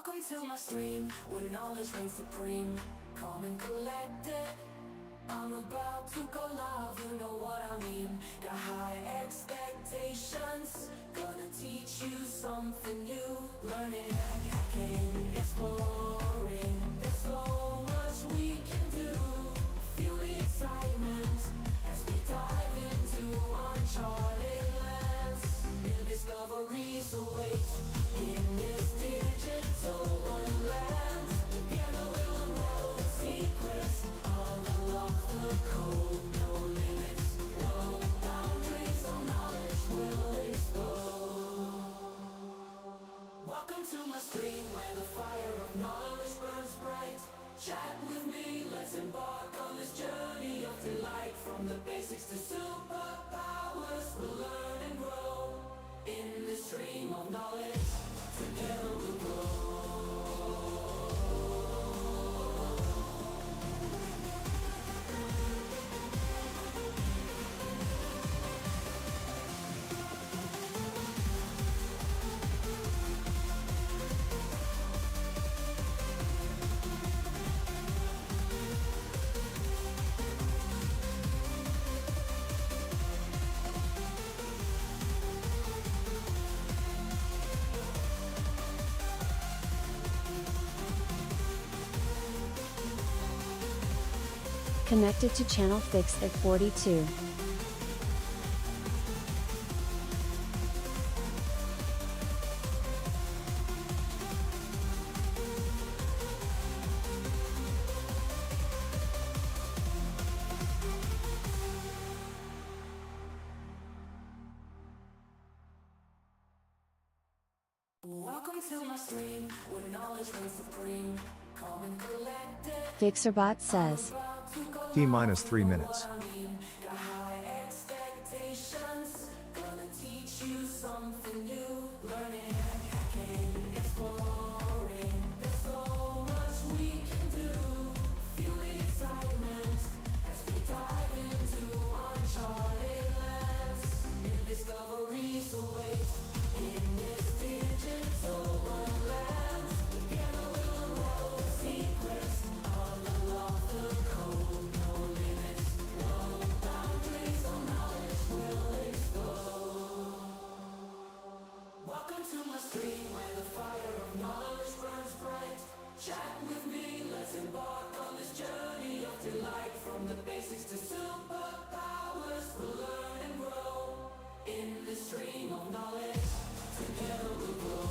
Welcome to my stream, where knowledge reigns supreme. Calm and collected, I'm about to go live, you know what I mean. Got high expectations, gonna teach you something new. Learning, hacking, exploring, there's so much we can do. Feel the excitement as we dive into uncharted lands. New discoveries await in this digital wonderland. Together we'll unravel the secrets, unlock the code. No limits, no boundaries, no knowledge will explode. Welcome to my stream, where the fire of knowledge burns bright. Chat with me, let's embark on this journey of delight. From the basics to superpowers, we'll learn and grow in this stream of knowledge. Together we'll grow. Connected to channel fixed at 42. Welcome to my stream, where knowledge reigns supreme. Calm and collected, Fixerbot says, T minus 3 minutes. got high expectations, gonna teach you something new. Learning, hacking, exploring, there's so much we can do. Feel the excitement as we dive into uncharted lands. New discoveries await in this digital wonderland. Together we'll unravel the secrets, unlock the code. No limits, no boundaries, no knowledge will explode. Welcome to my stream, where the fire of knowledge burns bright. Chat with me, let's embark on this journey of delight. From the basics to superpowers, we'll learn and grow in this stream of knowledge. Together we'll grow.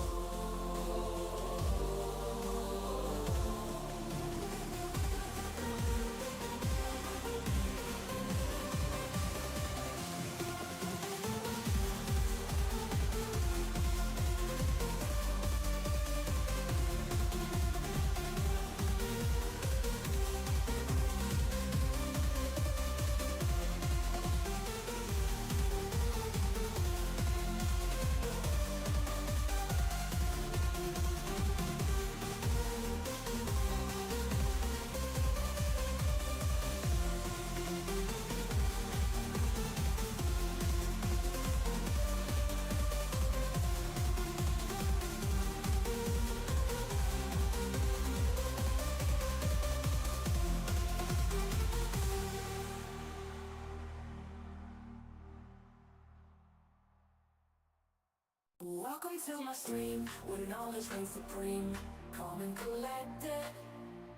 Welcome to my stream, where knowledge reigns supreme. Calm and collected,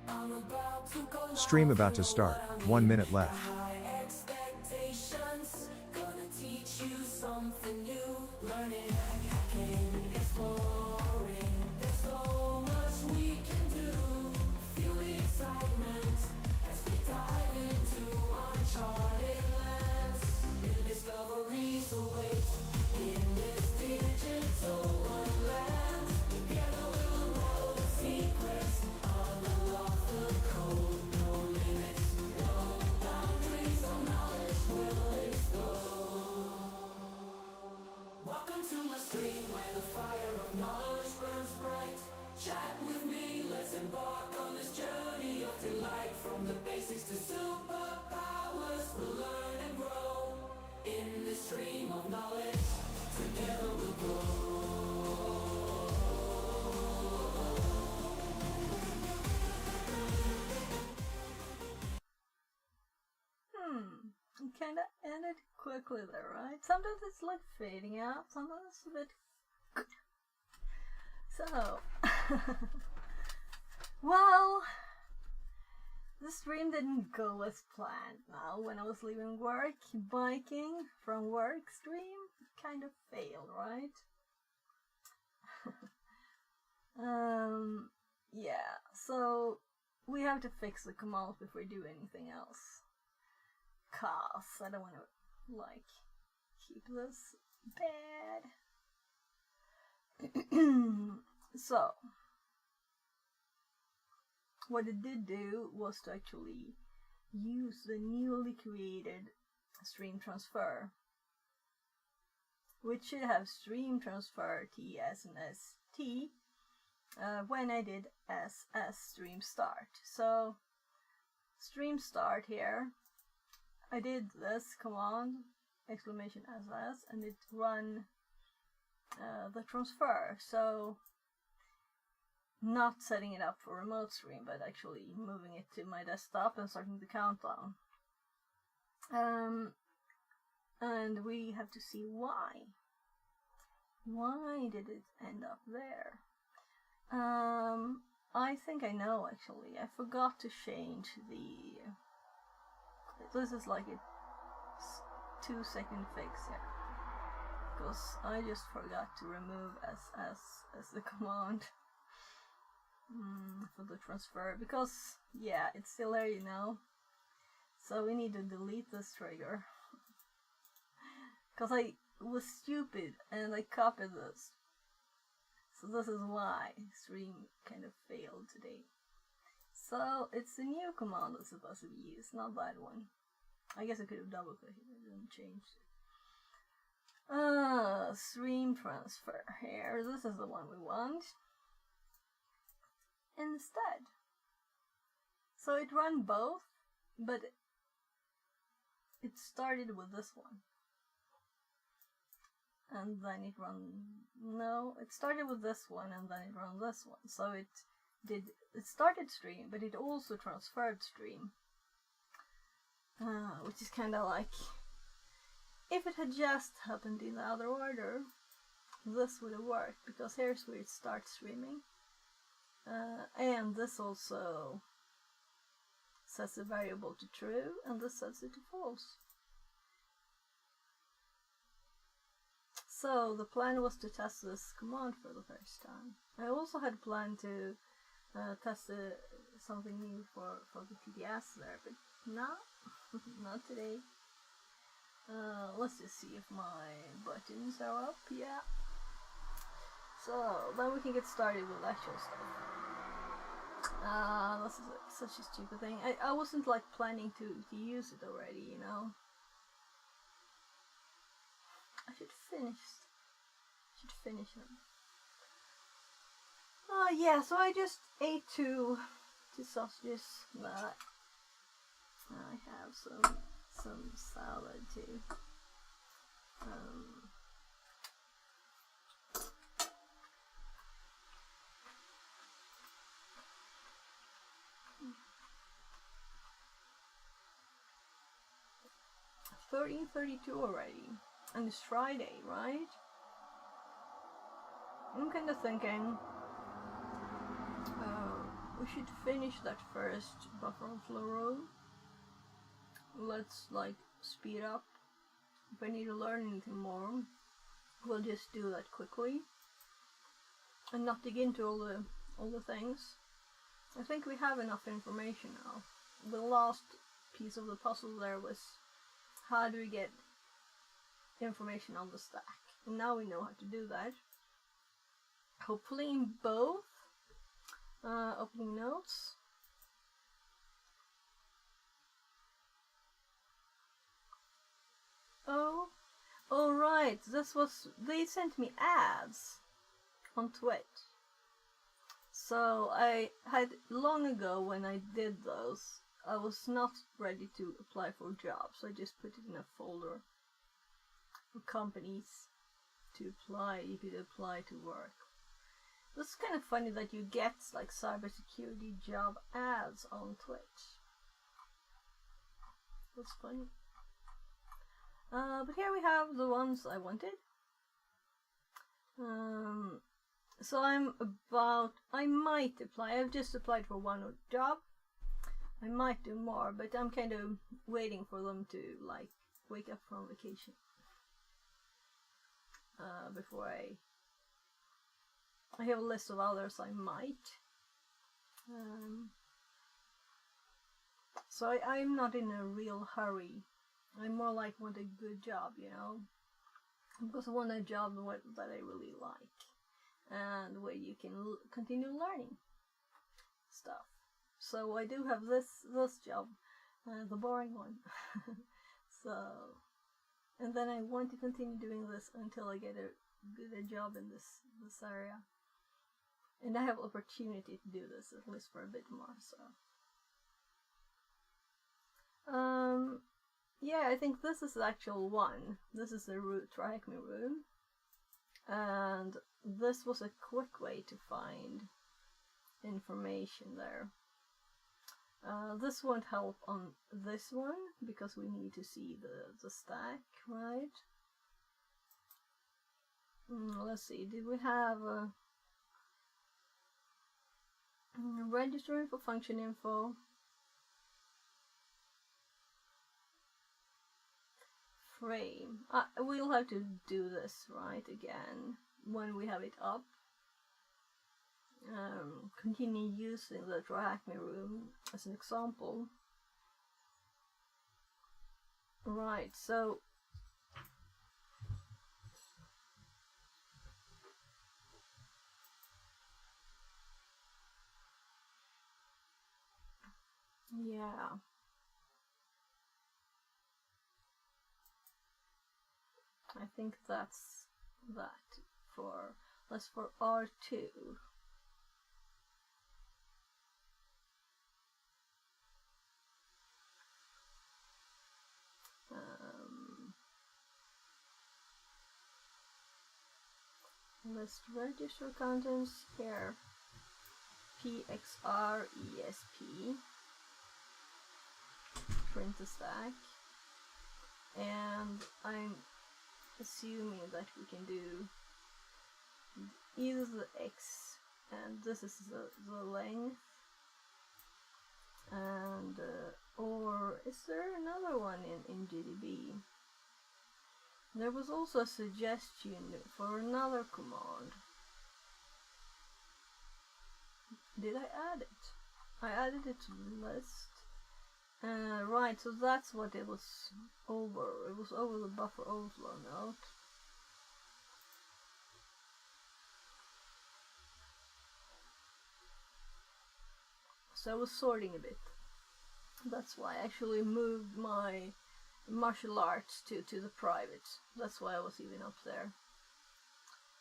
I'm about to go live. Stream about to start, 1 minute left. High expectations, gonna teach you something new. Learning, hacking, exploring, there's so much we can do. Feel the excitement as we dive into uncharted lands. New discoveries await in this digital wonderland. Together we'll unravel the secrets, unlock the code. No limits, no boundaries, no knowledge will explode. Welcome to my stream, where the fire of knowledge burns bright. Chat with me, let's embark on this journey of delight. From the basics to superpowers, we'll learn and grow in this stream of knowledge. Together we'll grow. kind of ended quickly there, right? Sometimes it's like fading out, sometimes it's a bit. So, well, the stream didn't go as planned now. When I was leaving work, biking from work stream kind of failed, right? Yeah, so we have to fix the commands before we do anything else. Cause I don't want to, like, keep this bad. So, what it did do was to actually use the newly created stream transfer, which should have stream transfer TS and ST when I did SS stream start. So, stream start here, I did this command exclamation SS and it run the transfer. So, not setting it up for remote stream, but actually moving it to my desktop and starting the countdown. And we have to see why. Why did it end up there? I think I know actually. I forgot to change the. This is like a 2-second fix here. Because I just forgot to remove SS as the command. For the transfer, because yeah, it's still there, you know, so we need to delete this trigger because I was stupid and I copied this, so this is why stream kind of failed today. So it's the new command that's supposed to be used, not that one. I guess I could have double clicked it and changed it. Stream transfer here, this is the one we want instead. So it ran both, but it started with this one. And then it it started with this one and then it ran this one. So it started stream, but it also transferred stream. Which is kind of like, if it had just happened in the other order, this would have worked, because here's where it starts streaming. And this also sets the variable to true, and this sets it to false. So the plan was to test this command for the first time. I also had planned to test something new for the TDS there, but no, not today. Let's just see if my buttons are up. Yeah. So then we can get started with actual stuff. This is such a stupid thing. I wasn't like planning to use it already, you know. I should finish them. Oh yeah, so I just ate two sausages. But I have some salad too. 13:32 already, and it's Friday, right? I'm kind of thinking we should finish that first buffer overflow row. Let's like speed up. If I need to learn anything more, we'll just do that quickly and not dig into all the things. I think we have enough information now. The last piece of the puzzle there was, how do we get information on the stack? And now we know how to do that. Hopefully in both opening notes. Oh right, they sent me ads on Twitch. So I had long ago, when I did those, I was not ready to apply for jobs. I just put it in a folder for companies to apply. You could apply to work. It's kind of funny that you get like cybersecurity job ads on Twitch. That's funny. But here we have the ones I wanted. So I might apply. I've just applied for one job. I might do more, but I'm kind of waiting for them to like wake up from vacation before I have a list of others I might. So I'm not in a real hurry. I'm more like want a good job, you know, because I want a job that I really like and where you can continue learning stuff. So I do have this job, the boring one. So, and then I want to continue doing this until I get a job in this area, and I have opportunity to do this at least for a bit more. So, yeah, I think this is the actual one. This is the Triacme room, and this was a quick way to find information there. This won't help on this one because we need to see the stack, right? Let's see, did we have registering for function info? Frame. We'll have to do this, right, again when we have it up. Continue using the Triacme room as an example. Right, so yeah. I think that's that for R2. List register contents here. PXR ESP. Print the stack. And I'm assuming that we can do either the X, and this is the length, and or is there another one in GDB? There was also a suggestion for another command. Did I add it? I added it to the list. Right, so that's what it was over. It was over the buffer overflow node. So I was sorting a bit. That's why I actually moved my martial arts to the private. That's why I was even up there.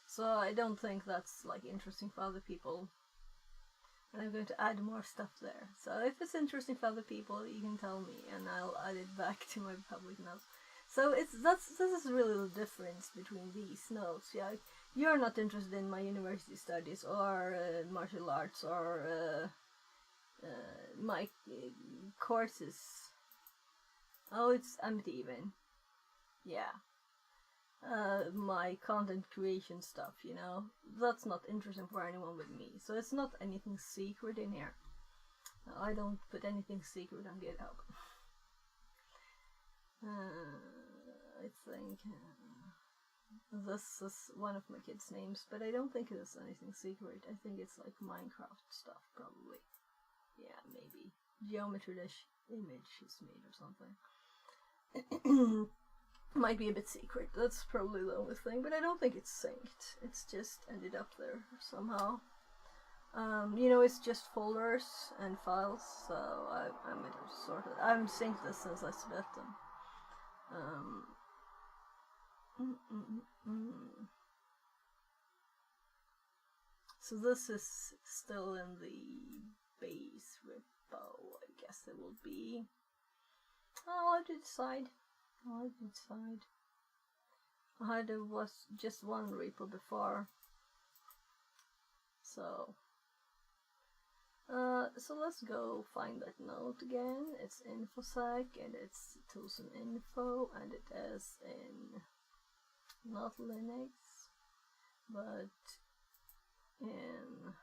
So I don't think that's like interesting for other people. And I'm going to add more stuff there. So if it's interesting for other people, you can tell me, and I'll add it back to my public notes. So this is really the difference between these notes. Yeah, you're not interested in my university studies or martial arts or my courses. Oh, it's empty even. Yeah. My content creation stuff, you know, that's not interesting for anyone but me. So it's not anything secret in here. I don't put anything secret on GitHub. I think this is one of my kids' names, but I don't think it is anything secret. I think it's like Minecraft stuff, probably. Yeah, maybe. Geometry dash image is made or something. Might be a bit secret, that's probably the only thing, but I don't think it's synced. It's just ended up there somehow. You know, it's just folders and files, so I'm going to sort it. I haven't synced this since I split them. So this is still in the base repo, I guess it will be. I'll have to decide. There was just one repo before. So So let's go find that note again. It's infosec and it's tools and info, and it is in not Linux, but in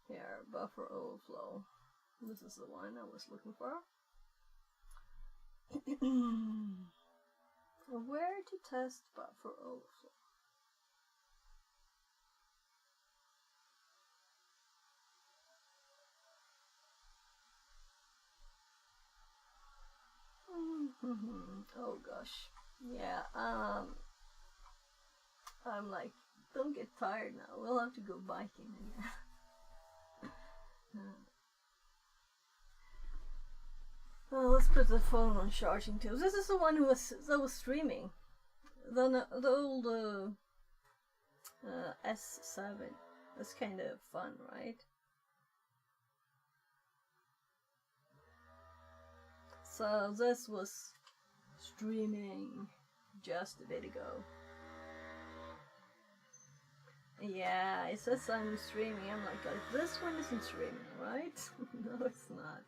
here, buffer overflow. This is the one I was looking for. Where to test buffer overflow? Oh gosh, yeah. I'm like, don't get tired now. We'll have to go biking again. Let's put the phone on charging too. This is the one that was streaming. The old S7. That's kind of fun, right? So this was streaming just a bit ago. Yeah, it says I'm streaming. I'm like, this one isn't streaming, right? No, it's not.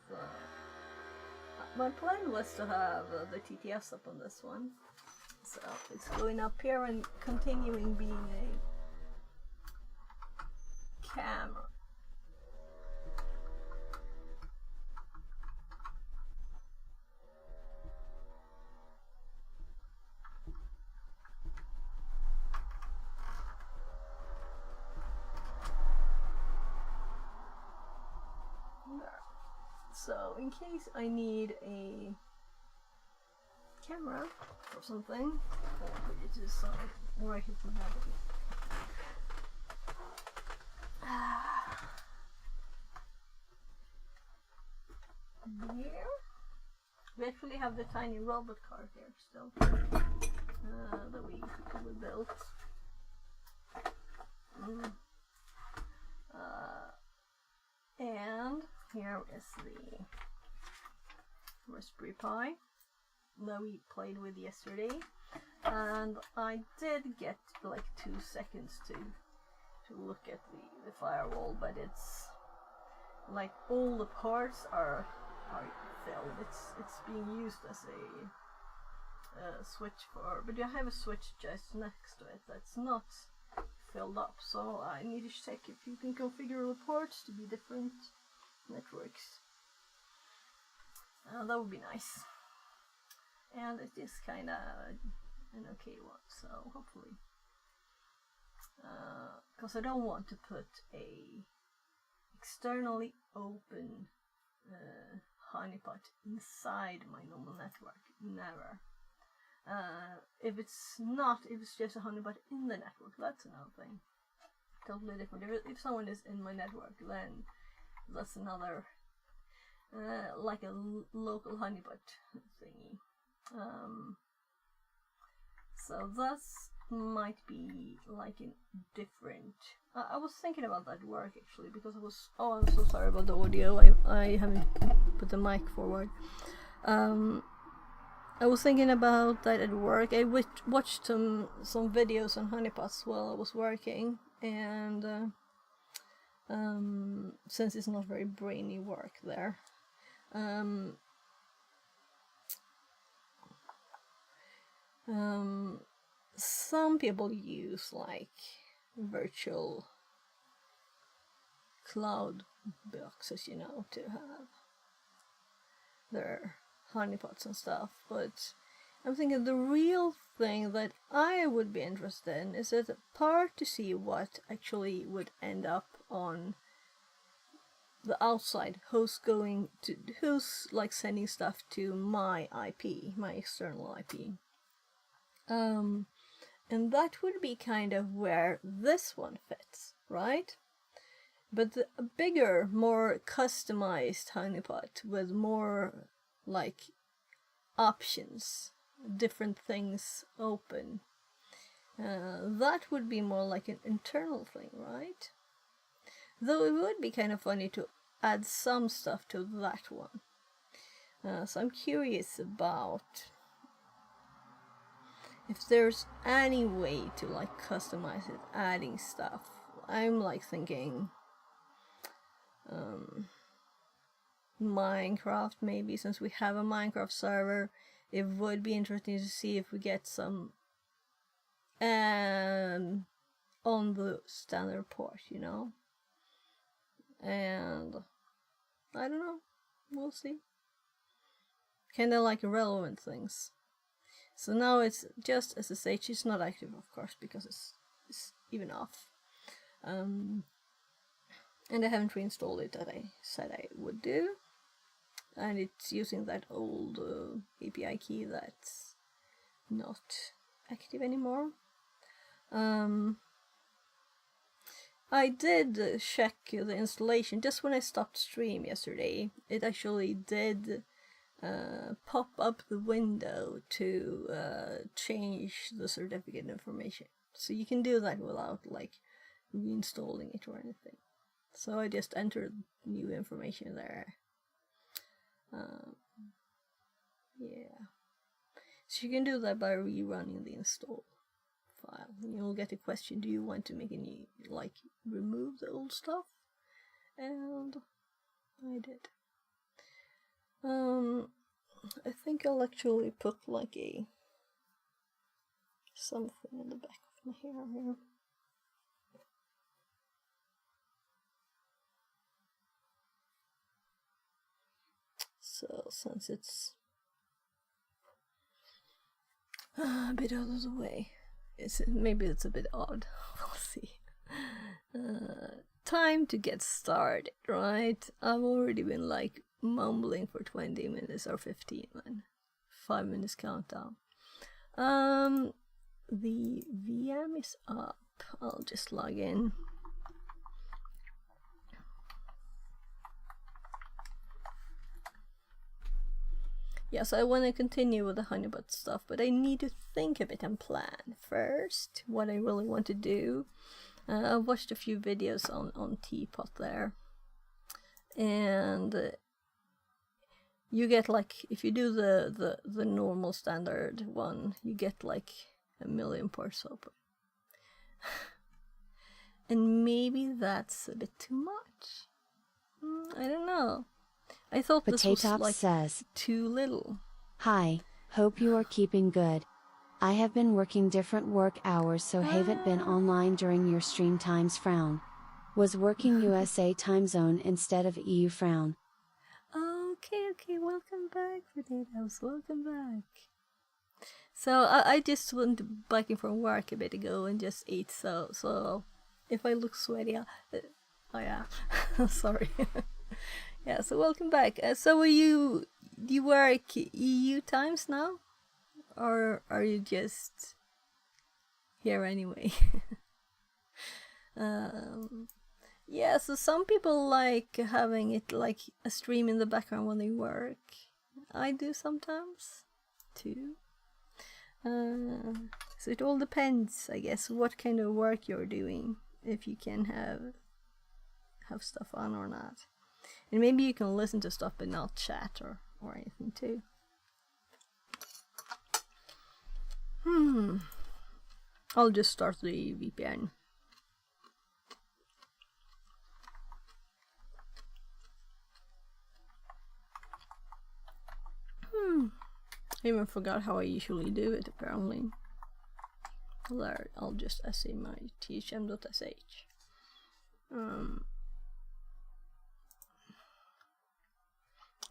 So, my plan was to have the TTS up on this one. So it's going up here and continuing being a camera. So in case I need a camera or something, I'll put it to the side or I can have it. Here we actually have the tiny robot car here still that we built. And here is the Raspberry Pi that we played with yesterday, and I did get like 2 seconds to look at the firewall, but it's like all the parts are filled. It's being used as a switch for, but you have a switch just next to it that's not filled up, so I need to check if you can configure the ports to be different networks. That would be nice, and it is kind of an okay one, so hopefully, because I don't want to put a externally open honeypot inside my normal network. Never. If it's just a honeypot in the network, that's another thing. Totally different. If someone is in my network, then that's another, like a local honeypot thingy. So this might be like a different. I was thinking about that work actually, because I was. Oh, I'm so sorry about the audio. I haven't put the mic forward. I was thinking about that at work. I watched some videos on honeypots while I was working, and since it's not very brainy work there, some people use like virtual cloud boxes, you know, to have their honeypots and stuff, but I'm thinking the real thing that I would be interested in is that part to see what actually would end up on the outside, who's like sending stuff to my IP, my external IP. And that would be kind of where this one fits, right? But a bigger, more customized honeypot with more like options, different things open, that would be more like an internal thing, right? Though it would be kind of funny to add some stuff to that one. So I'm curious about if there's any way to like customize it, adding stuff. I'm like thinking Minecraft, maybe, since we have a Minecraft server. It would be interesting to see if we get some on the standard port, you know. And I don't know, we'll see. Kinda like relevant things. So now it's just SSH. It's not active, of course, because it's even off. And I haven't reinstalled it that I said I would do. And it's using that old API key that's not active anymore. I did check the installation just when I stopped stream yesterday. It actually did pop up the window to change the certificate information. So you can do that without like reinstalling it or anything. So I just entered new information there. Yeah. So you can do that by rerunning the install file. You'll get a question, do you want to make any, like, remove the old stuff? And I did. I think I'll actually put like something in the back of my hair here. So since it's a bit out of the way, maybe it's a bit odd. We'll see. Time to get started, right? I've already been like mumbling for 20 minutes or 15, man. 5 minutes countdown. The VM is up. I'll just log in. Yes, I want to continue with the Honeybot stuff, but I need to think a bit and plan first what I really want to do. I've watched a few videos on Teapot there, and you get like, if you do the normal standard one, you get like 1 million ports open. And maybe that's a bit too much. I don't know. I thought this was like says, too little. "Hi, hope you are keeping good. I have been working different work hours, so haven't been online during your stream times. Frown. Was working USA time zone instead of EU. Frown." Okay, welcome back, potatoes, welcome back. So I just went back in from work a bit ago and just ate, so if I look sweaty, oh yeah, sorry. Yeah, so welcome back. So do you work EU times now? Or are you just here anyway? Yeah, so some people like having it like a stream in the background when they work. I do sometimes too. So it all depends, I guess, what kind of work you're doing, if you can have stuff on or not. And maybe you can listen to stuff but not chat or anything too. I'll just start the VPN. I even forgot how I usually do it, apparently. There, I'll just essay my thm.sh.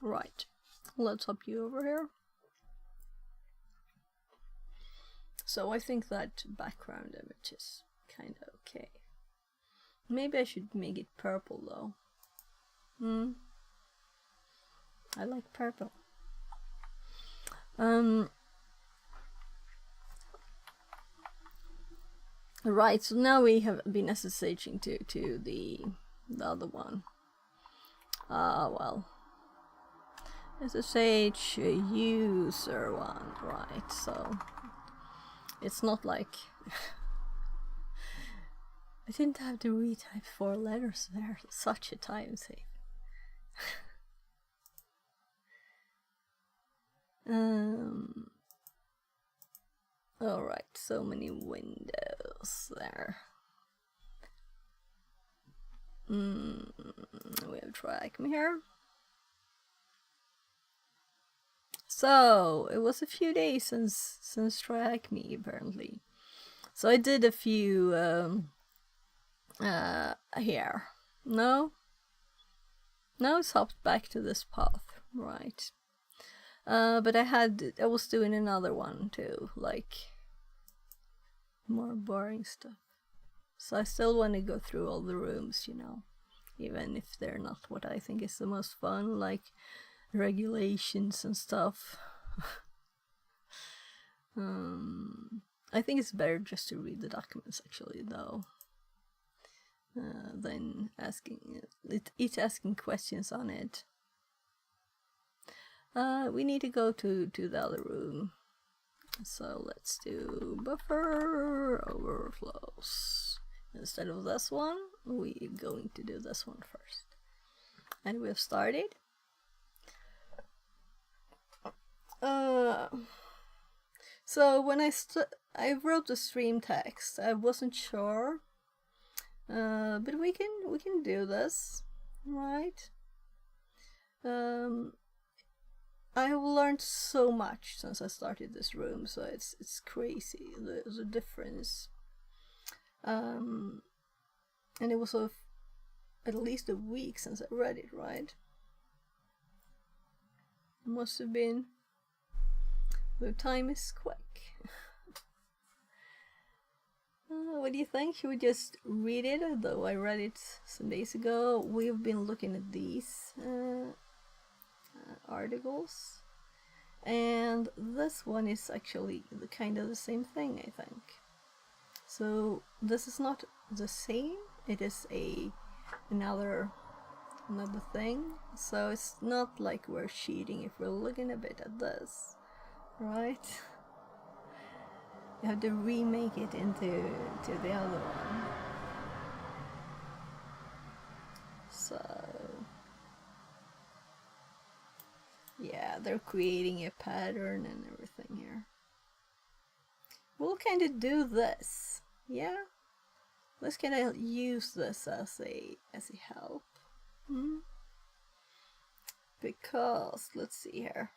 Right, let's hop you over here. So I think that background image is kind of okay. Maybe I should make it purple though. I like purple. Right, so now we have been SSHing to the other one. Well, SSH user one, right? So it's not like I didn't have to retype 4 letters there. Such a time save. Alright, so many windows there. We have try Acme here. So it was a few days since try Acme apparently. So I did a few here. No, it's hopped back to this path, right? But I was doing another one too, like more boring stuff. So I still want to go through all the rooms, even if they're not what I think is the most fun, like regulations and stuff. I think it's better just to read the documents actually, though, than asking questions on it. We need to go to the other room. So let's do buffer overflows. Instead of this one, we're going to do this one first. And we have started. So when I wrote the stream text, I wasn't sure, but we can do this, right? I have learned so much since I started this room, so it's crazy the difference. And it was at least a week since I read it, right? It must have been. The time is quick. What do you think? Should we just read it? Although I read it some days ago, we've been looking at these articles, and this one is actually kind of the same thing, I think. So this is not the same. It is another thing. So it's not like we're cheating if we're looking a bit at this, right? You have to remake it into the other one. So yeah, they're creating a pattern and everything here. We'll kind of do this, yeah. Let's kind of use this as a help, because let's see here.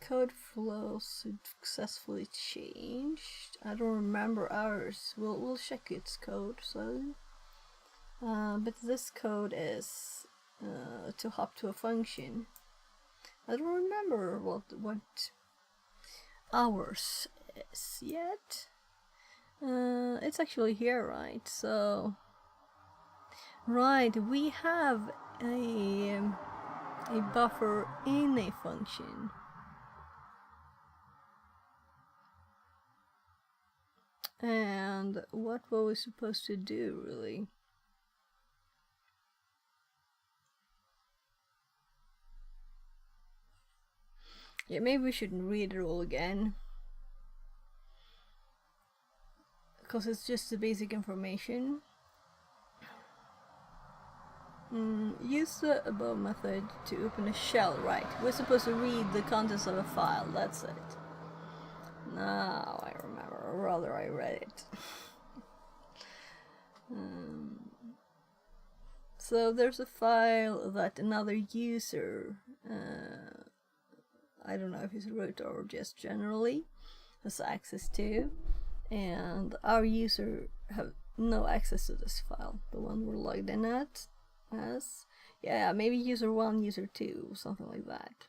Code flow successfully changed. I don't remember ours. We'll check its code. So, but this code is to hop to a function. I don't remember what ours is yet. It's actually here, right? So, right, we have a buffer in a function. And what were we supposed to do, really? Yeah, maybe we shouldn't read it all again, because it's just the basic information. Use the above method to open a shell, right? We're supposed to read the contents of a file, that's it. Now I remember, or rather I read it. So there's a file that another user, I don't know if he's root or just generally, has access to, and our user have no access to this file, the one we're logged in at as. Yeah, maybe user 1, user 2, something like that.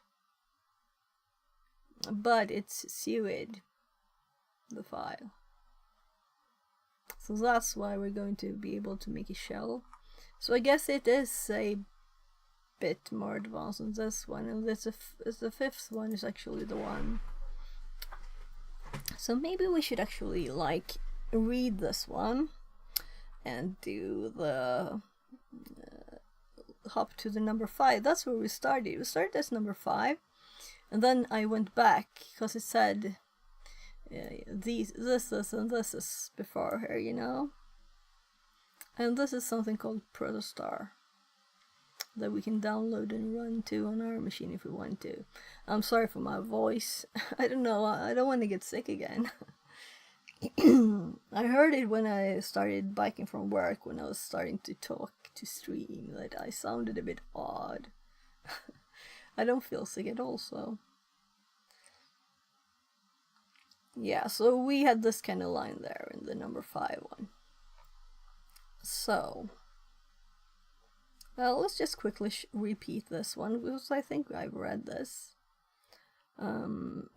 But it's sued, the file. So that's why we're going to be able to make a shell. So I guess it is a bit more advanced than this one, and the fifth one is actually the one. So maybe we should actually like read this one and do the hop to the number 5. That's where we started. We started as number 5, and then I went back because it said this and this is before here, you know. And this is something called Protostar that we can download and run to on our machine if we want to. I'm sorry for my voice. I don't know. I don't want to get sick again. I heard it when I started biking from work, when I was starting to talk to stream, that I sounded a bit odd. I don't feel sick at all, so... Yeah, so we had this kind of line there in the number 5 one. So... Well, let's just quickly repeat this one, because I think I've read this.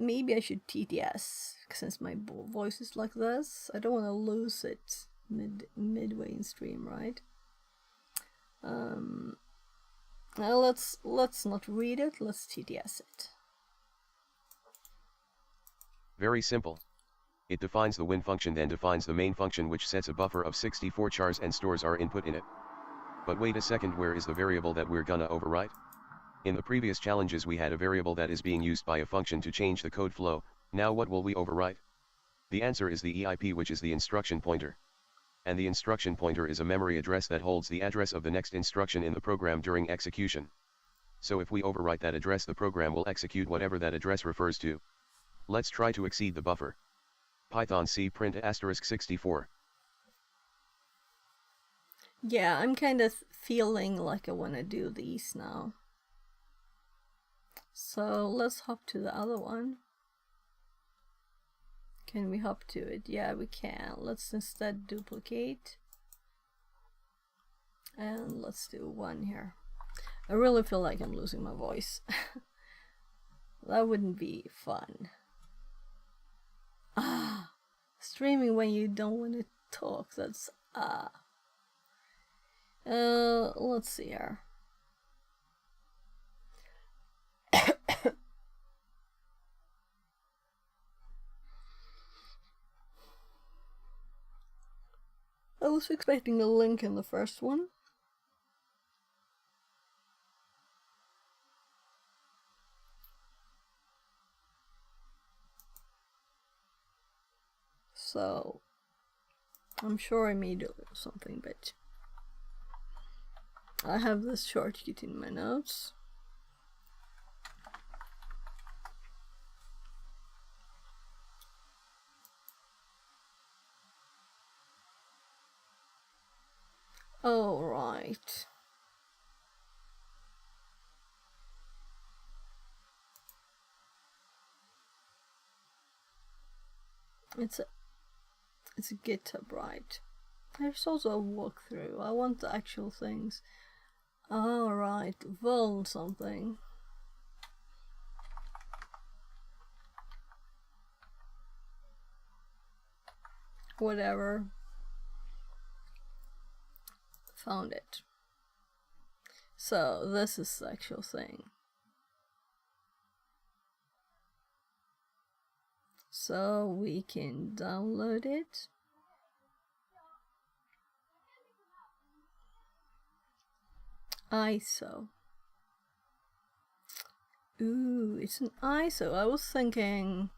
Maybe I should TTS, since my voice is like this. I don't want to lose it midway in stream, right? Now let's not read it, let's TTS it. Very simple. It defines the win function, then defines the main function, which sets a buffer of 64 chars and stores our input in it. But wait a second, where is the variable that we're gonna overwrite? In the previous challenges we had a variable that is being used by a function to change the code flow. Now what will we overwrite? The answer is the EIP, which is the instruction pointer. And the instruction pointer is a memory address that holds the address of the next instruction in the program during execution. So if we overwrite that address, the program will execute whatever that address refers to. Let's try to exceed the buffer. Python C print *64. Yeah, I'm kind of feeling like I want to do these now. So let's hop to the other one. Can we hop to it? Yeah, we can. Let's instead duplicate. And let's do one here. I really feel like I'm losing my voice. That wouldn't be fun. Streaming when you don't want to talk, that's let's see here. I was expecting a link in the first one. So, I'm sure I made something, but I have this shortcut in my notes. Oh, right. It's a GitHub, right? There's also a walkthrough. I want the actual things. All right, vuln something. Whatever. Found it. So this is the actual thing. So we can download it. ISO. Ooh, it's an ISO. I was thinking...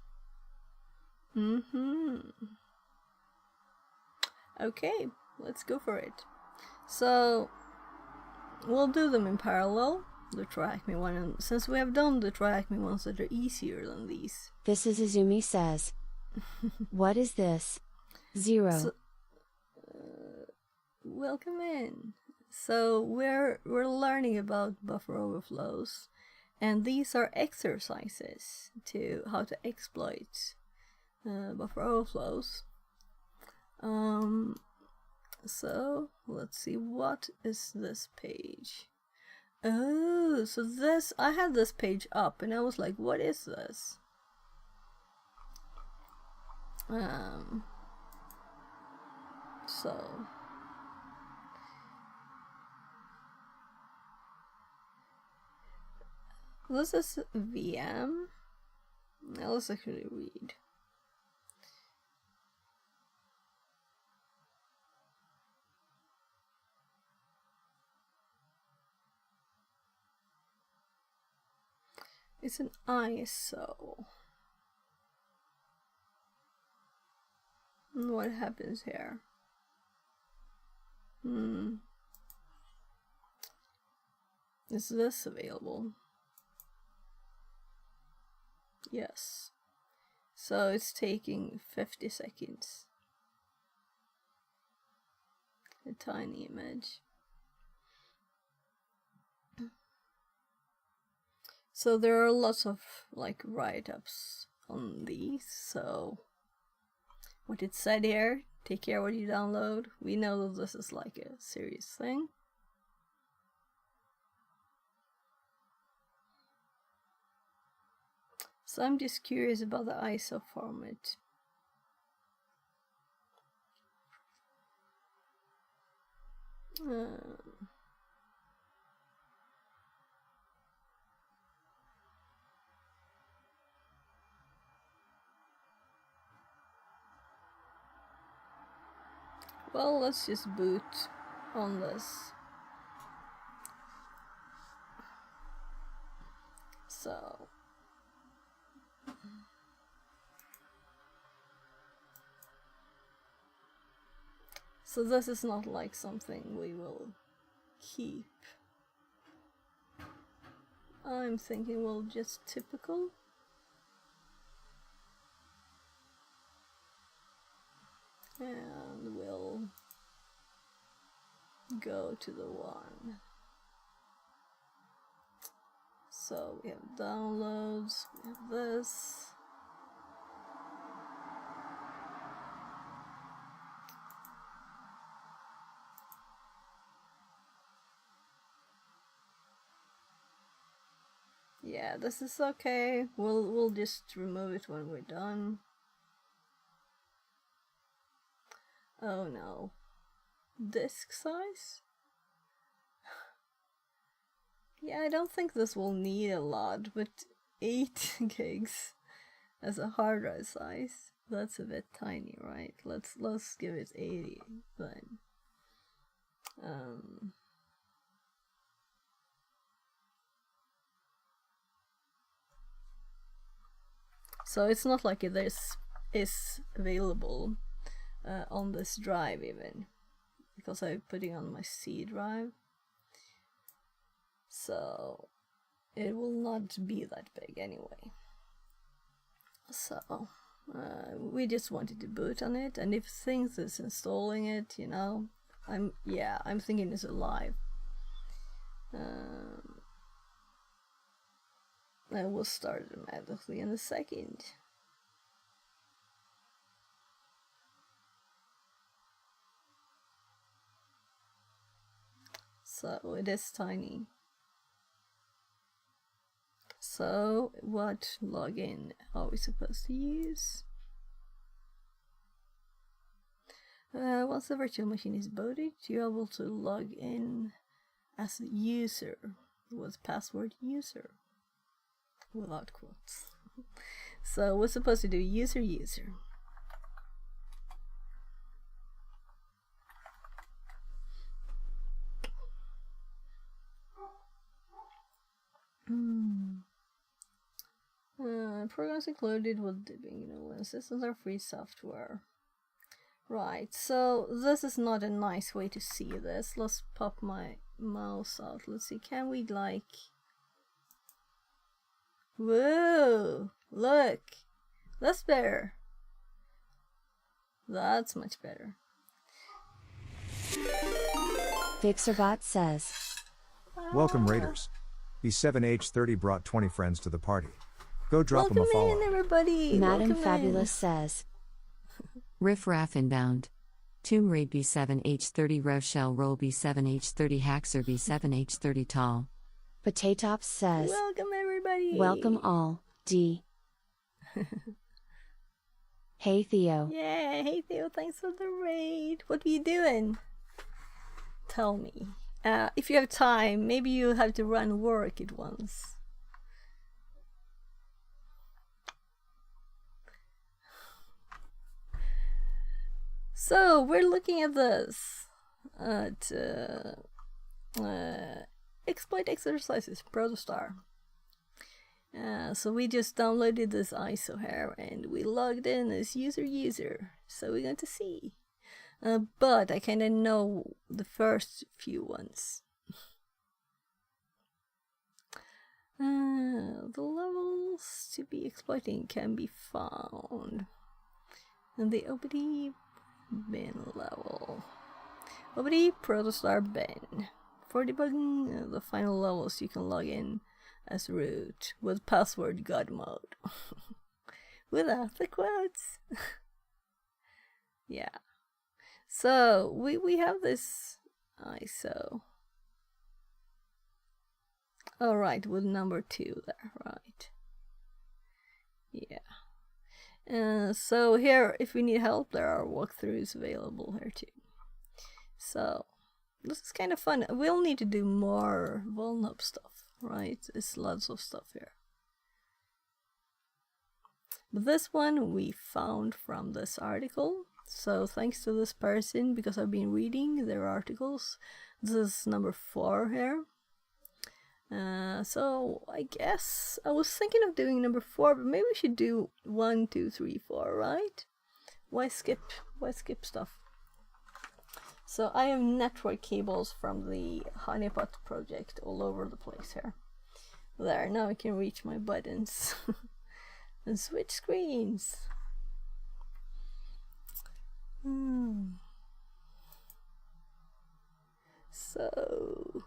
Okay, let's go for it. So, we'll do them in parallel, the Track Me one, and since we have done the Track Me ones that are easier than these. This is Izumi says. What is this? 0. So, welcome in. So we're learning about buffer overflows, and these are exercises to how to exploit buffer overflows. So let's see, what is this page? Oh, so this, I had this page up and I was like, what is this? So this is VM. Now let's actually read. It's an ISO. And what happens here? Is this available? Yes. So it's taking 50 seconds. A tiny image. So there are lots of like write-ups on these, so what it said here, take care what you download. We know that this is like a serious thing. So I'm just curious about the ISO format. Well, let's just boot on this. So this is not like something we will keep. I'm thinking we'll just typical. And we'll go to the one. So we have downloads, we have this. Yeah, this is okay. We'll just remove it when we're done. Oh no. Disk size? Yeah, I don't think this will need a lot, but 8 gigs as a hard drive size. That's a bit tiny, right? Let's give it 80 then. So it's not like this is available on this drive even, because I'm putting on my C drive. So it will not be that big anyway. So we just wanted to boot on it, and if things is installing it, you know, I'm thinking it's alive. I will start automatically in a second. So it is tiny. So what login are we supposed to use? Once the virtual machine is booted, you're able to log in as a user with password user without quotes. So we're supposed to do user. Programs included with dipping, when systems are free software. Right, so this is not a nice way to see this. Let's pop my mouse out. Let's see, can we like... Whoa! Look! That's better. That's much better. Fixerbot says, Welcome Raiders. B7H30 brought 20 friends to the party. Go drop them a follow. Welcome in, everybody. Madam Welcome Fabulous in. says, Riff Raff Inbound. Tomb Raid B7H30 Rochelle Roll B7H30 Haxer B7H30 Tall. Potatops says, Welcome, everybody. welcome all, D. Hey Theo. Yeah, hey Theo, thanks for the raid. What are you doing? Tell me. If you have time, maybe you have to run work at once. So we're looking at this. Exploit exercises, Protostar. So we just downloaded this ISO here and we logged in as user. So we're going to see. But I kind of know the first few ones. The levels to be exploiting can be found in the OBD bin level. OBD protostar bin. For debugging the final levels, you can log in as root with password god mode. Without the quotes. Yeah. So we have this ISO. Oh right, with number 2 there, right. Yeah. So here, if we need help, there are walkthroughs available here too. So this is kind of fun. We'll need to do more vulnerable stuff, right? There's lots of stuff here. But this one we found from this article. So thanks to this person, because I've been reading their articles. This is number 4 here. So I guess I was thinking of doing number 4, but maybe we should do 1, 2, 3, 4, right? Why skip stuff? So I have network cables from the Honeypot project all over the place here. There, now I can reach my buttons and switch screens. So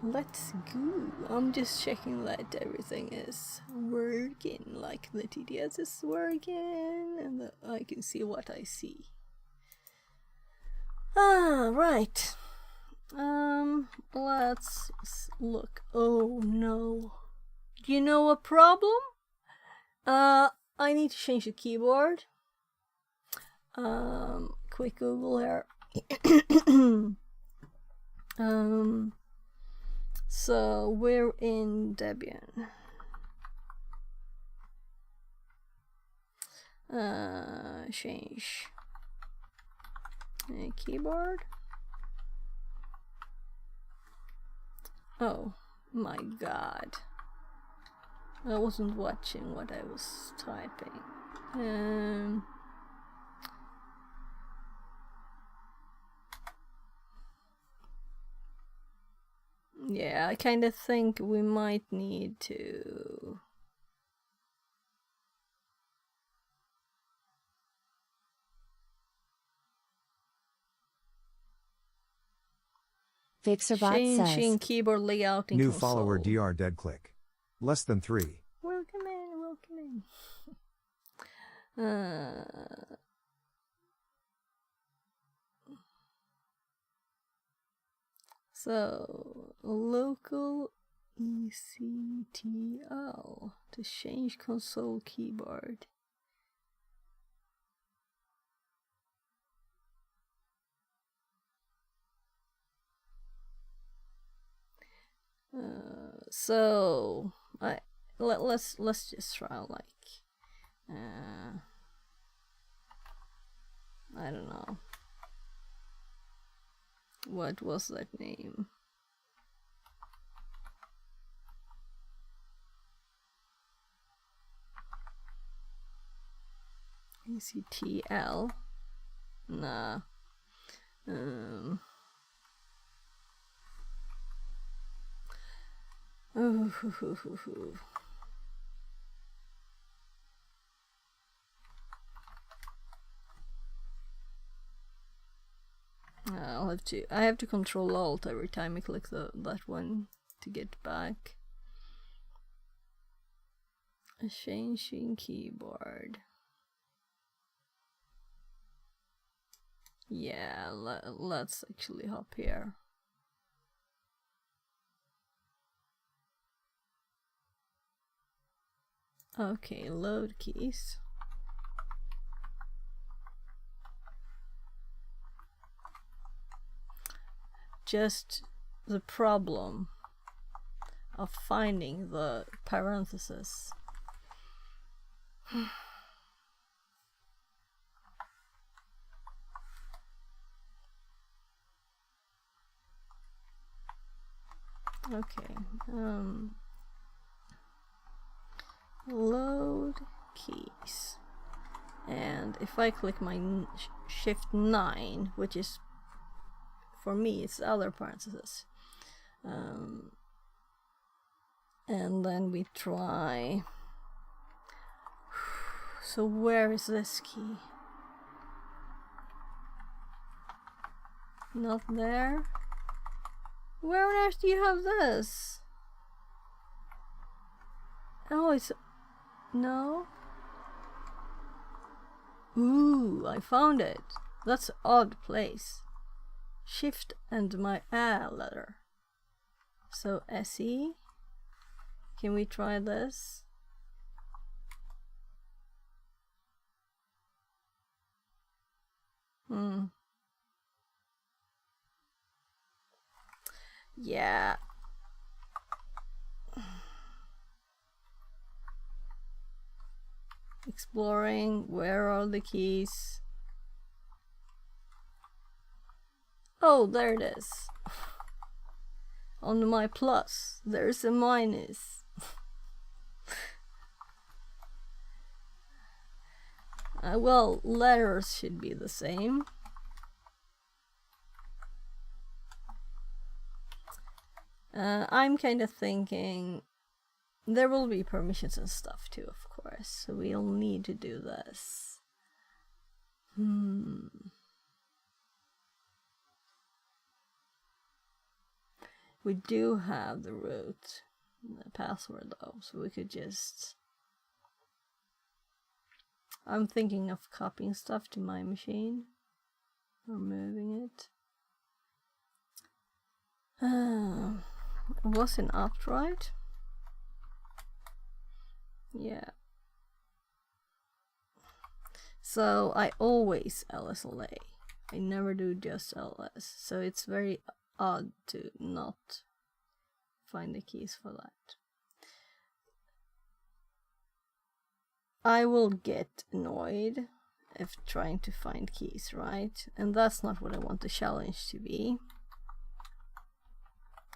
let's go. I'm just checking that everything is working, like the TDS is working, and I can see what I see. Right. Let's look. Oh no. Do you know a problem? I need to change the keyboard. Quick Google here. So we're in Debian. Change keyboard. Oh my god. I wasn't watching what I was typing. Yeah, I kind of think we might need to... Fixerbot changing says, keyboard layout in New console. follower DR dead click. Less than 3. Welcome in. So local ECTL to change console keyboard. So let's just try like I don't know, what was that name? ECTL? Nah. I have to control alt every time I click that one to get back. Changing keyboard. Yeah, let's actually hop here. Okay, load keys. Just the problem of finding the parentheses. Okay, load keys, and if I click my shift 9, which is for me it's other parentheses, And then we try. So where is this key? Not there. Where on earth do you have this? Oh, it's... No? Ooh, I found it. That's an odd place. Shift and my A letter. So SE. Can we try this? Yeah. Exploring. Where are the keys? Oh, there it is. On my plus, there's a minus. Well, letters should be the same. I'm kind of thinking there will be permissions and stuff too, of course, so we'll need to do this. We do have the root, the password though, so we could just... I'm thinking of copying stuff to my machine, or moving it. It wasn't opt, right? Yeah. So I always LSLA. I never do just LS. So it's very odd to not find the keys for that. I will get annoyed if trying to find keys, right? And that's not what I want the challenge to be.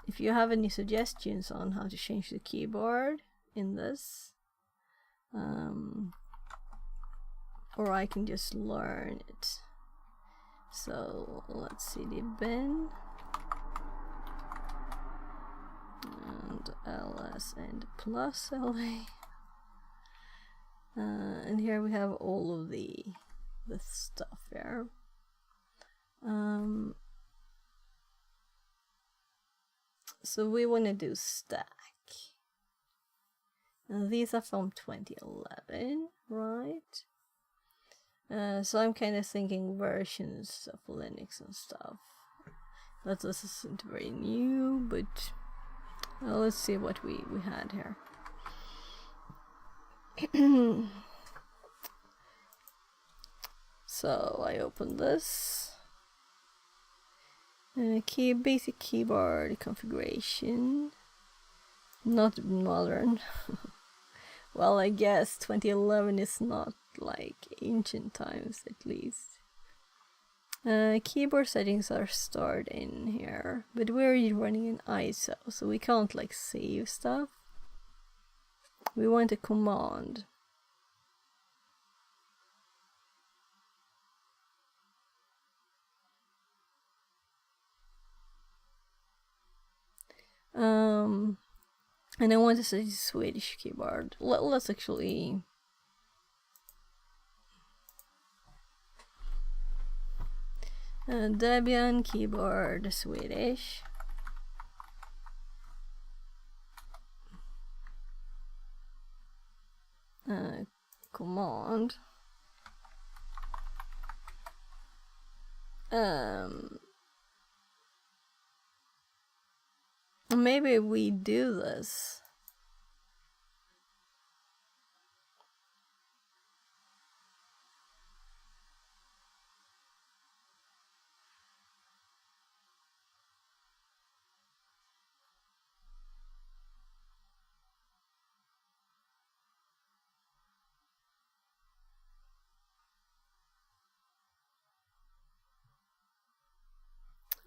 If you have any suggestions on how to change the keyboard in this, or I can just learn it. So let's see the bin and ls and plus la, and here we have all of the stuff here. So we want to do stack. And these are from 2011, right? So I'm kind of thinking versions of Linux and stuff. That this isn't very new, but let's see what we had here. So I open this. Basic keyboard configuration. Not modern. Well, I guess 2011 is not like ancient times, at least. Keyboard settings are stored in here, but we're running an ISO, so we can't like save stuff. We want a command. And I want to say Swedish keyboard. Let's actually... Debian keyboard Swedish. Command. Maybe we do this.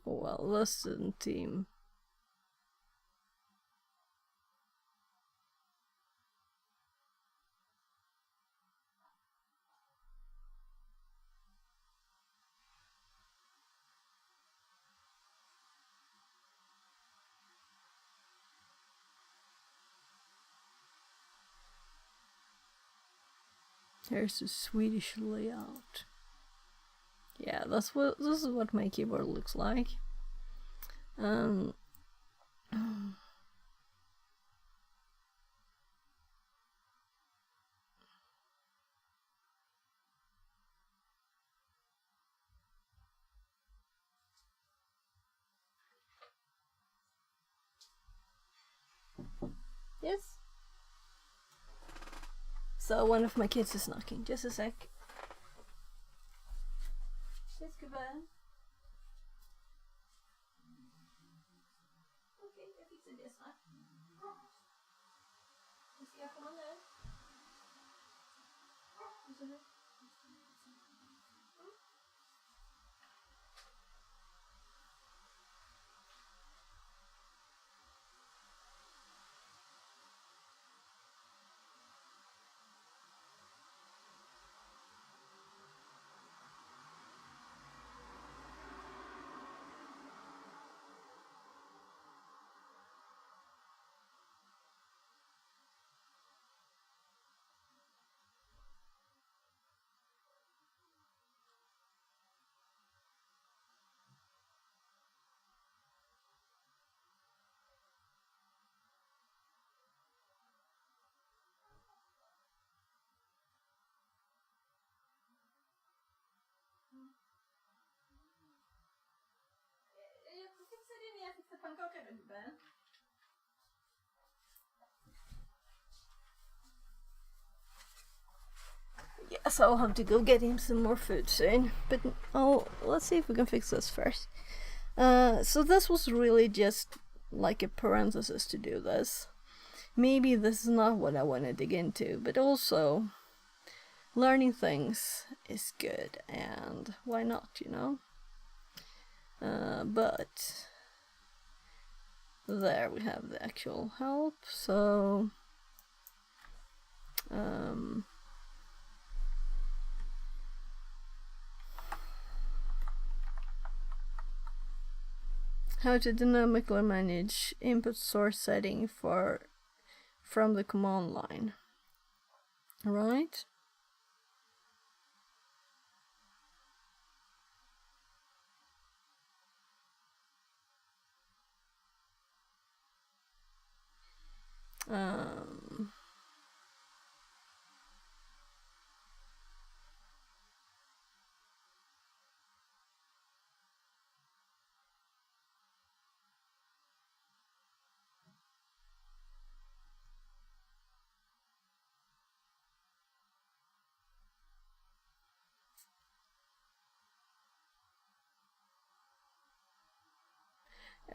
Well, listen, team. Here's the Swedish layout. Yeah, this is what my keyboard looks like. Yes. So one of my kids is knocking. Just a sec. Yes, goodbye. Okay, jag fixar det snart. Ska jag komma nu? Jag fixar det när jag fixar pannkaka då, gubben. Yes, I'll have to go get him some more food soon. But let's see if we can fix this first. So this was really just like a parenthesis to do this. Maybe this is not what I want to dig into, but also learning things is good, and why not, you know? But there we have the actual help. So how to dynamically manage input source setting from the command line, right?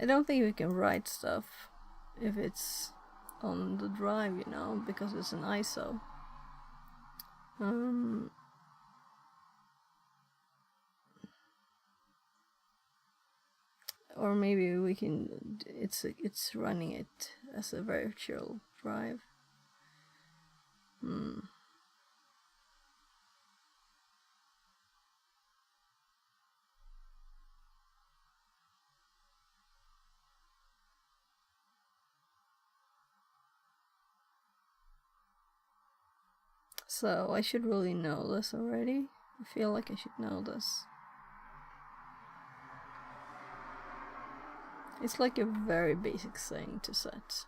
I don't think we can write stuff if it's on the drive, you know, because it's an ISO. Or maybe we can. It's running it as a virtual drive. So I should really know this already. I feel like I should know this. It's like a very basic thing to set.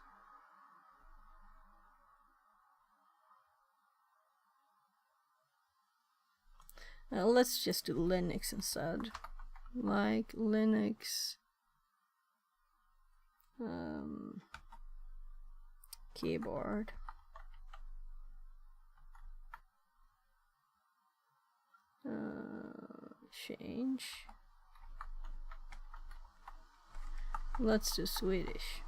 Let's just do Linux instead. Like Linux keyboard. Change. Let's do Swedish.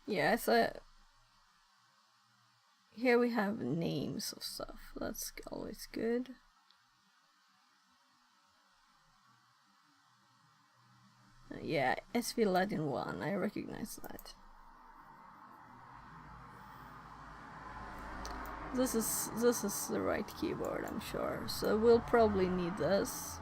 Yeah, so here we have names of stuff. That's always good. Yeah, SV Latin 1, I recognize that. This is the right keyboard, I'm sure. So we'll probably need this.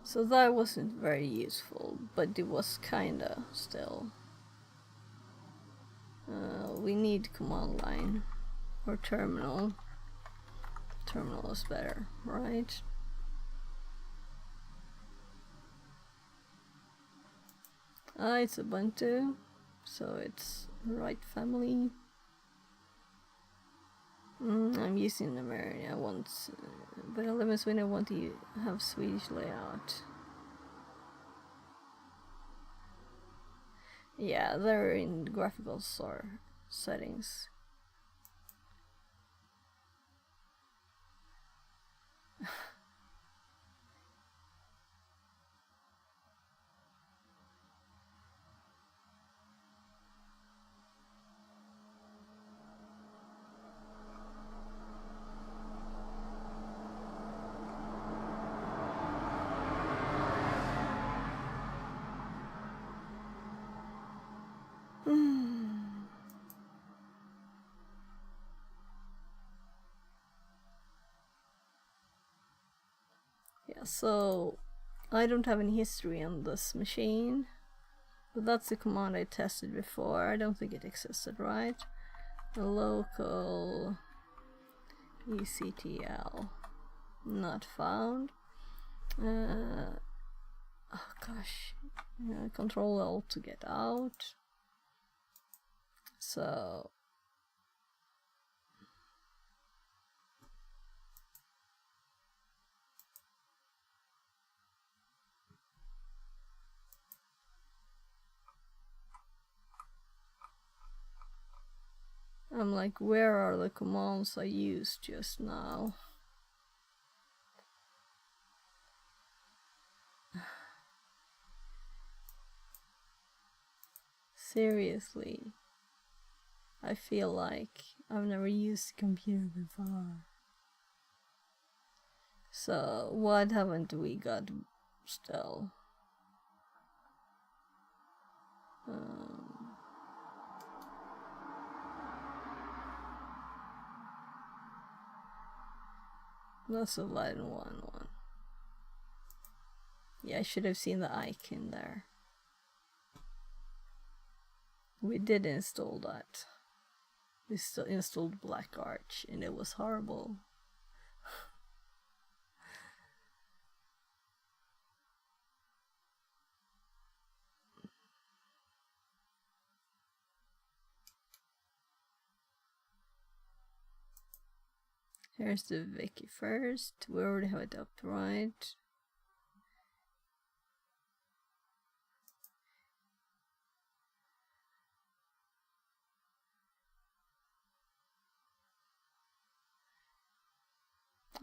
So that wasn't very useful, but it was kinda still. We need command line or terminal. Terminal is better, right? It's Ubuntu, so it's the right family. I'm using American. I want, but it limits when I want to have Swedish layout. Yeah, they're in graphical settings. Yeah, so I don't have any history on this machine, but that's the command I tested before. I don't think it existed, right? A local ECTL not found. Oh gosh, Control L to get out. So I'm like, where are the commands I used just now? Seriously, I feel like I've never used a computer before. So what haven't we got still? That's a Latin one. Yeah, I should have seen the icon there. We did install that. We still installed Black Arch and it was horrible. Here's the wiki first. We already have it up, right?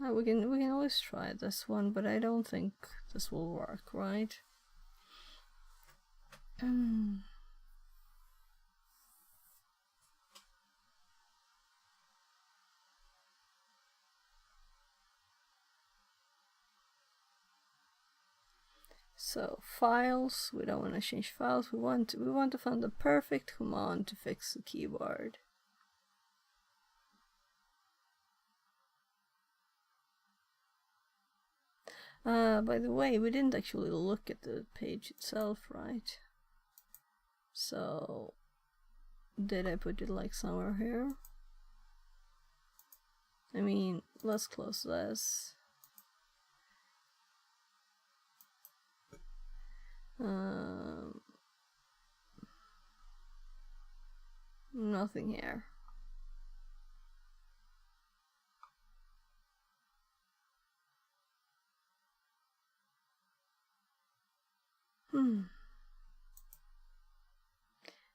We can always try this one, but I don't think this will work, right? So files, we don't want to change files. We want to find the perfect command to fix the keyboard. By the way, we didn't actually look at the page itself, right? So did I put it like somewhere here? I mean, let's close this. Nothing here.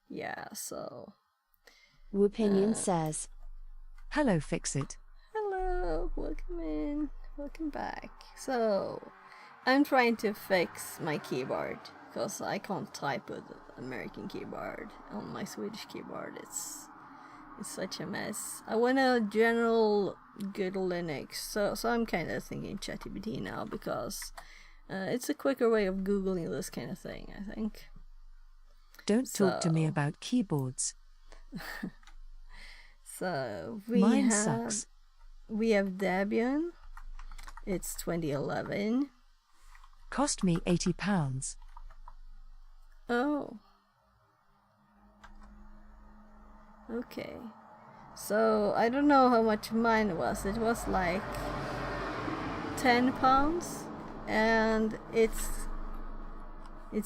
Yeah, so Wupinion says, Hello, Fixit. hello, welcome in, welcome back. So I'm trying to fix my keyboard because I can't type with American keyboard on my Swedish keyboard. It's such a mess. I want a general good Linux. So I'm kind of thinking ChatGPT now, because it's a quicker way of Googling this kind of thing, I think. Don't talk to me about keyboards. So Mine sucks. we have Debian. It's 2011. Cost me £80. Oh. Okay. So I don't know how much mine was. It was like £10, and it's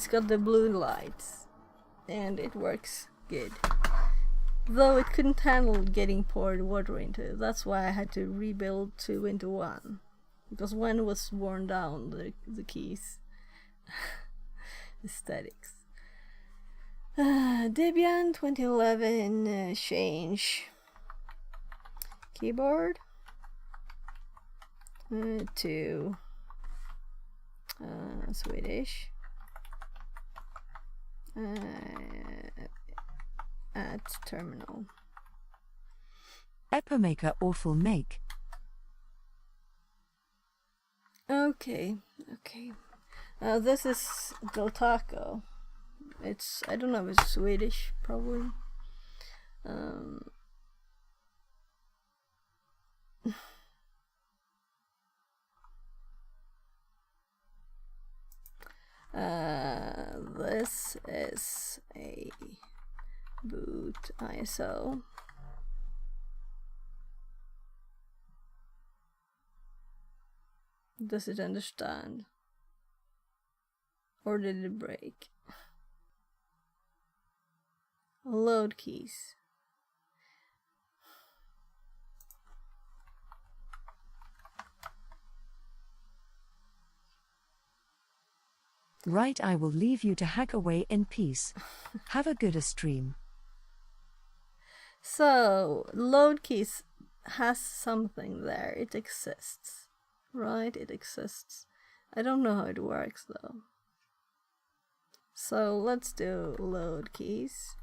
got the blue lights, and it works good. Though it couldn't handle getting poured water into. That's why I had to rebuild 2 into 1, because one was worn down, the keys. Aesthetics. Debian 2011 change. Keyboard to Swedish. At terminal. Epamaker awful make. Okay. This is Del Taco. It's, I don't know if it's Swedish, probably. This is a boot ISO. Does it understand? Or did it break? Load keys. Right, I will leave you to hack away in peace. Have a good stream. So, load keys has something there. It exists. Right? It exists. I don't know how it works though. So let's do load keys.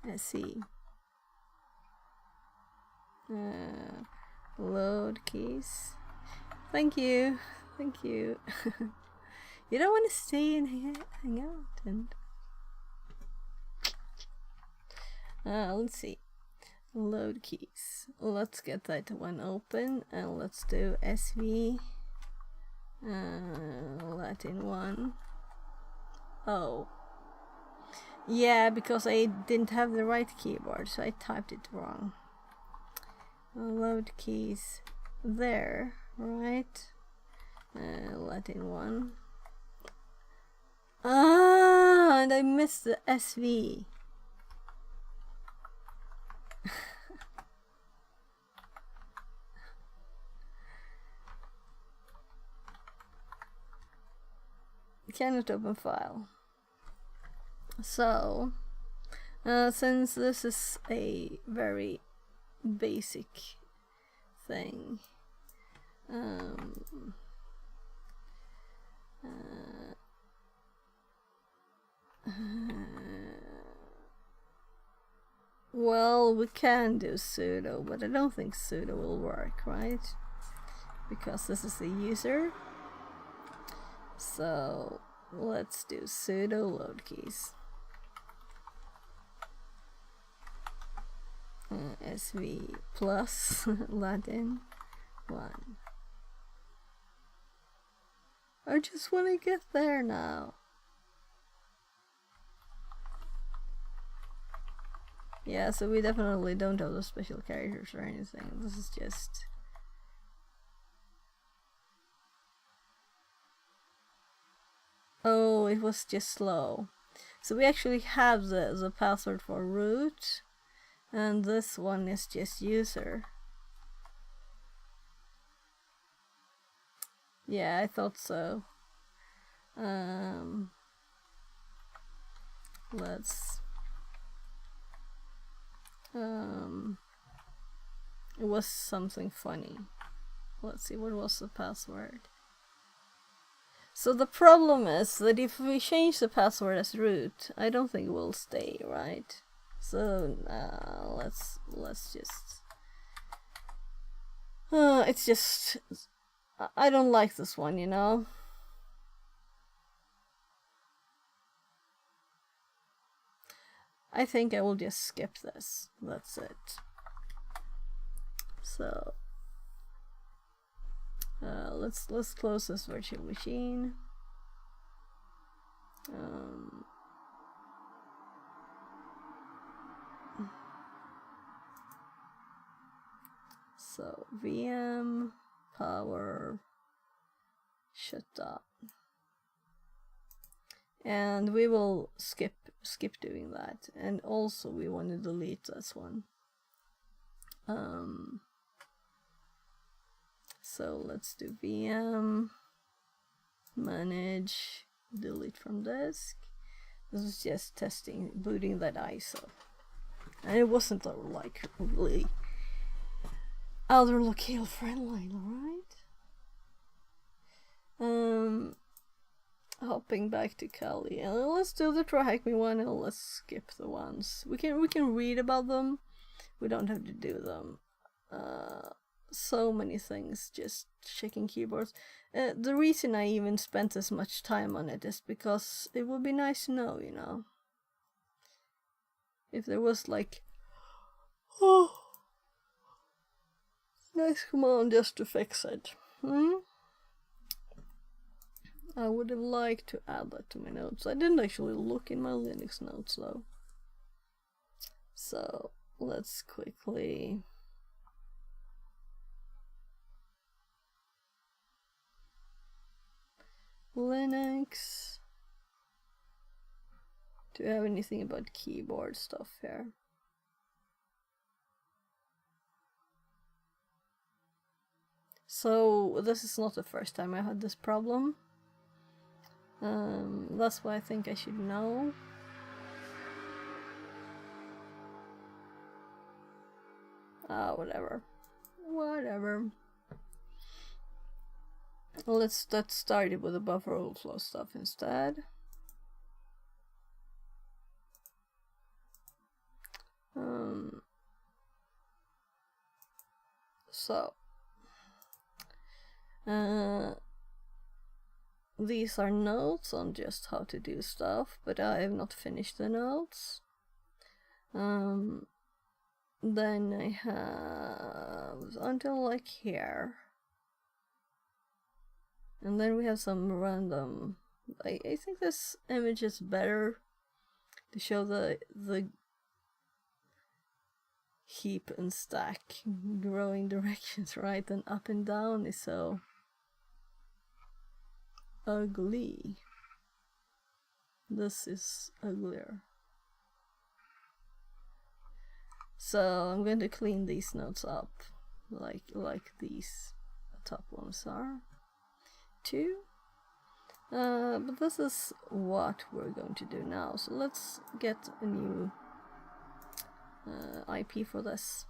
Let's see. Load keys. Thank you. You don't want to stay and hang out and let's see. Load keys. Let's get that one open, and let's do SV Latin 1. Oh. Yeah, because I didn't have the right keyboard, so I typed it wrong. Load keys there, right? Latin 1. Ah, and I missed the SV. Cannot open file. So, since this is a very basic thing, well, we can do sudo, but I don't think sudo will work, right? Because this is the user. So let's do sudo load keys. SV plus Latin 1. I just want to get there now. Yeah, so we definitely don't have the special characters or anything. This is just... Oh, it was just slow. So we actually have the password for root, and this one is just user. Yeah, I thought so. Let's... it was something funny. Let's see, what was the password? So the problem is that if we change the password as root, I don't think it will stay, right? So let's just It's just, I don't like this one, you know. I think I will just skip this. That's it. So let's close this virtual machine. So VM power shut down, and we will skip doing that, and also we want to delete this one. So let's do VM manage delete from disk. This is just testing booting that ISO, and it wasn't like really other locale friendly, alright? Hopping back to Kali, and let's do the try hack me one, and let's skip the ones. We can read about them. We don't have to do them. So many things, just checking keyboards. The reason I even spent as much time on it is because it would be nice to know, you know, if there was like, oh, nice command just to fix it. I would have liked to add that to my notes. I didn't actually look in my Linux notes though. So let's quickly Linux. Do you have anything about keyboard stuff here? So this is not the first time I had this problem. That's why I think I should know. Whatever. Let's get started with the buffer overflow stuff instead. These are notes on just how to do stuff, but I have not finished the notes. Then I have until like here, and then we have some random. I think this image is better to show the heap and stack growing directions, right? And up and down is so ugly. This is uglier. So I'm going to clean these notes up like these top ones are too. But this is what we're going to do now. So let's get a new IP for this.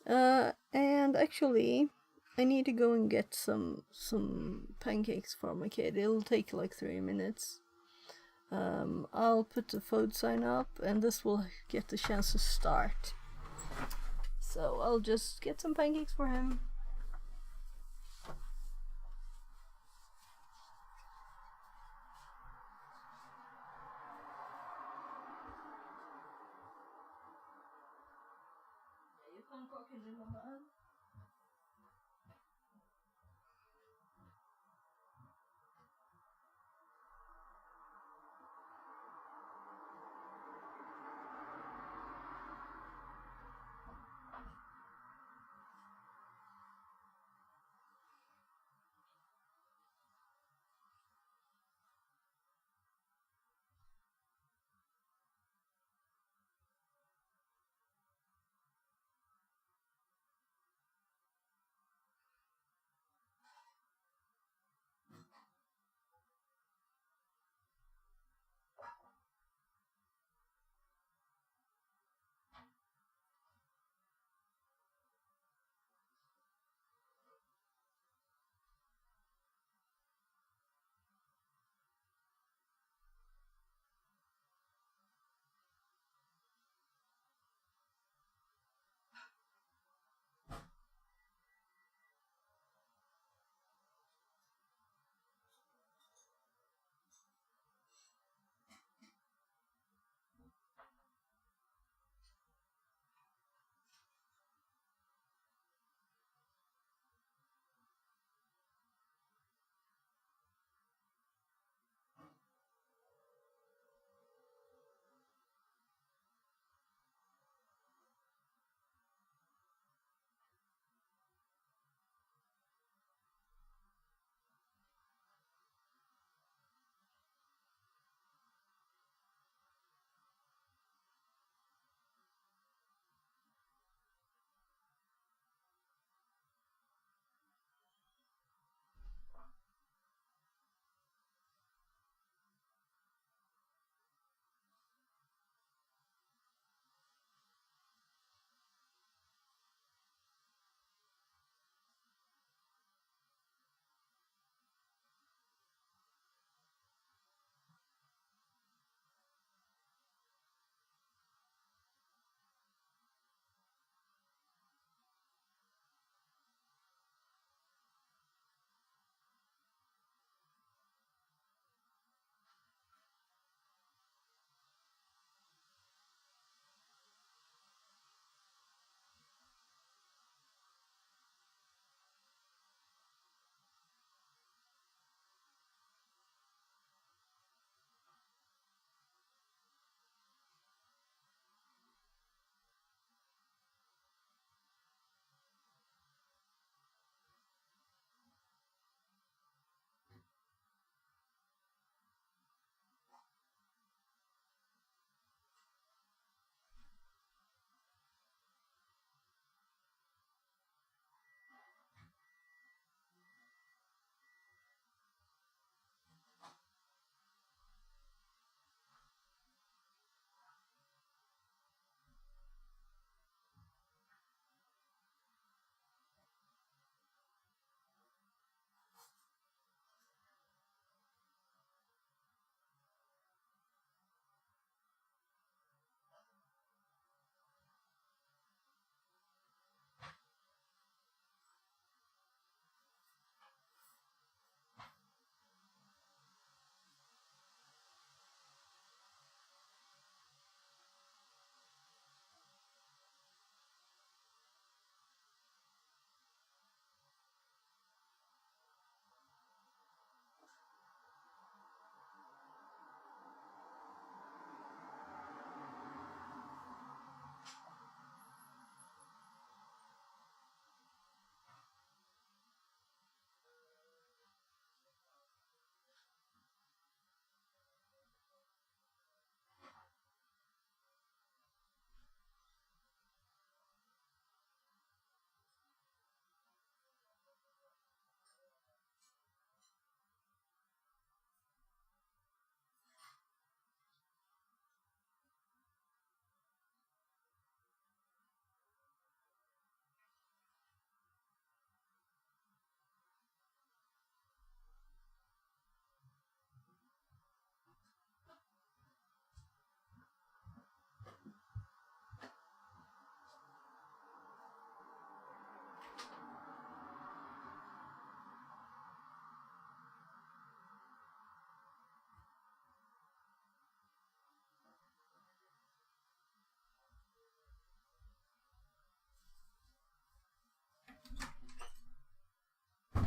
And actually I need to go and get some pancakes for my kid. It'll take like 3 minutes. I'll put the phone sign up, and this will get the chance to start. So I'll just get some pancakes for him. You kan koka lilla bön.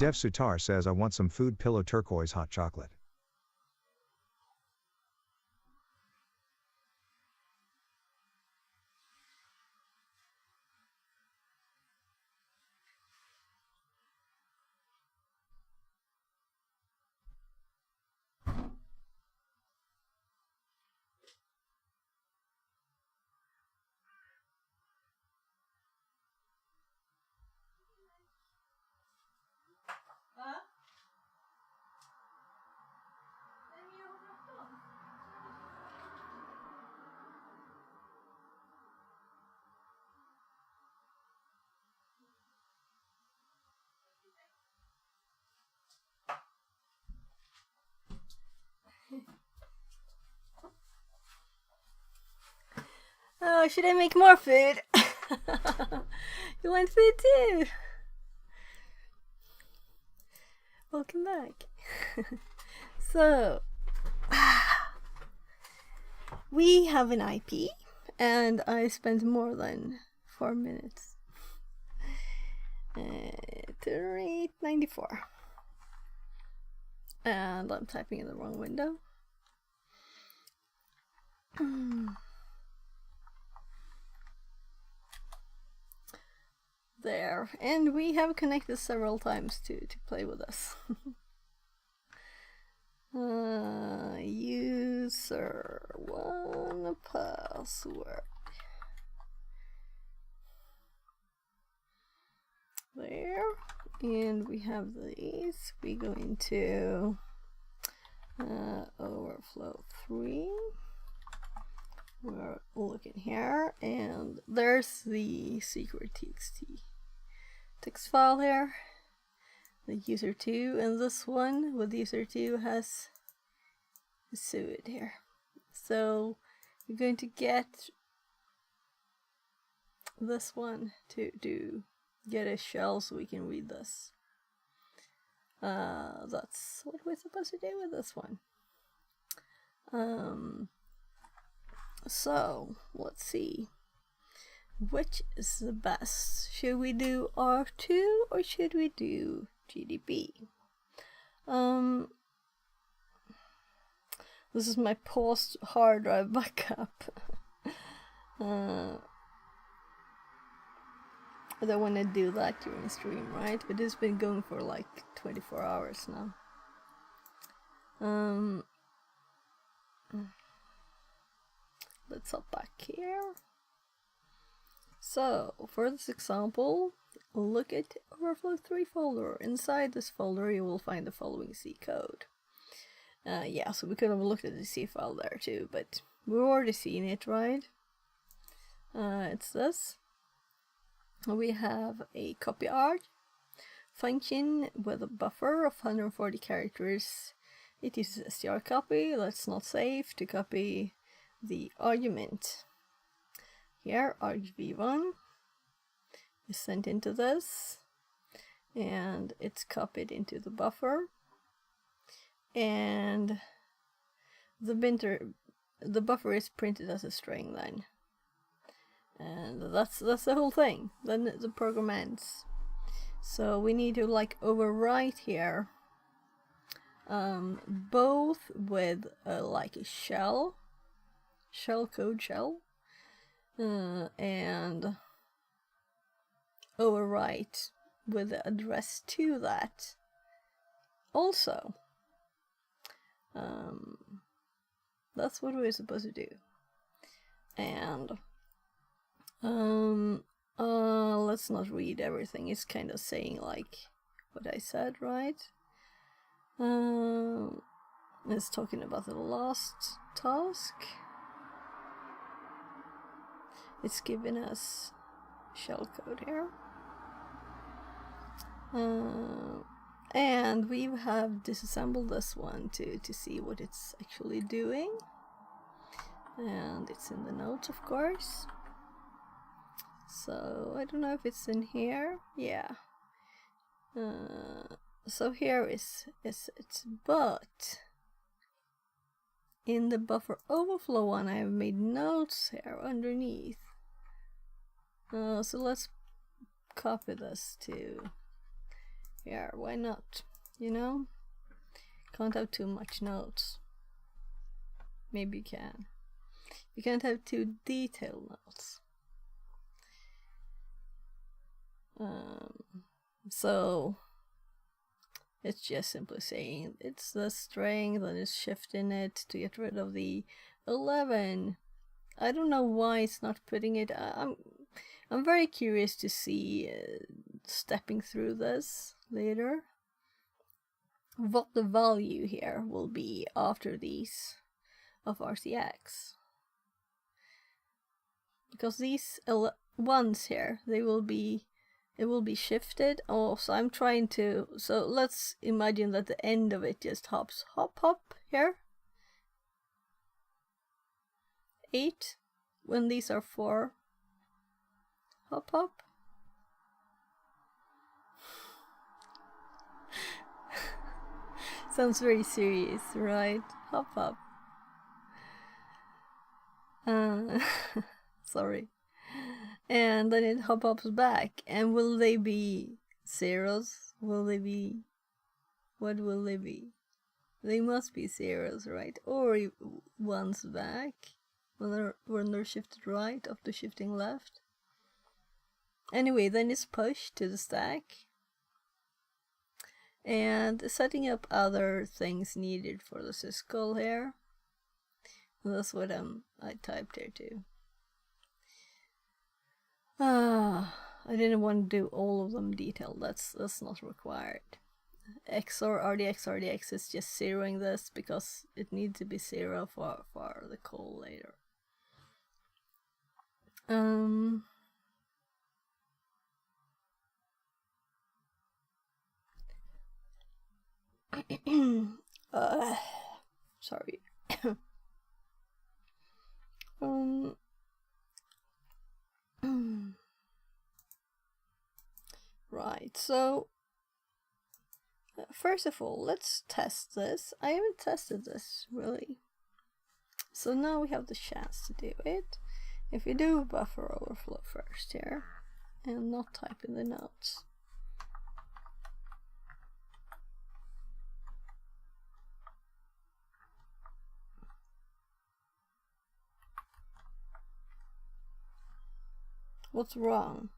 Dev Sutar says I want some food pillow turquoise hot chocolate. Oh, should I make more food? You want food too? Welcome back. So, we have an IP, and I spent more than 4 minutes. 394. And I'm typing in the wrong window. There, and we have connected several times to play with us. User 1 password. There, and we have these. We go into overflow 3. We're looking here, and there's the secret txt text file here, the user 2, and this one with user 2 has a suid here. So we're going to get this one to get a shell so we can read this. That's what we're supposed to do with this one. So let's see, which is the best? Should we do R2 or should we do GDB? This is my post hard drive backup. I don't want to do that during stream, right? But it's been going for like 24 hours now. Let's hop back here. So, for this example, look at overflow 3 folder. Inside this folder you will find the following C code. Yeah, so we could have looked at the C file there too, but we've already seen it, right? It's this. We have a copy arg function with a buffer of 140 characters. It uses strcopy, that's not safe, to copy the argument. Here, argv1 is sent into this, and it's copied into the buffer, and the buffer is printed as a string then, and that's the whole thing. Then the program ends. So we need to like overwrite here, both with like a shell code, and overwrite with the address to that also. That's what we're supposed to do. And let's not read everything. It's kind of saying like what I said, right? It's talking about the last task. It's giving us shellcode here. And we have disassembled this one to see what it's actually doing. And it's in the notes, of course. So I don't know if it's in here. Yeah. So here is it, but in the buffer overflow one I have made notes here underneath. So let's copy this to Here, why not? You know? Can't have too much notes. Maybe you can. You can't have too detailed notes. So it's just simply saying it's the strength and it's shifting it to get rid of the 11. I don't know why it's not putting it. I'm very curious to see, stepping through this later, what the value here will be after these of RCX. Because these ones here, it will be shifted. Oh, so I'm trying to, so let's imagine that the end of it just hops, hop, hop here. 8, when these are 4, hop, hop. Sounds very serious, right? Hop, hop. Sorry. And then it hop-hops back. And will they be zeros? Will they be... What will they be? They must be zeros, right? Or ones back when they're shifted right after shifting left. Anyway, then it's pushed to the stack. And setting up other things needed for the syscall here. That's what I typed here too. I didn't want to do all of them detailed. That's not required. XOR RDX is just zeroing this because it needs to be 0 for the call later. Sorry. Right, so first of all, let's test this. I haven't tested this really. So now we have the chance to do it. If we do buffer overflow first here and not type in the notes. What's wrong?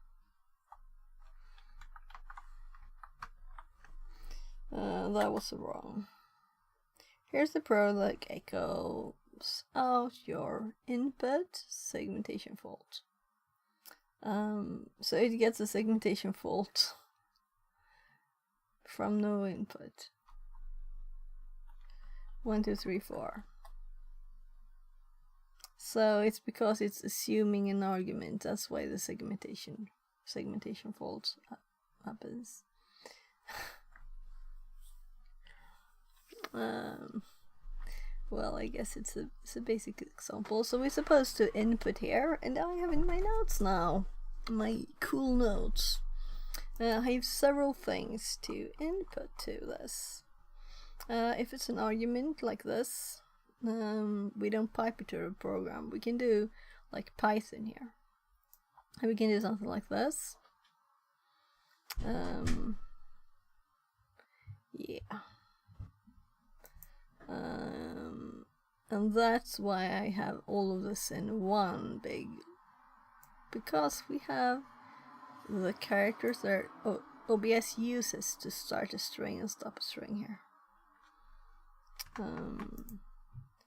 That was wrong. Here's the product echoes out your input segmentation fault. So it gets a segmentation fault from no input. 1, 2, 3, 4. So it's because it's assuming an argument. That's why the segmentation fault happens. Well, I guess it's a basic example. So we're supposed to input here, and I have in my notes now, my cool notes. I have several things to input to this. If it's an argument like this, we don't pipe it to a program. We can do like Python here. And we can do something like this. Yeah. And that's why I have all of this in one big, because we have the characters that OBS uses to start a string and stop a string here.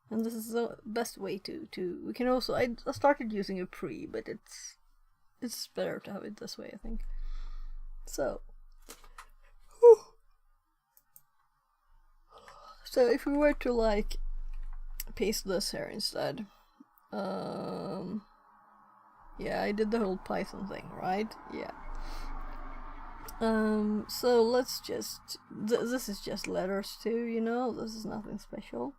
And this is the best way to we can also, I started using a pre, but it's better to have it this way, I think. So if we were to like paste this here instead, yeah, I did the whole Python thing, right? Yeah. So let's just, this is just letters too, you know, this is nothing special.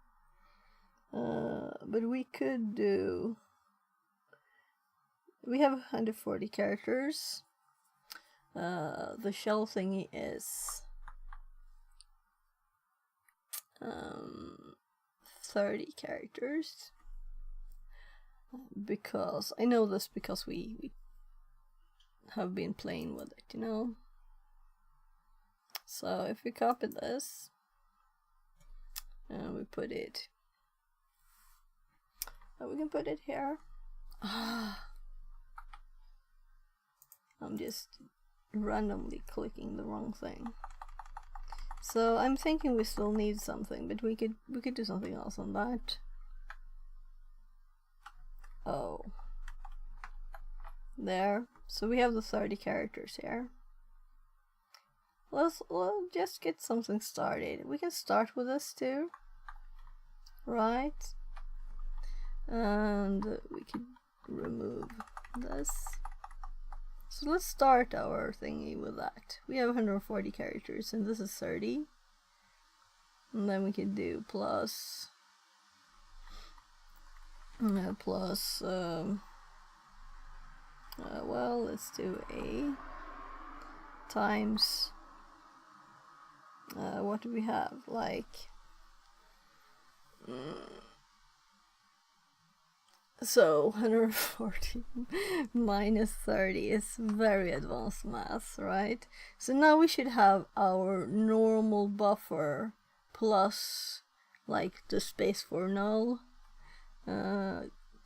But we could do, we have 140 characters. The shell thingy is 30 characters, because I know this because we have been playing with it, you know. So if we copy this and we put it, we can put it here. I'm just randomly clicking the wrong thing. So I'm thinking we still need something, but we could do something else on that. Oh, there. So we have the 30 characters here. Let's just get something started. We can start with this too, right? And we could remove this. So let's start our thingy with that. We have 140 characters and this is 30. And then we can do plus well, let's do a times what do we have, like so 140 minus 30 is very advanced math, right? So now we should have our normal buffer plus like the space for null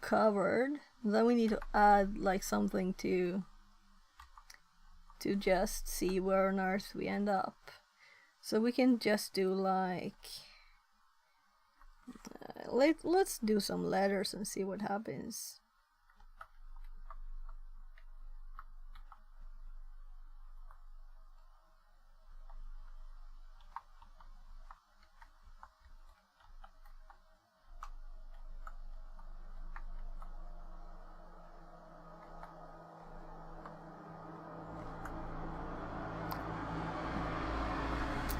covered. Then we need to add like something to just see where on earth we end up. So we can just do like let's do some letters and see what happens.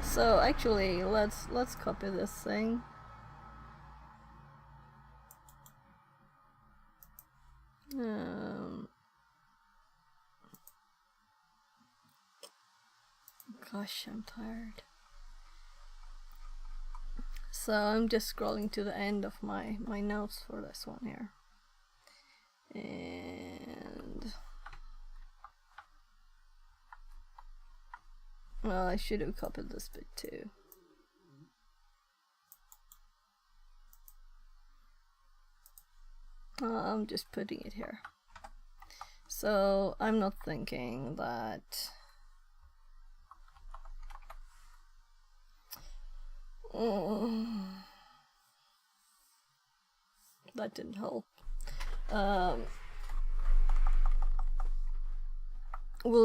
So actually, let's copy this thing. Gosh, I'm tired. So I'm just scrolling to the end of my notes for this one here. And well, I should have copied this bit too. I'm just putting it here. So I'm not thinking that that didn't help. Will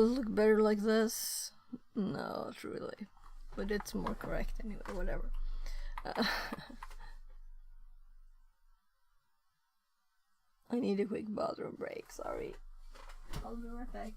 it look better like this? No, not really. But it's more correct anyway, whatever. I need a quick bathroom break, sorry. I'll be right back.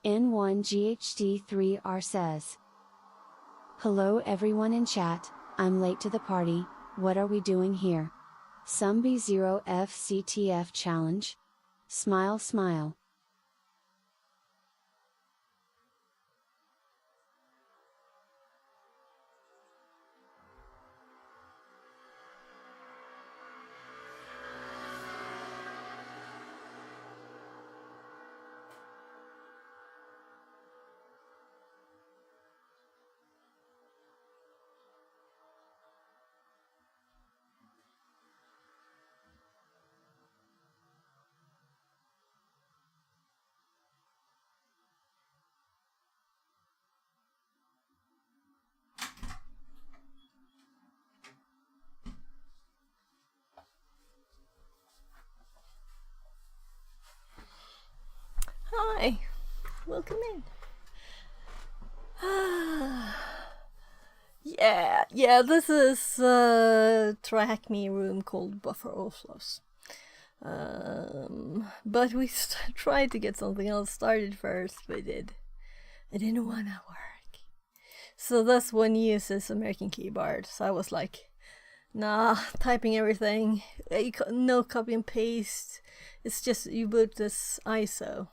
N1GHD3R says, "Hello everyone in chat, I'm late to the party, what are we doing here? Some B0FCTF challenge? Smile smile." welcome in. Yeah, this is a track me room called Buffer Overflows. But we tried to get something else started first, but it didn't want to work. So this one uses American keyboard, so I was like, nah, typing everything, no copy and paste, it's just you boot this ISO.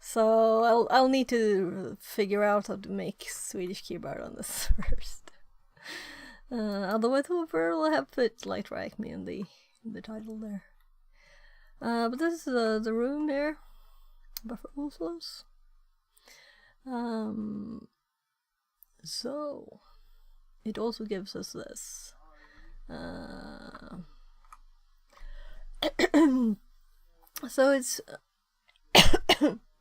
So I'll need to figure out how to make Swedish keyboard on this first. Otherwise we'll have put like track me in the title there. But this is the room here, Buffer Overflows. So it also gives us this. So it's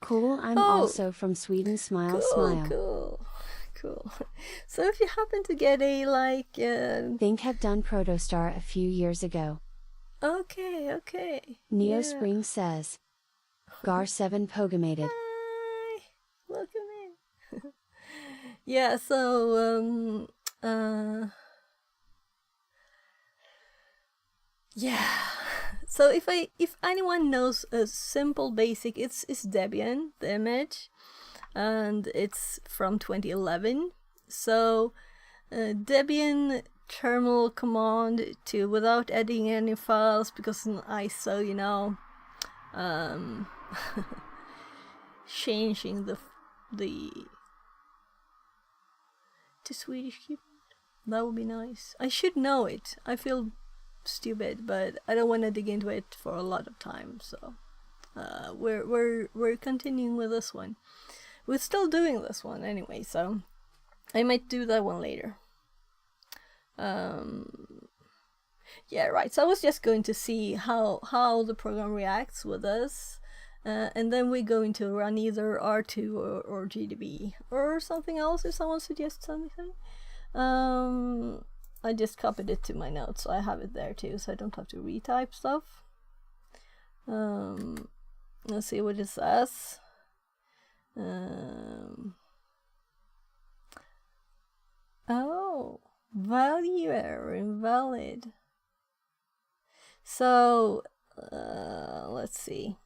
Cool, I'm also from Sweden, smile, smile. Cool. So if you happen to get a like Think have done Protostar a few years ago. Okay. Neo Yeah. Spring says. Gar7 Pogamated. Hi, welcome in. Yeah, so yeah. So if anyone knows a simple basic, it's Debian, the image, and it's from 2011. So Debian terminal command to, without adding any files, because in ISO, you know, changing the to Swedish keyboard. That would be nice. I should know it. I feel stupid, but I don't want to dig into it for a lot of time. So we're continuing with this one. We're still doing this one anyway, so I might do that one later. Yeah, right. So I was just going to see how the program reacts with this. And then we're going to run either R2 or GDB or something else if someone suggests something. I just copied it to my notes, so I have it there too, so I don't have to retype stuff. Let's see what it says. Oh, value error, invalid. So, let's see.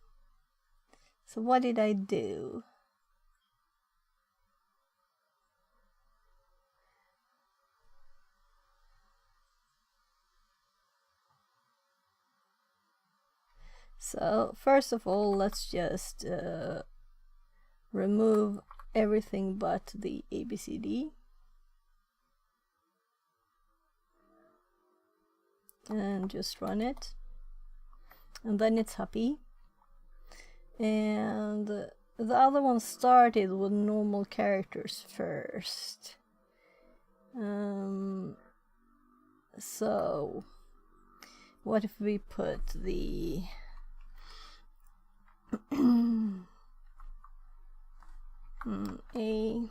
So what did I do? So first of all, let's just remove everything but the ABCD. And just run it. And then it's happy. And the other one started with normal characters first. So what if we put the A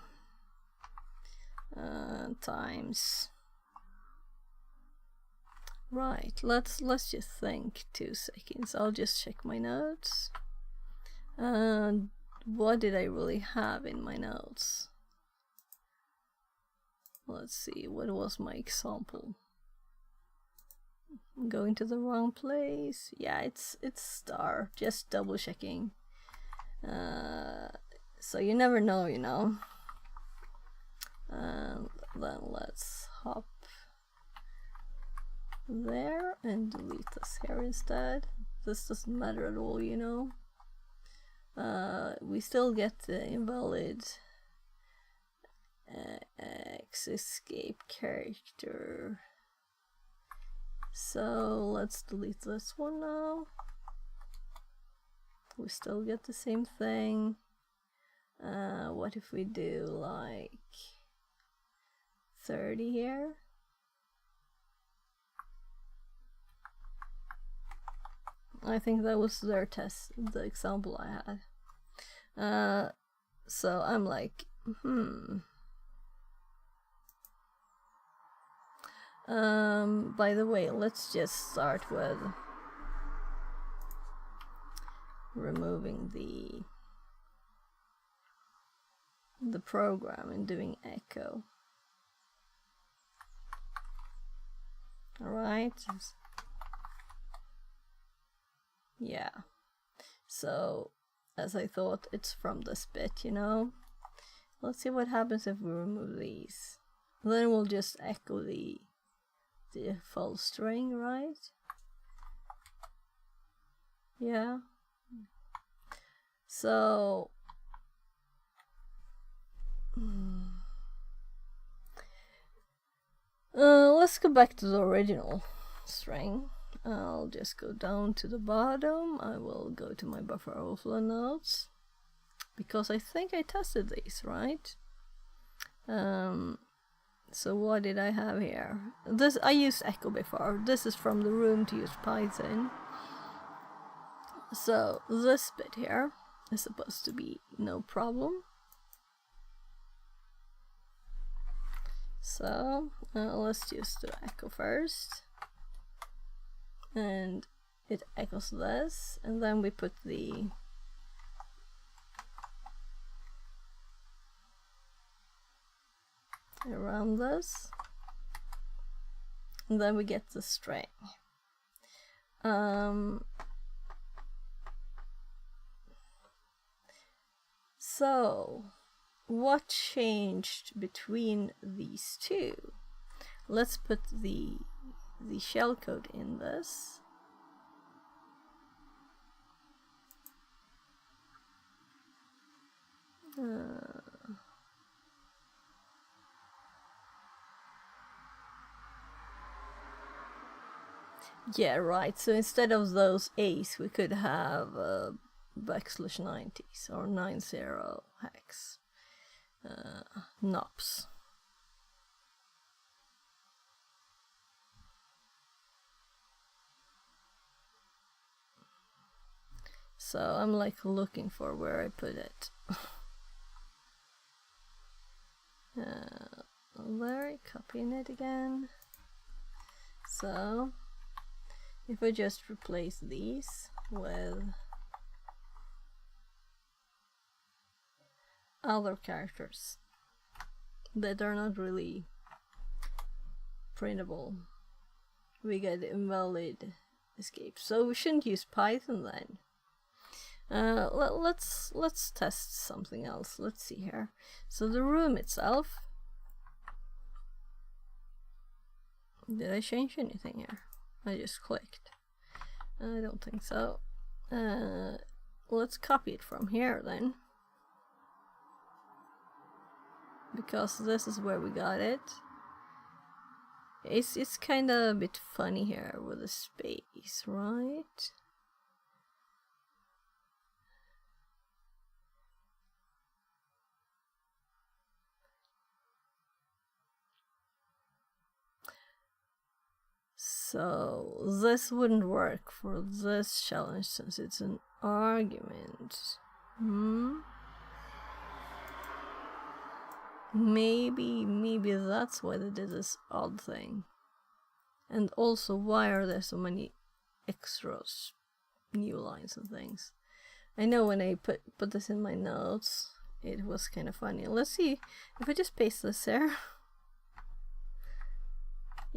times, right, let's just think 2 seconds. I'll just check my notes. What did I really have in my notes? Let's see, what was my example? I'm going to the wrong place. Yeah, it's star, just double checking. So you never know, you know. Then let's hop there and delete this here instead. This doesn't matter at all, you know. We still get the invalid X escape character. So let's delete this one now. We still get the same thing. What if we do like 30 here? I think that was their test, the example I had. So I'm like, by the way, let's just start with removing the program and doing echo. Alright. Yeah. So, as I thought, it's from this bit, you know. Let's see what happens if we remove these. Then we'll just echo the full string, right? Yeah. So let's go back to the original string. I'll just go down to the bottom. I will go to my buffer overflow notes because I think I tested these, right? So what did I have here? This I used echo before. This is from the room to use Python. So this bit here is supposed to be no problem. So let's just do echo first, and it echoes this, and then we put the around this, and then we get the string. So what changed between these two? Let's put the shellcode in this. Yeah, right. So instead of those A's, we could have \90s or 90 hex NOPs. So I'm like looking for where I put it. There, copying it again. So if I just replace these with other characters that are not really printable, we get invalid escape. So we shouldn't use Python then. Let's test something else. Let's see here. So the room itself. Did I change anything here? I just clicked. I don't think so. Let's copy it from here then, because this is where we got it. It's kind of a bit funny here with the space, right? So this wouldn't work for this challenge since it's an argument. Maybe that's why they did this odd thing. And also, why are there so many extras, new lines and things? I know when I put this in my notes, it was kind of funny. Let's see if I just paste this there.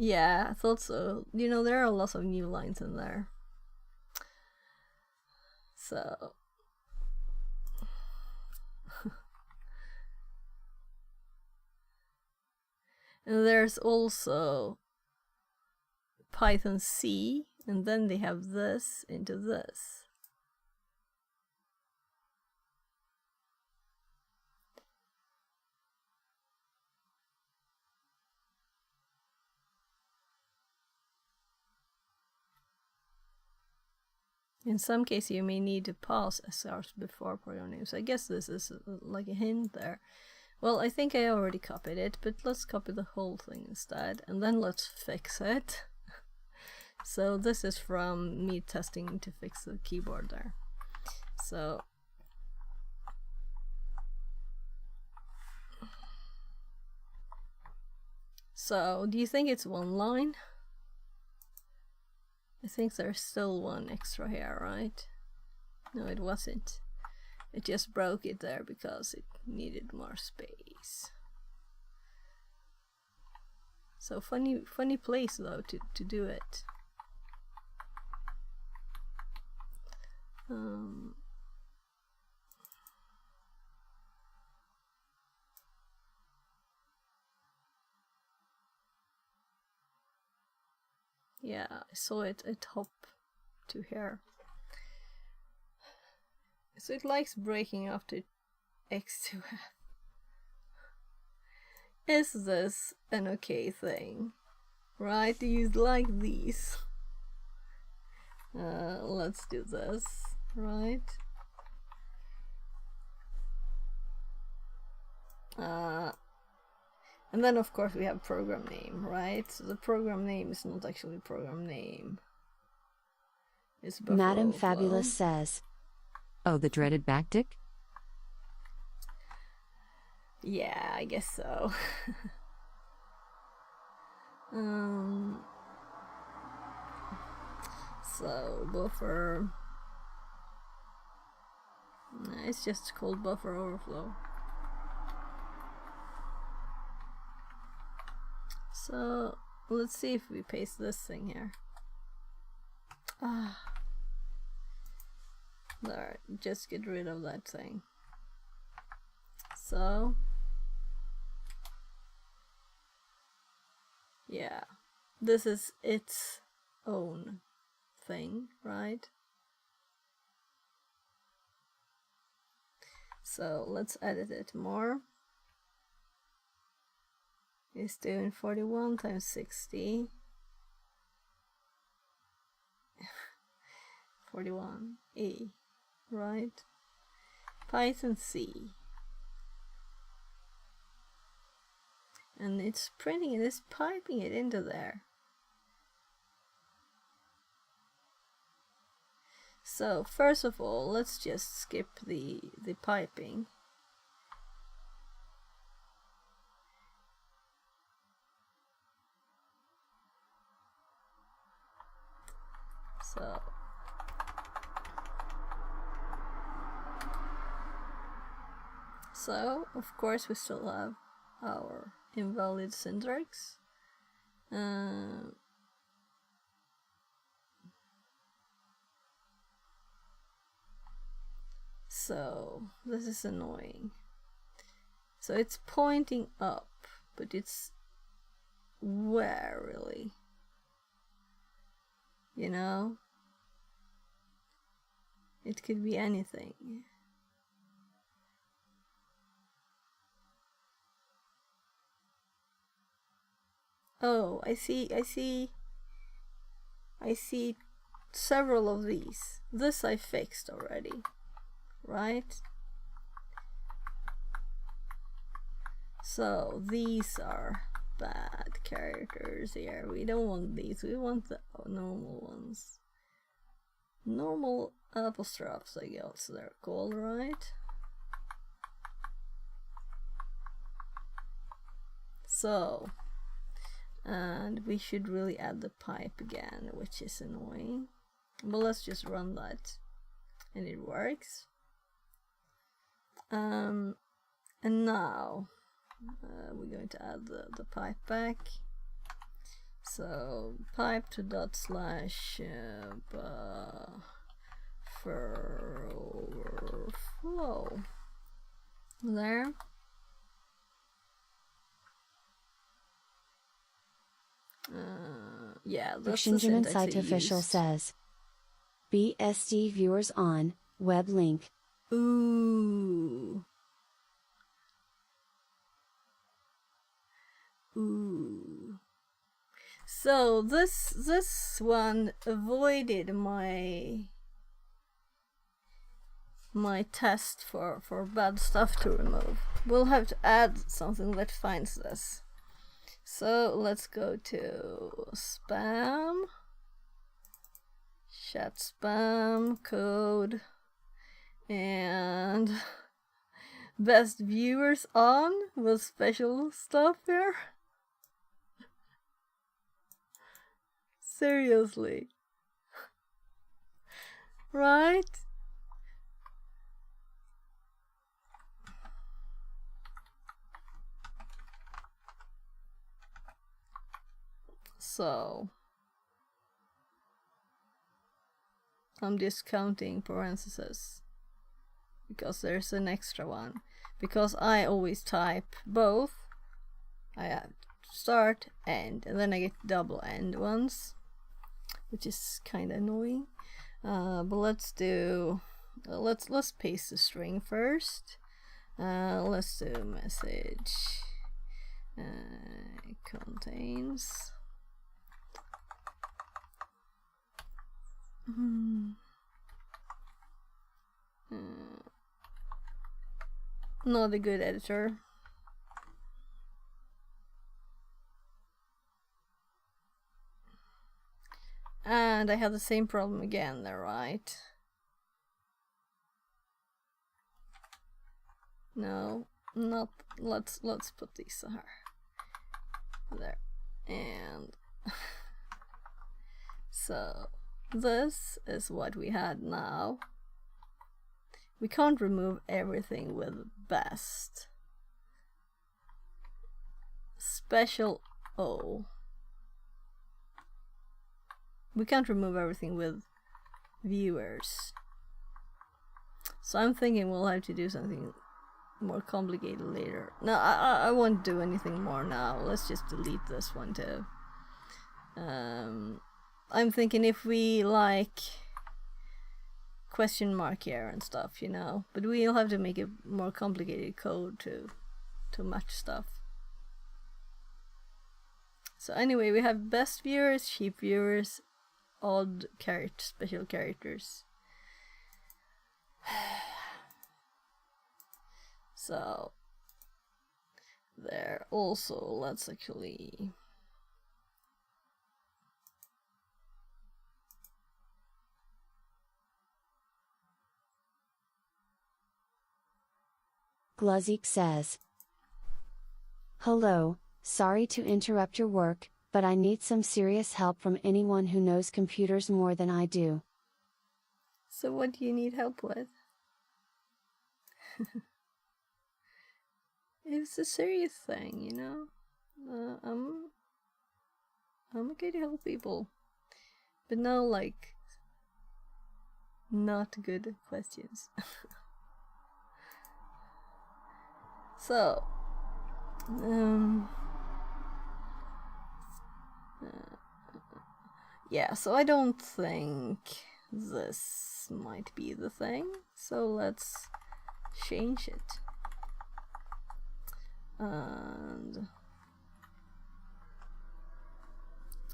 Yeah, I thought so. You know, there are lots of new lines in there. So and there's also Python C, and then they have this into this. In some cases, you may need to pause SRs before programming. So I guess this is like a hint there. Well, I think I already copied it, but let's copy the whole thing instead, and then let's fix it. So this is from me testing to fix the keyboard there. So do you think it's one line? I think there's still one extra here, right? No, it wasn't. It just broke it there because it needed more space. So funny place though to do it. Yeah, I saw it hop to here. So it likes breaking after x to f. Is this an okay thing? Right? Do you like these? Let's do this, right? And then of course we have program name, right? So the program name is not actually program name. It's buffer Madam overflow. Fabulous says. Oh, the dreaded backtick? Yeah, I guess so. So buffer. It's just called buffer overflow. So let's see if we paste this thing here. There, just get rid of that thing. So yeah, this is its own thing, right? So let's edit it more. It's doing 41 times 60. 41e, right? Python C. And it's printing it, it's piping it into there. So first of all, let's just skip the piping. So of course we still have our invalid syntax. So this is annoying. So it's pointing up, but it's where really? You know? It could be anything. Oh, I see several of these. This I fixed already, right? So these are bad characters here. We don't want these, we want the normal ones. Normal apostrophes, I guess they're called, right? So, and we should really add the pipe again, which is annoying. But let's just run that, and it works. And now we're going to add the pipe back. So pipe to dot slash buffer overflow there. Yeah, that's the Shinjamin syntax site I official used. says. BSD viewers on, web link. Ooh. So this one avoided my test for bad stuff to remove. We'll have to add something that finds this. So let's go to spam, chat spam, code, and best viewers on with special stuff here. Seriously. Right? So I'm discounting parentheses because there's an extra one. Because I always type both. I have start, end, and then I get double end ones, which is kind of annoying. But let's do. Let's paste the string first. Let's do message contains. Not a good editor. And I have the same problem again there, right? No, not. Let's put these there, and so this is what we had now. We can't remove everything with best. Special O. We can't remove everything with viewers. So I'm thinking we'll have to do something more complicated later. No, I won't do anything more now. Let's just delete this one too. I'm thinking if we like question mark here and stuff, you know, but we'll have to make a more complicated code to match stuff. So anyway, we have best viewers, cheap viewers, odd special characters. So there also, let's actually Gluzik says, hello, sorry to interrupt your work, but I need some serious help from anyone who knows computers more than I do. So what do you need help with? It's a serious thing, you know. I'm okay to help people, but no, like, not good questions. So, yeah, so I don't think this might be the thing, so let's change it. And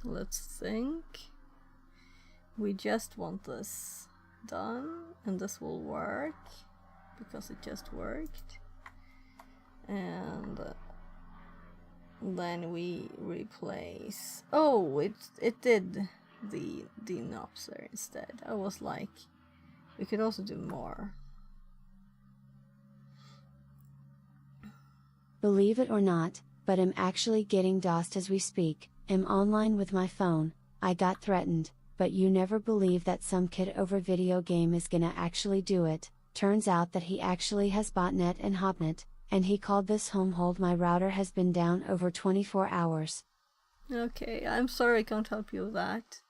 let's think. We just want this done, and this will work because it just worked. And then we replace. Oh, it did the knobs there instead. I was like, we could also do more. Believe it or not, but I'm actually getting DOSed as we speak. I'm online with my phone. I got threatened, but you never believe that some kid over video game is gonna actually do it. Turns out that he actually has botnet and hopnet, and he called this home hold. My router has been down over 24 hours. Okay, I'm sorry I can't help you with that.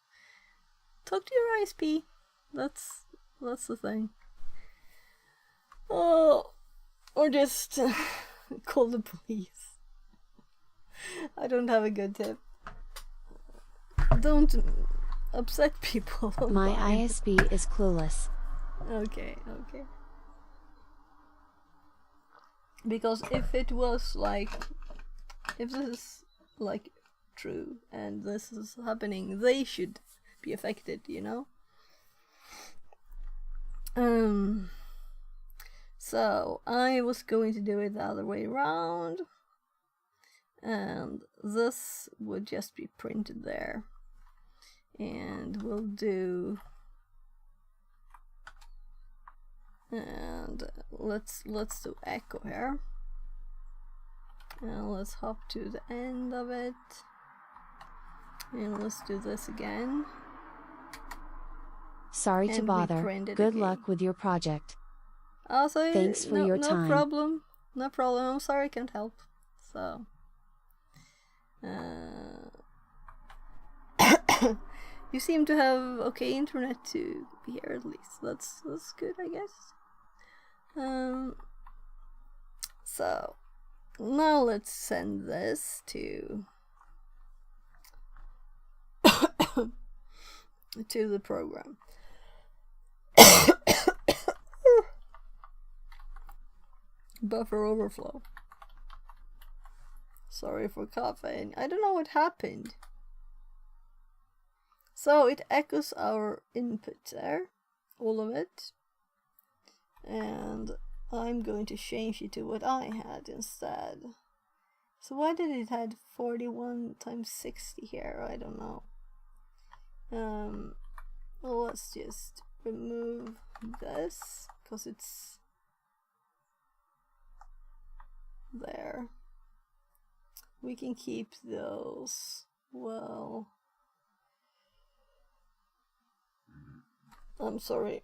Talk to your ISP. That's the thing. Oh, or just call the police. I don't have a good tip. Don't upset people. My ISP is clueless. Okay. Because if it was like, if this is like true and this is happening, they should be affected, you know? So I was going to do it the other way around, and this would just be printed there, and we'll do, and let's do echo here, and let's hop to the end of it, and let's do this again. Sorry to bother. Good again. luck with your project. Also, thanks for your time. No problem. I'm sorry I can't help. So, You seem to have okay internet to be here at least. That's good, I guess. So now let's send this to the program. Buffer overflow. Sorry for coughing. I don't know what happened. So it echoes our input there, all of it. And I'm going to change it to what I had instead. So why did it had 41 times 60 here? I don't know. Well, let's just remove this because it's there. We can keep those. Well, I'm sorry.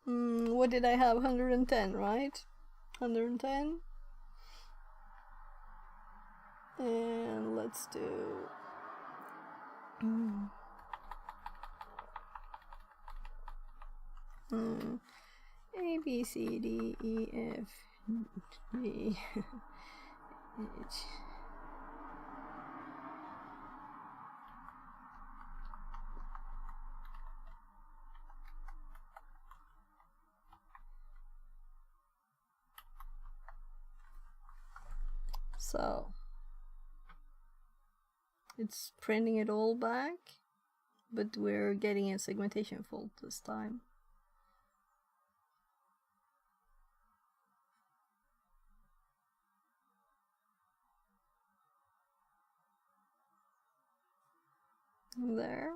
What did I have? 110, right? 110. And let's do A, B, C, D, E, F, G, H. So it's printing it all back, but we're getting a segmentation fault this time. There.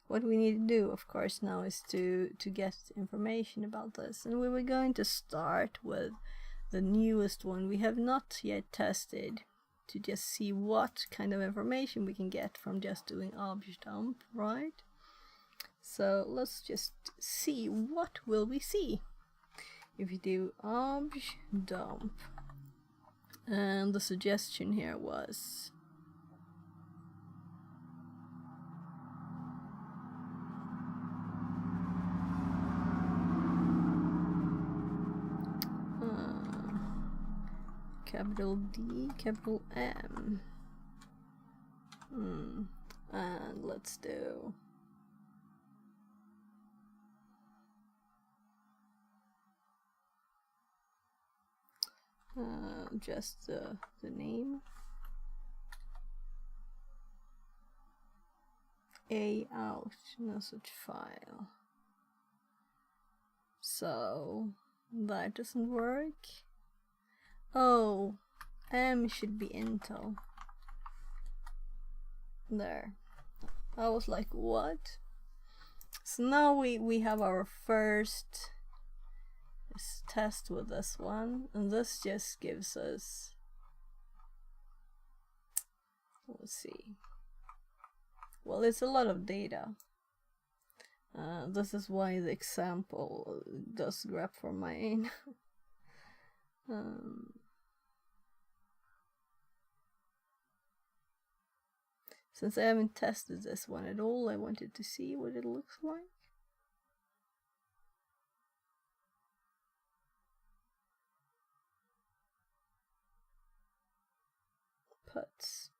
What we need to do, of course, now is to get information about this, and we were going to start with the newest one we have not yet tested, to just see what kind of information we can get from just doing obj dump, right? So let's just see, what will we see if we do obj dump. And the suggestion here was capital D, capital M. And let's do just the name. A out, no such file. So that doesn't work. Oh, M should be Intel. There. I was like, what? So now we have our first test with this one, and this just gives us, let's see, well, it's a lot of data. This is why the example does grep for main. Since I haven't tested this one at all, I wanted to see what it looks like. Puts.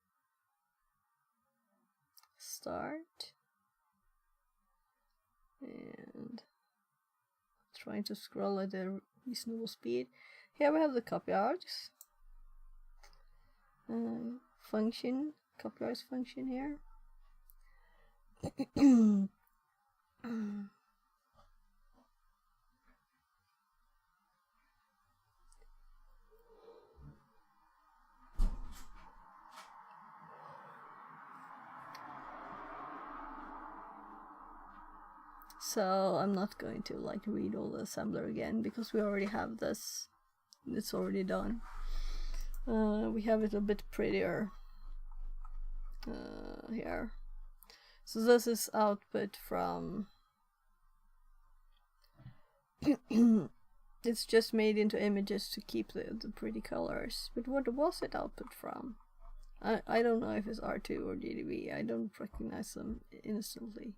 Start. And trying to scroll at a reasonable speed. Here we have the copy args. Function. Copy args function here. So I'm not going to like read all the assembler again because we already have this. It's already done. We have it a bit prettier here. So this is output from It's just made into images to keep the pretty colors. But what was it output from? I don't know if it's R2 or GDB. I don't recognize them instantly.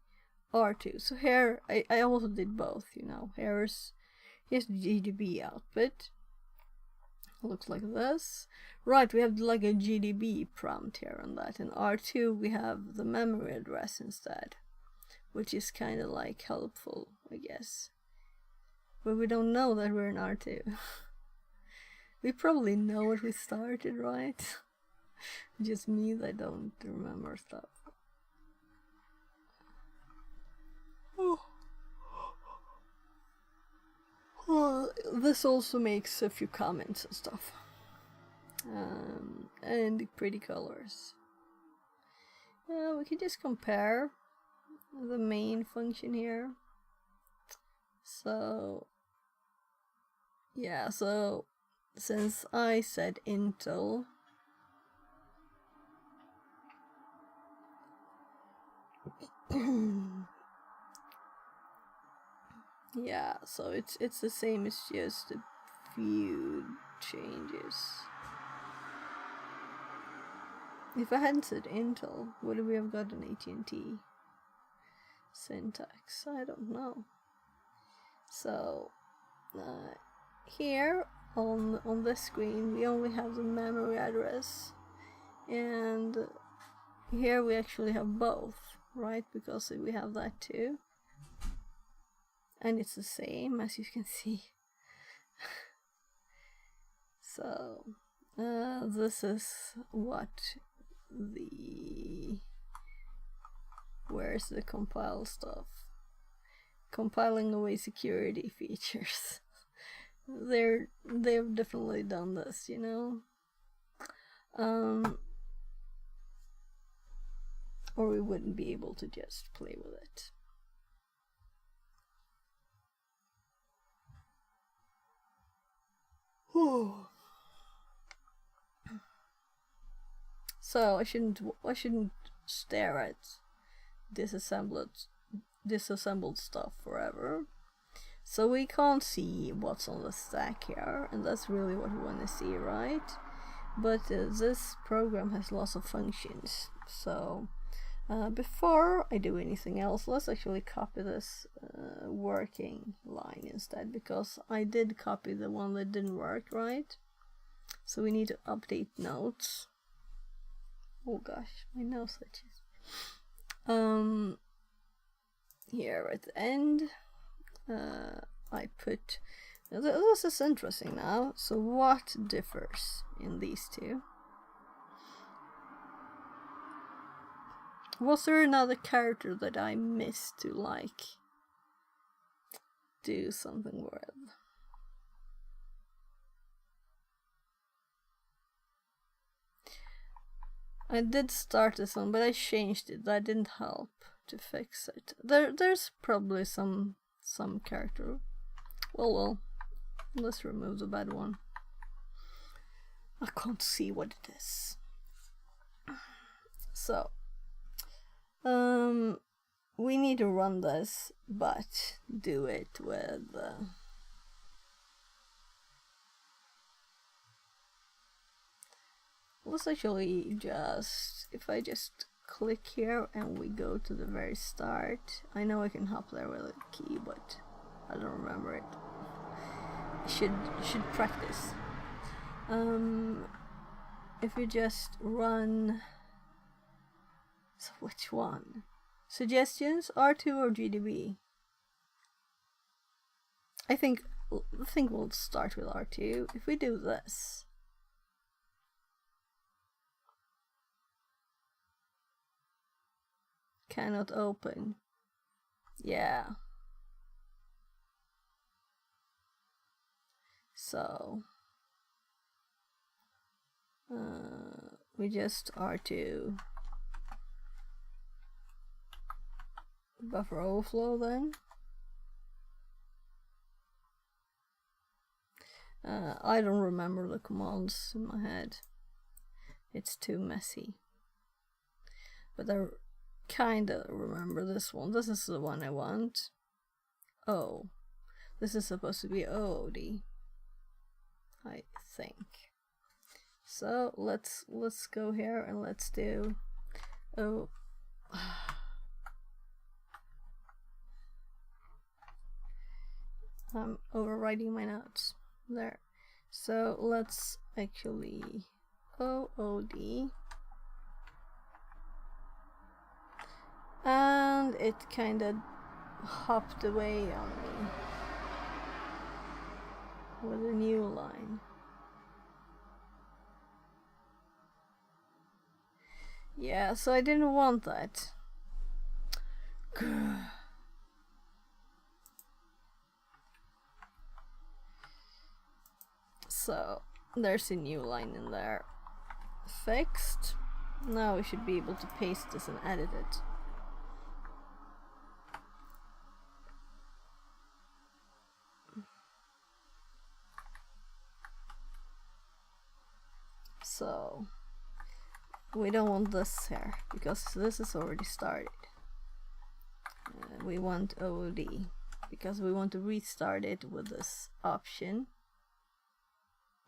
R2. So here I also did both, you know. Here's GDB output. Looks like this. Right, we have like a GDB prompt here on that. And R2 we have the memory address instead, which is kind of like helpful, I guess. But we don't know that we're in R2. We probably know what we started, right? Just me that don't remember stuff. Oh. Well, this also makes a few comments and stuff. And pretty colors. We can just compare the main function here. So, yeah, so since I said Intel, yeah, so it's the same, it's just a few changes. If I hadn't said Intel, would we have got an AT&T syntax? I don't know. So here on the screen we only have the memory address, and here we actually have both, right? Because we have that too, and it's the same as you can see. So this is what where's the compile stuff? Compiling away security features. They've definitely done this, you know. Or we wouldn't be able to just play with it. So I shouldn't stare at disassembled stuff forever. So we can't see what's on the stack here, and that's really what we want to see, right? But this program has lots of functions. So before I do anything else, let's actually copy this working line instead, because I did copy the one that didn't work, right? So we need to update notes. Oh gosh, my nose itches. Here at the end, I put. This is interesting now. So what differs in these two? Was there another character that I missed to like do something with? I did start this one, but I changed it. That didn't help to fix it. There's probably some character. Well, let's remove the bad one. I can't see what it is. So, we need to run this, but do it with let's actually just, if I just click here and we go to the very start. I know I can hop there with a key, but I don't remember it. I should practice. If you just run, so which one? Suggestions, R2 or GDB? I think we'll start with R2. If we do this, cannot open. Yeah. So we just R2 buffer overflow then. I don't remember the commands in my head. It's too messy. But I kinda remember this one. This is the one I want. Oh, This is supposed to be OOD, I think. So let's go here and let's do I'm overwriting my notes there. So let's actually OOD, and it kind of hopped away on me with a new line. Yeah, so I didn't want that. So there's a new line in there. Fixed. Now we should be able to paste this and edit it. So we don't want this here because this is already started. We want OOD because we want to restart it with this option.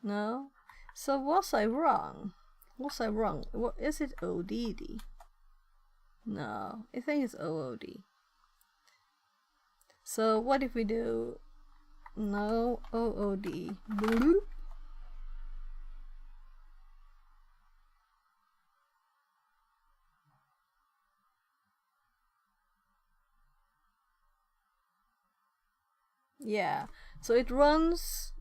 No? So was I wrong? Was I wrong? What is it? ODD? No, I think it's OOD. So what if we do no OOD? Bloop. Yeah, so it runs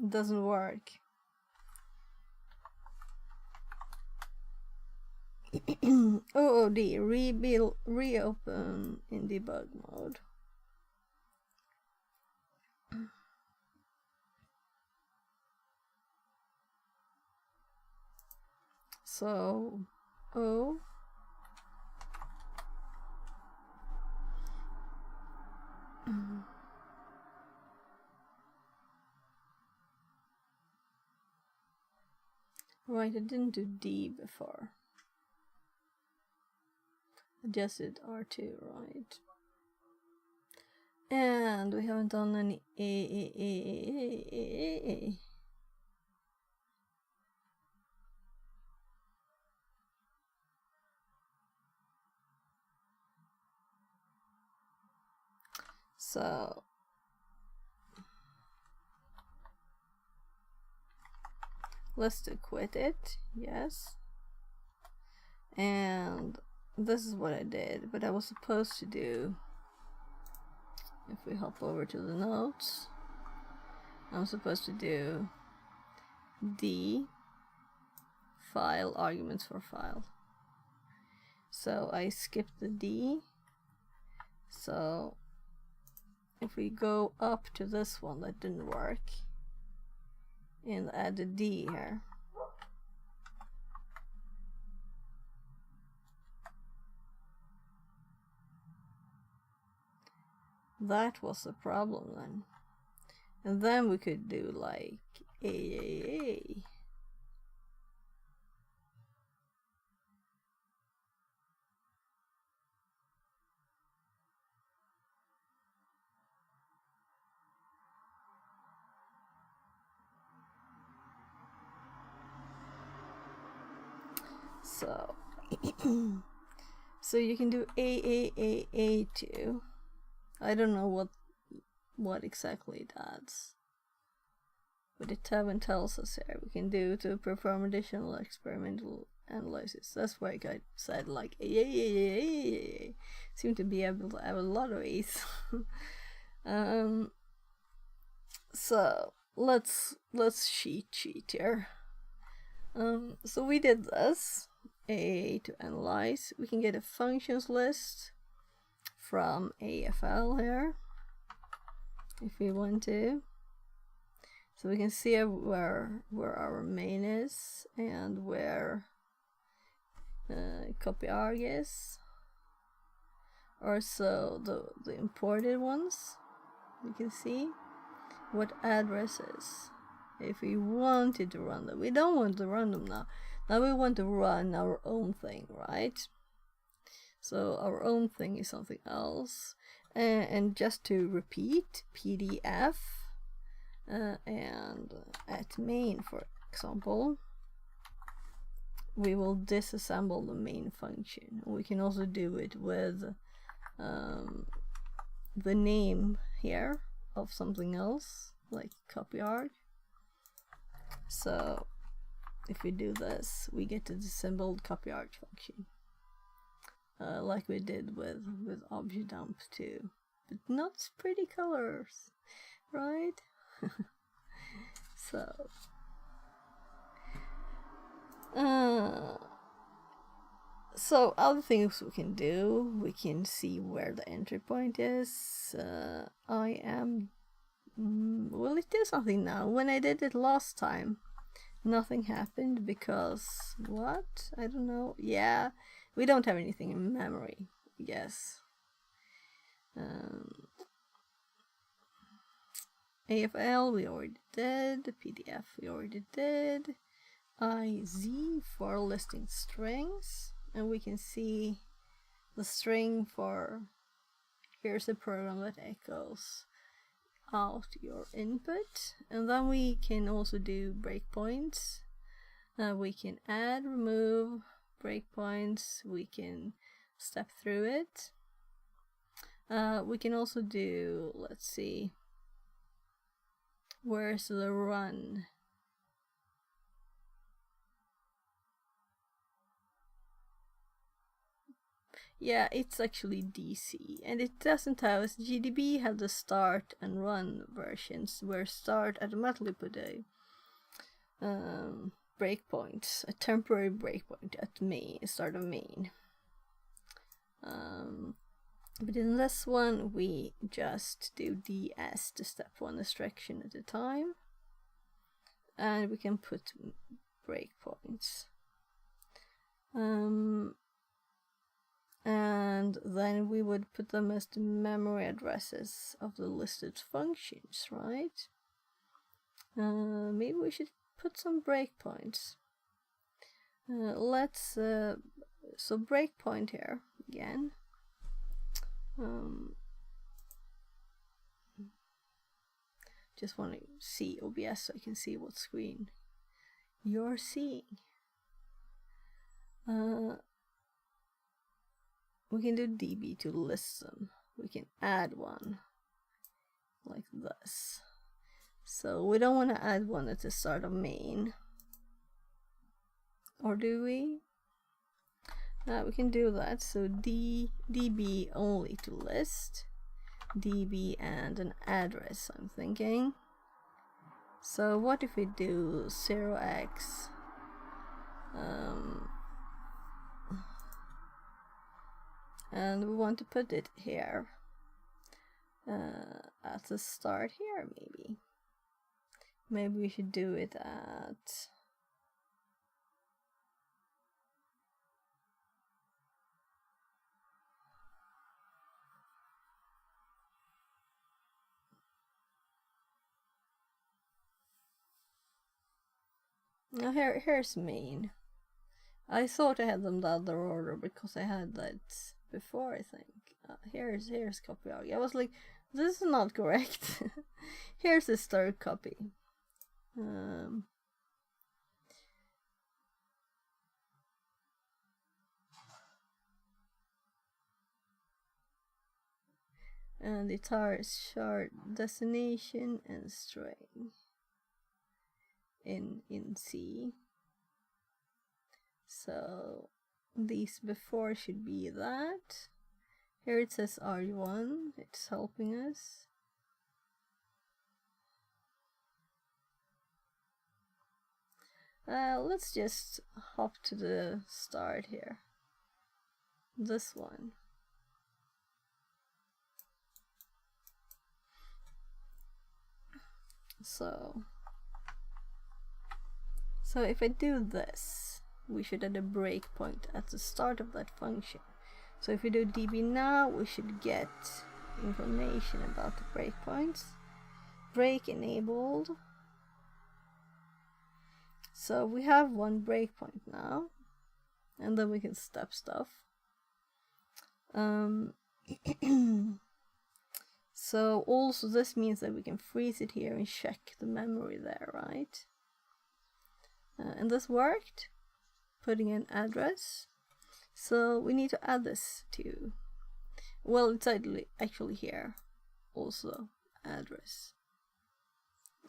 doesn't work. OOD, reopen in debug mode. So, right, I didn't do D before. I just did R2, right? And we haven't done any A. So let's do quit it, yes. And this is what I did, but I was supposed to do, if we hop over to the notes, I'm supposed to do D, file, arguments for file. So I skipped the D. So if we go up to this one, that didn't work, and add a D here. That was the problem then. And then we could do like A. So, so you can do A too. I don't know what exactly it adds, but it tells us here we can do to perform additional experimental analysis. That's why I said like A. Seem to be able to have a lot of A's. So let's cheat here. So we did this. A to analyze. We can get a functions list from AFL here if we want to. So we can see where our main is and where copy arg is. Also the imported ones you can see. what addresses if we wanted to run them. We don't want to run them now. Now we want to run our own thing, right? So our own thing is something else. And just to repeat, PDF and at main, for example, we will disassemble the main function. We can also do it with the name here of something else, like copy art. So if we do this, we get a disassembled copy art function, like we did with object dump too, but not pretty colors, right? So other things we can do, we can see where the entry point is. Will it do something now? When I did it last time, nothing happened because what? I don't know. Yeah, we don't have anything in memory, I guess. AFL we already did, PDF we already did, IZ for listing strings, and we can see the string for here's a program that echoes out your input, and then we can also do breakpoints. We can add, remove breakpoints, we can step through it. We can also do, let's see, where's the run? Yeah, it's actually DC, and it doesn't have, as GDB have the start and run versions, where start automatically put a breakpoint, a temporary breakpoint at main, start of main. But in this one, we just do DS to step one instruction at a time, and we can put breakpoints. And then we would put them as the memory addresses of the listed functions, right? Maybe we should put some breakpoints. So breakpoint here again. Just want to see OBS so I can see what screen you're seeing. We can do DB to list them. We can add one like this. So we don't want to add one at the start of main. Or do we? We can do that. So DB only to list. DB and an address, I'm thinking. So what if we do 0x and we want to put it here at the start here, maybe we should do it at now here's main. I thought I had them the other order because I had that before, I think. Here's copy arg. I was like, this is not correct. Here's the start copy. And it has short destination and string in C. So these before should be that. Here it says R1, it's helping us. Let's just hop to the start here. This one. So if I do this, we should add a breakpoint at the start of that function. So if we do DB now, we should get information about the breakpoints. break enabled. So we have one breakpoint now, and then we can step stuff. So also this means that we can freeze it here and check the memory there, right? And this worked, putting an address. So we need to add this to, well, it's actually here, also address.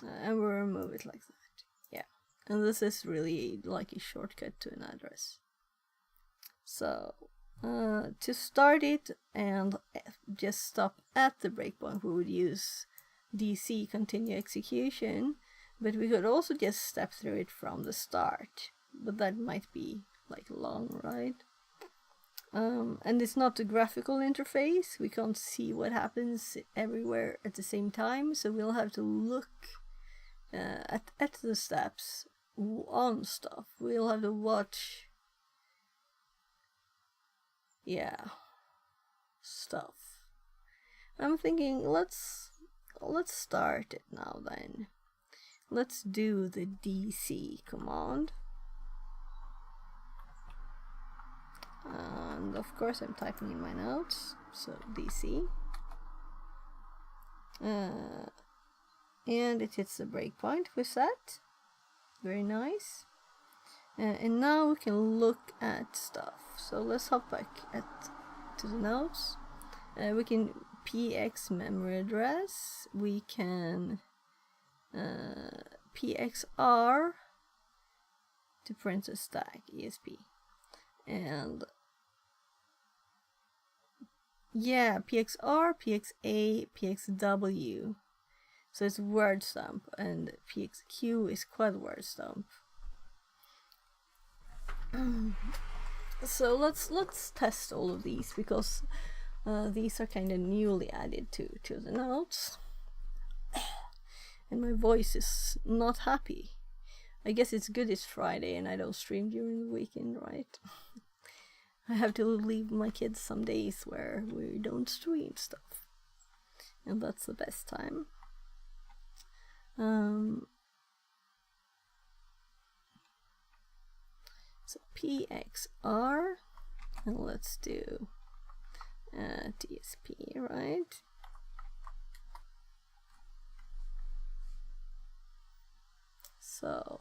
And we'll remove it like that, yeah. And this is really like a shortcut to an address. So to start it and just stop at the breakpoint, we would use DC, continue execution, but we could also just step through it from the start, but that might be like long, right? And it's not a graphical interface, we can't see what happens everywhere at the same time, so we'll have to look at the steps on stuff. We'll have to watch, yeah, stuff. I'm thinking let's start it now then. Let's do the DC command. And of course I'm typing in my notes, so DC. And it hits the breakpoint we set. Very nice. And now we can look at stuff. So let's hop back to the notes. We can px memory address. We can pxr to print a stack ESP. And yeah, pxr, pxa, pxw. So it's word stamp, and pxq is quad word stamp. So let's test all of these, because these are kind of newly added to the notes, and my voice is not happy. I guess it's good it's Friday and I don't stream during the weekend, right? I have to leave my kids some days where we don't stream stuff, and that's the best time. So pxr, and let's do DSP, right? So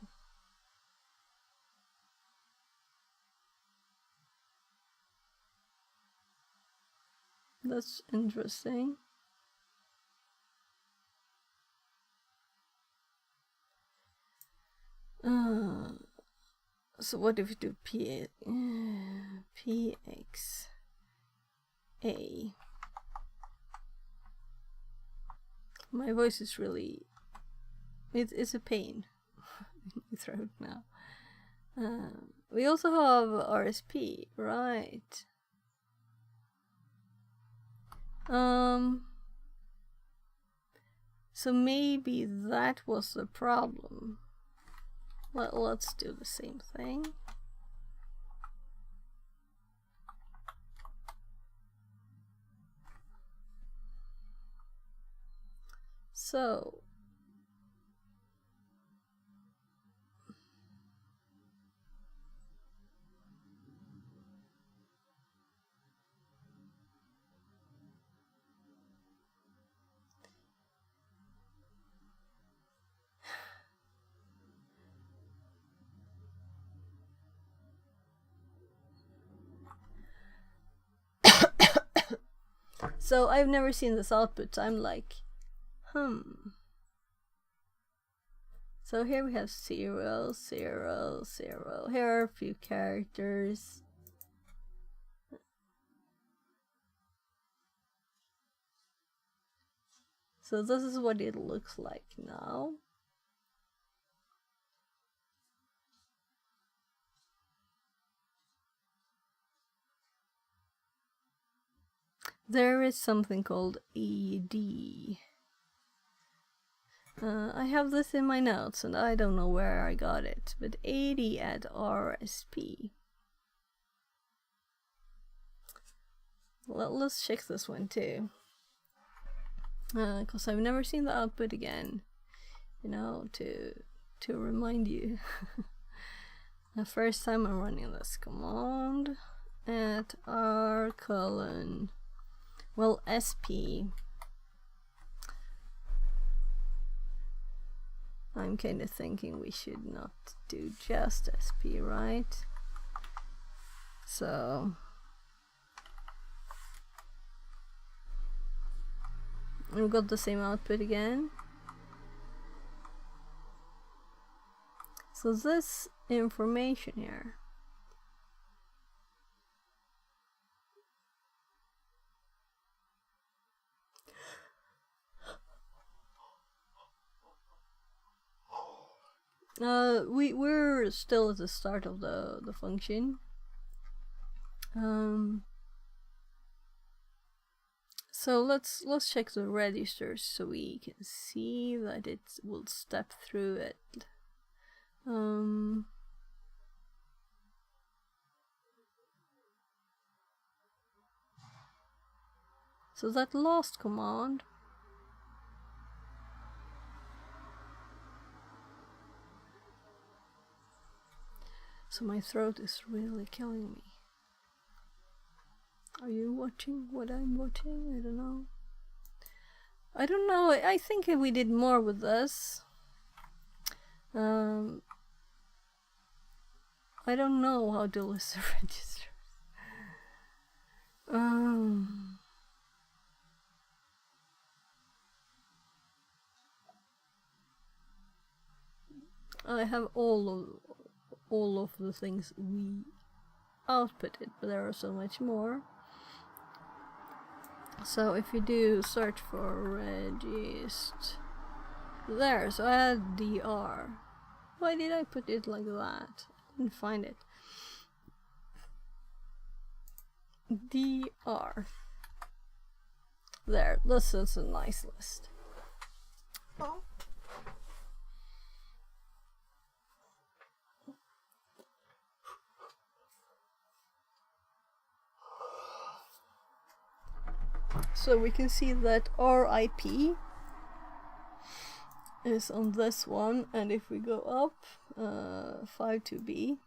that's interesting. So what if we do pxa? My voice is really, it's a pain in my throat now. We also have RSP, right? So maybe that was the problem. Let's do the same thing. So so I've never seen this output, so I'm like, So here we have 0, 0, 0. Here are a few characters. So this is what it looks like now. There is something called ED. I have this in my notes and I don't know where I got it, but 80 at RSP. Let's check this one too. because I've never seen the output again, you know, to remind you. The first time I'm running this command at r colon, well, sp. I'm kind of thinking we should not do just sp, right? So we've got the same output again. So this information here, we're still at the start of the function. So let's check the registers so we can see that it will step through it. So that last command, so my throat is really killing me. Are you watching what I'm watching? I don't know. I think we did more with this. I don't know how to list the registers. I have all of the things we outputted, but there are so much more. So if you do search for regist, there, so I had dr. Why did I put it like that? I didn't find it. dr. There, this is a nice list. Oh. So we can see that our IP is on this one, and if we go up 52B,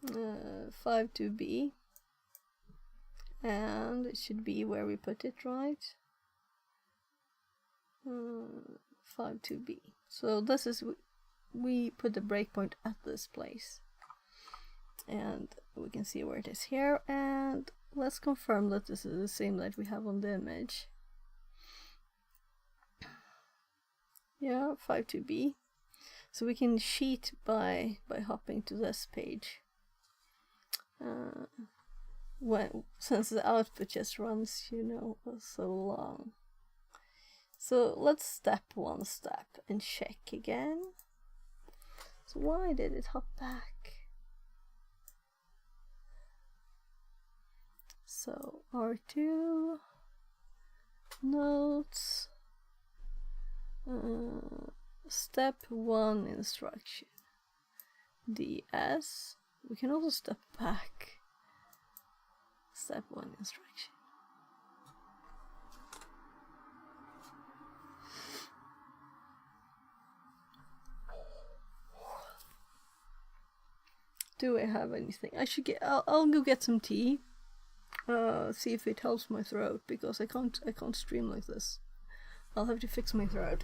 uh, 52B, and it should be where we put it, right? 52B. So this is, we put the breakpoint at this place, and we can see where it is here, and let's confirm that this is the same that we have on the image. Yeah, 52B. So we can cheat by hopping to this page. Since the output just runs, you know, so long. So let's step one step and check again. So why did it hop back? So R2 notes, step 1 instruction, DS. We can also step back. Step 1 instruction. Do I have anything? I should get. I'll go get some tea. See if it helps my throat, because I can't stream like this. I'll have to fix my throat.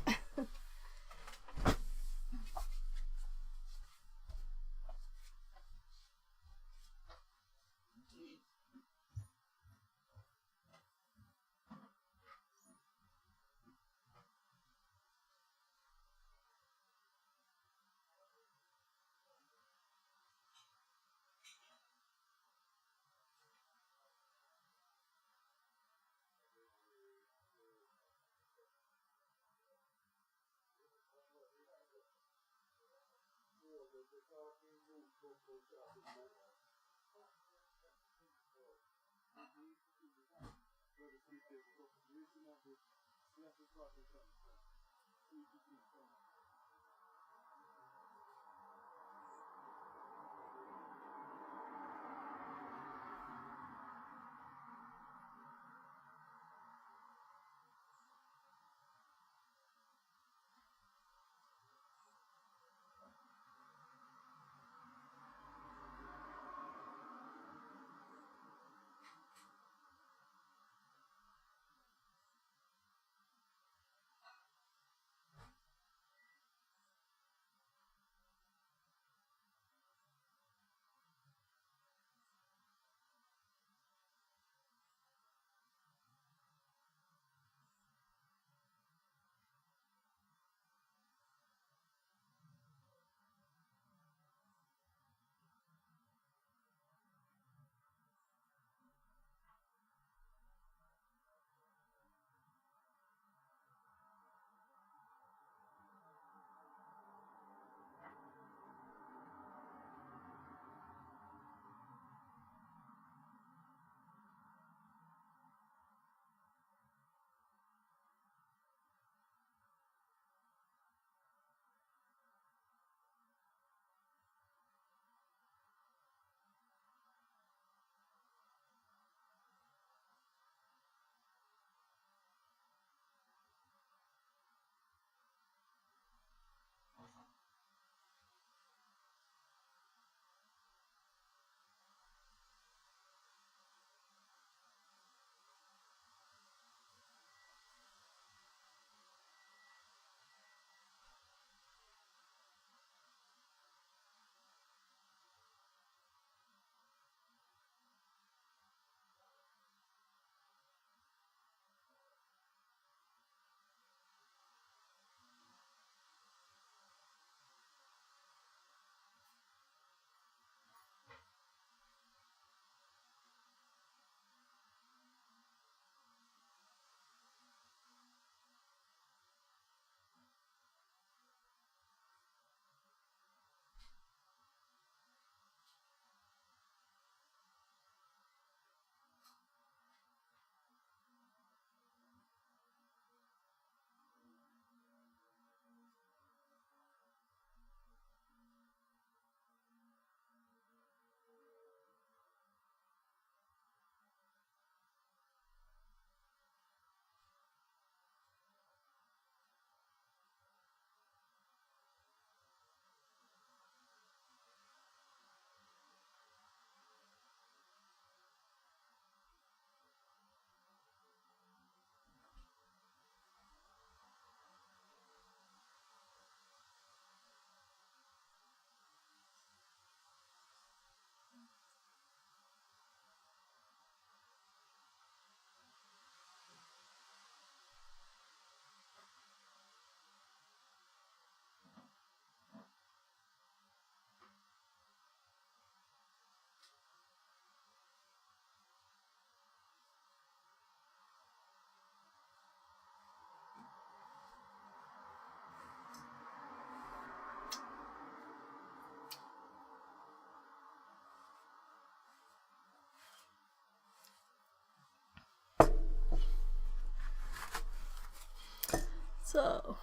So,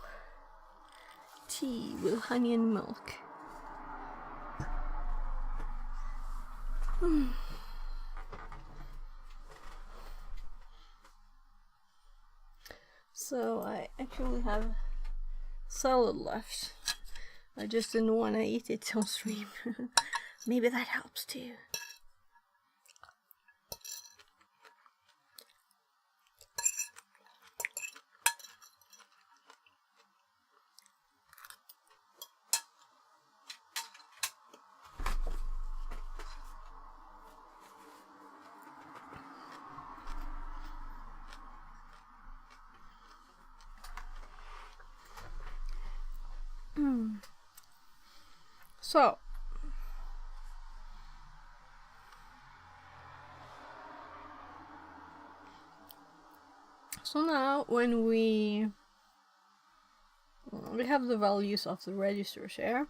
tea with honey and milk. So I actually have salad left. I just didn't want to eat it on stream. Maybe that helps too. So, now when we have the values of the registers here.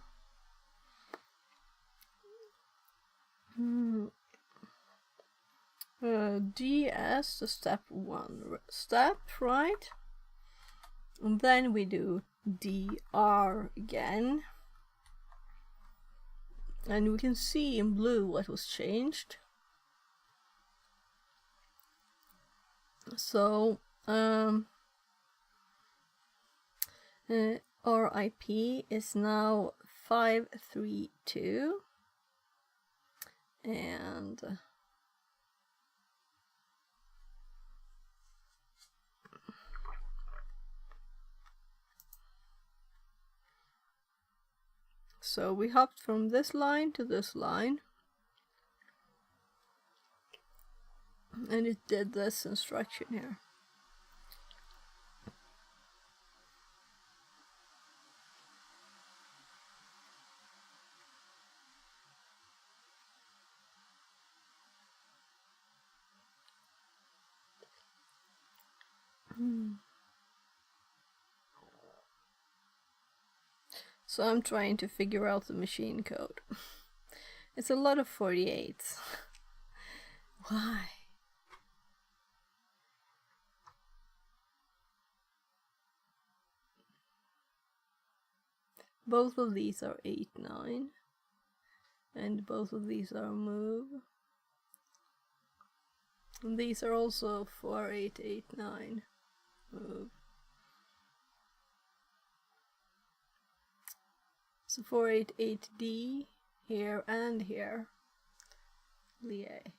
DS, the step 1 step, right? And then we do DR again. And we can see in blue what was changed. So, our IP is now 532, and so we hopped from this line to this line, and it did this instruction here. So I'm trying to figure out the machine code. It's a lot of 48s. Why? Both of these are 8-9, and both of these are move. And these are also 4-8-8-9 move. So 4-8-8-D here and here. Lie.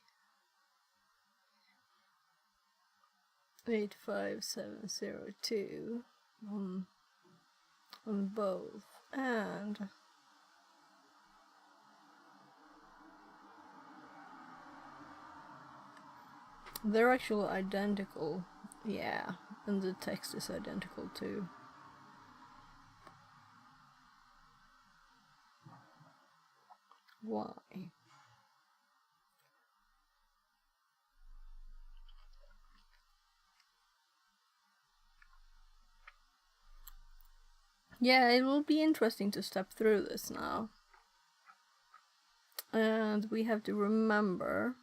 8-5-7-0-2 on both, and they're actually identical. Yeah, and the text is identical too. Why? Yeah, it will be interesting to step through this now. And we have to remember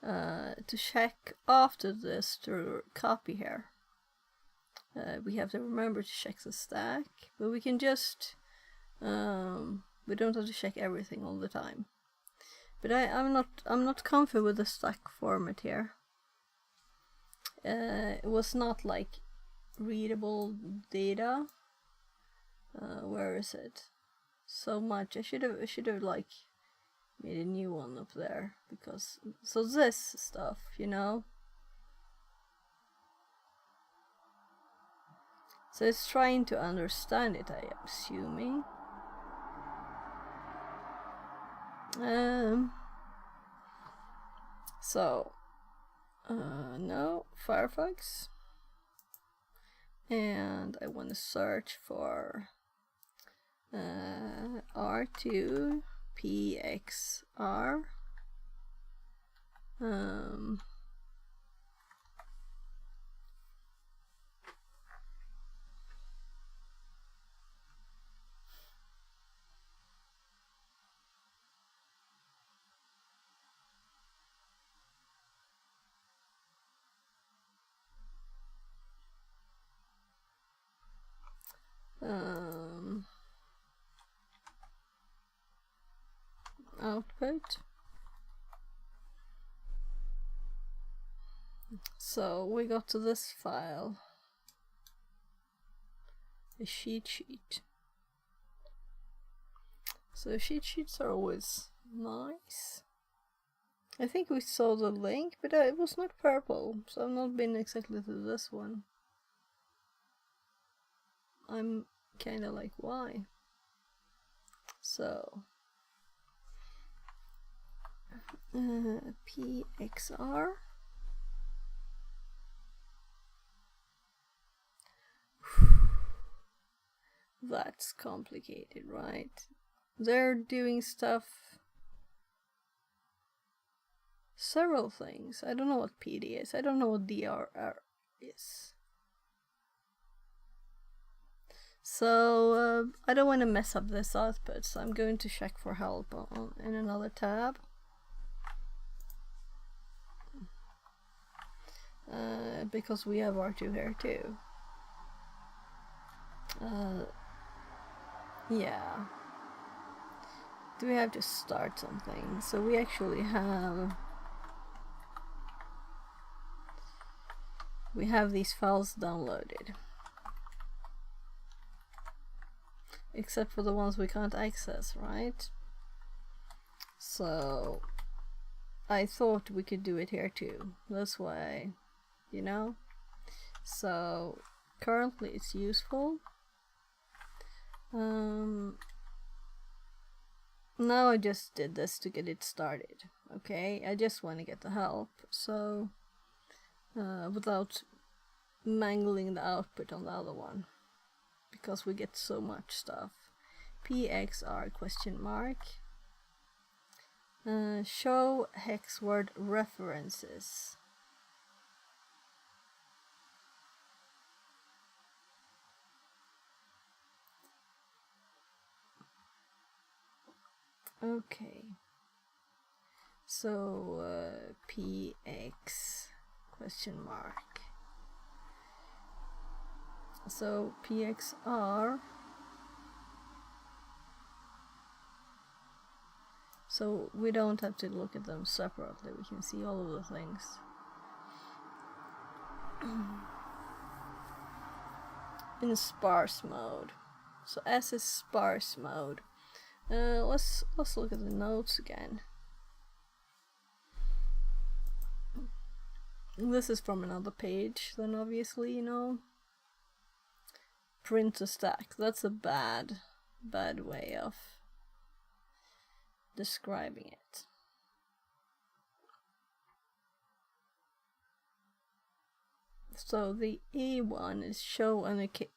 to check after this to copy here. We have to remember to check the stack, but we can just we don't have to check everything all the time. But I'm not comfy with the stack format here. It was not like readable data. Where is it? So much. I should have like made a new one up there, because so this stuff, you know. So it's trying to understand it, I am assuming. So no, Firefox, and I want to search for R2 PXR. Output. So we got to this file, a cheat sheet. So cheat sheets are always nice. I think we saw the link, but it was not purple, so I've not been exactly to this one. I'm kinda like, why? So PXR. That's complicated, right? They're doing stuff, several things. I don't know what PD is. I don't know what DRR is. So I don't want to mess up this output, so I'm going to check for help in another tab. because we have R2 here too. Yeah. Do we have to start something? So we actually have these files downloaded, except for the ones we can't access, right? So I thought we could do it here too. That's why, you know. So currently it's useful. Now I just did this to get it started. Okay, I just want to get the help, so without mangling the output on the other one, because we get so much stuff. PXR question mark. Show hex word references. Okay. So PX question mark. So PXR. So we don't have to look at them separately, we can see all of the things. In sparse mode. So S is sparse mode. Let's look at the notes again. This is from another page, then obviously, you know. Print to stack. That's a bad way of describing it. So the E one is show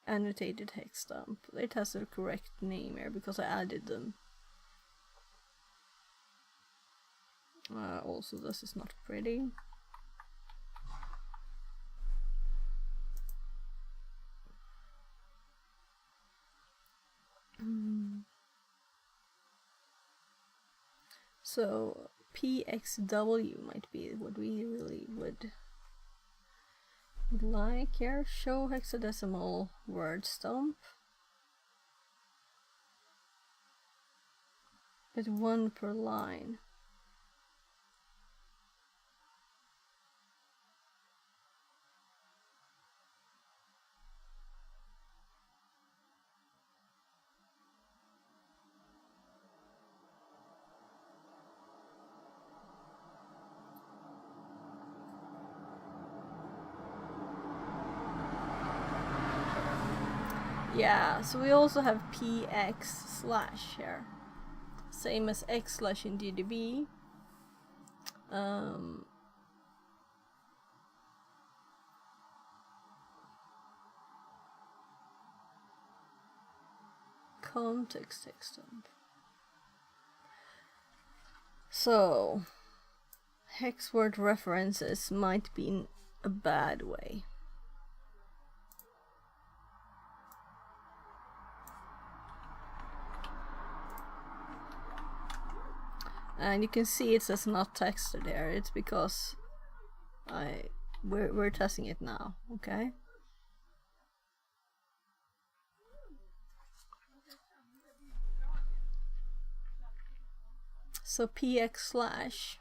annotated hex dump. It has a correct name here because I added them. Also, this is not pretty. So PXW might be what we really would like here. Show hexadecimal word stump. But one per line. Yeah, so we also have px/ here, same as x/ in GDB. Context hex dump. So hex word references might be in a bad way. And you can see it says not texted there. It's because we're testing it now, okay? So px/,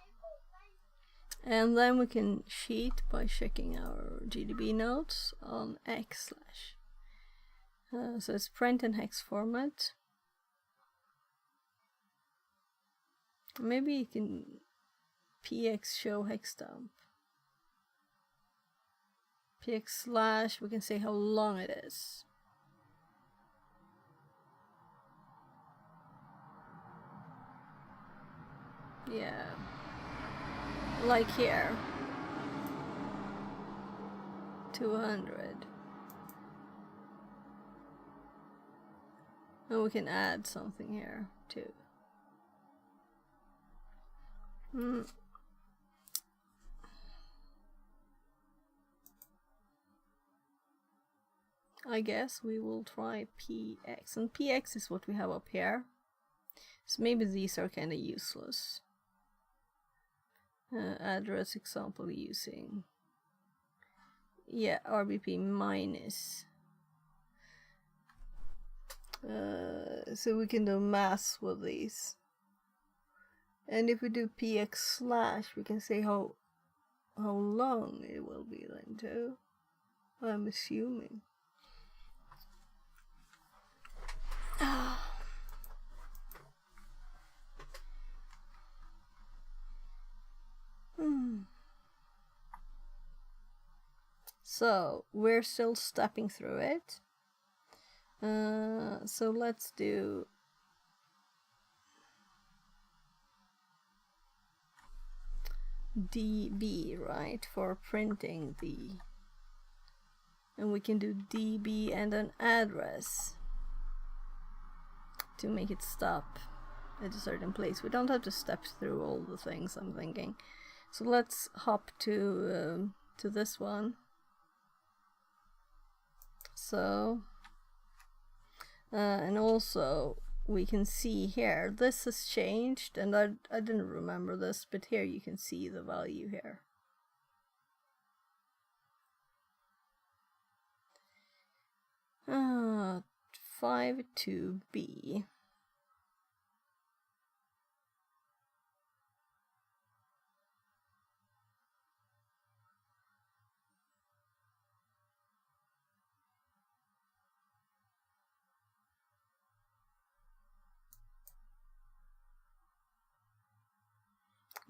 and then we can cheat by checking our GDB notes on x/. So it's print in hex format. Maybe you can px show hex dump. Px/, we can say how long it is. Yeah, like here, 200. And we can add something here too. I guess we will try px, and px is what we have up here. So maybe these are kind of useless. Address example using yeah, RBP minus. So we can do mass with these. And if we do px slash, we can say how long it will be then too. I'm assuming. So we're still stepping through it. So let's do dB, right, for printing the, and we can do dB and an address to make it stop at a certain place. We don't have to step through all the things, I'm thinking. So let's hop to this one. So and also we can see here this has changed, and I didn't remember this, but here you can see the value here. Ah, 52B.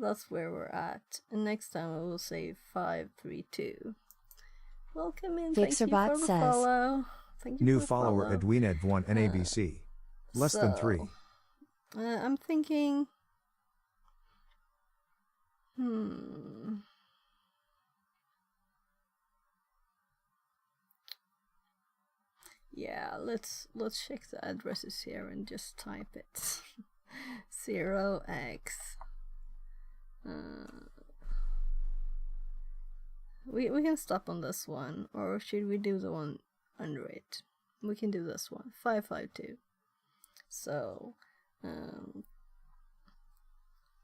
That's where we're at. And next time I will say 532. Welcome in. Thank you Fixerbot for the says, follow. Thank you New for the follower follow. Edwina Edv1 NABC. Less than 3. I'm thinking. Yeah, let's check the addresses here and just type it. 0x. We can stop on this one, or should we do the one under it? We can do this one, 552. So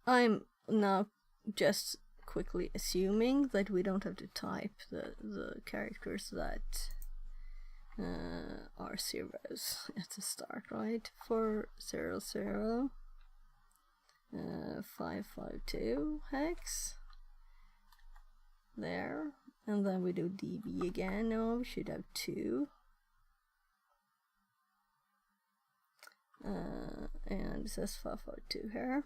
I'm now just quickly assuming that we don't have to type the characters that are zeros at the start, right? 400 552 hex there, and then we do dB again. No, we should have 2. And it says 552 here.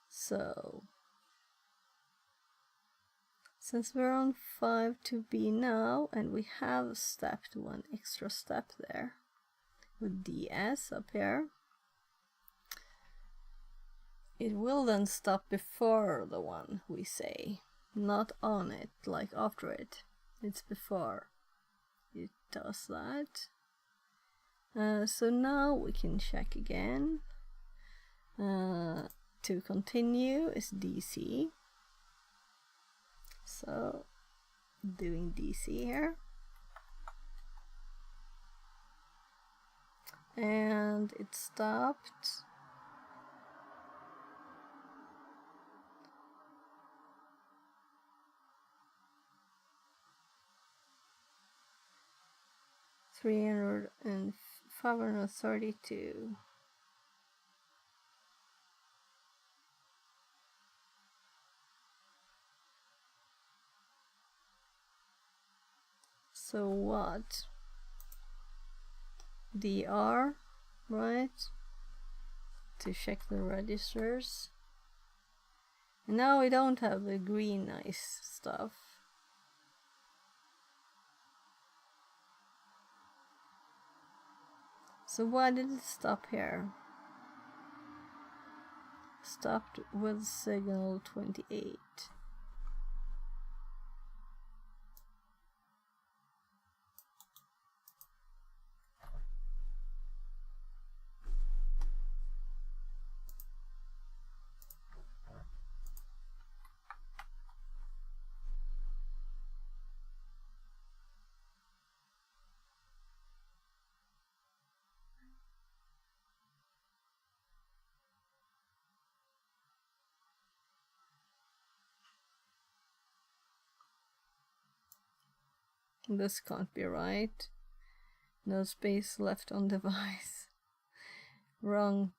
So since we're on 5-2B now, and we have stepped one extra step there with DS up here, it will then stop before the one we say, not on it, like after it. It's before it does that. So now we can check again. To continue is DC. So doing DC here. And it stopped. $332. So what? DR, right? To check the registers. And now we don't have the green nice stuff. So why did it stop here? Stopped with signal 28. This can't be right. No space left on device. Wrong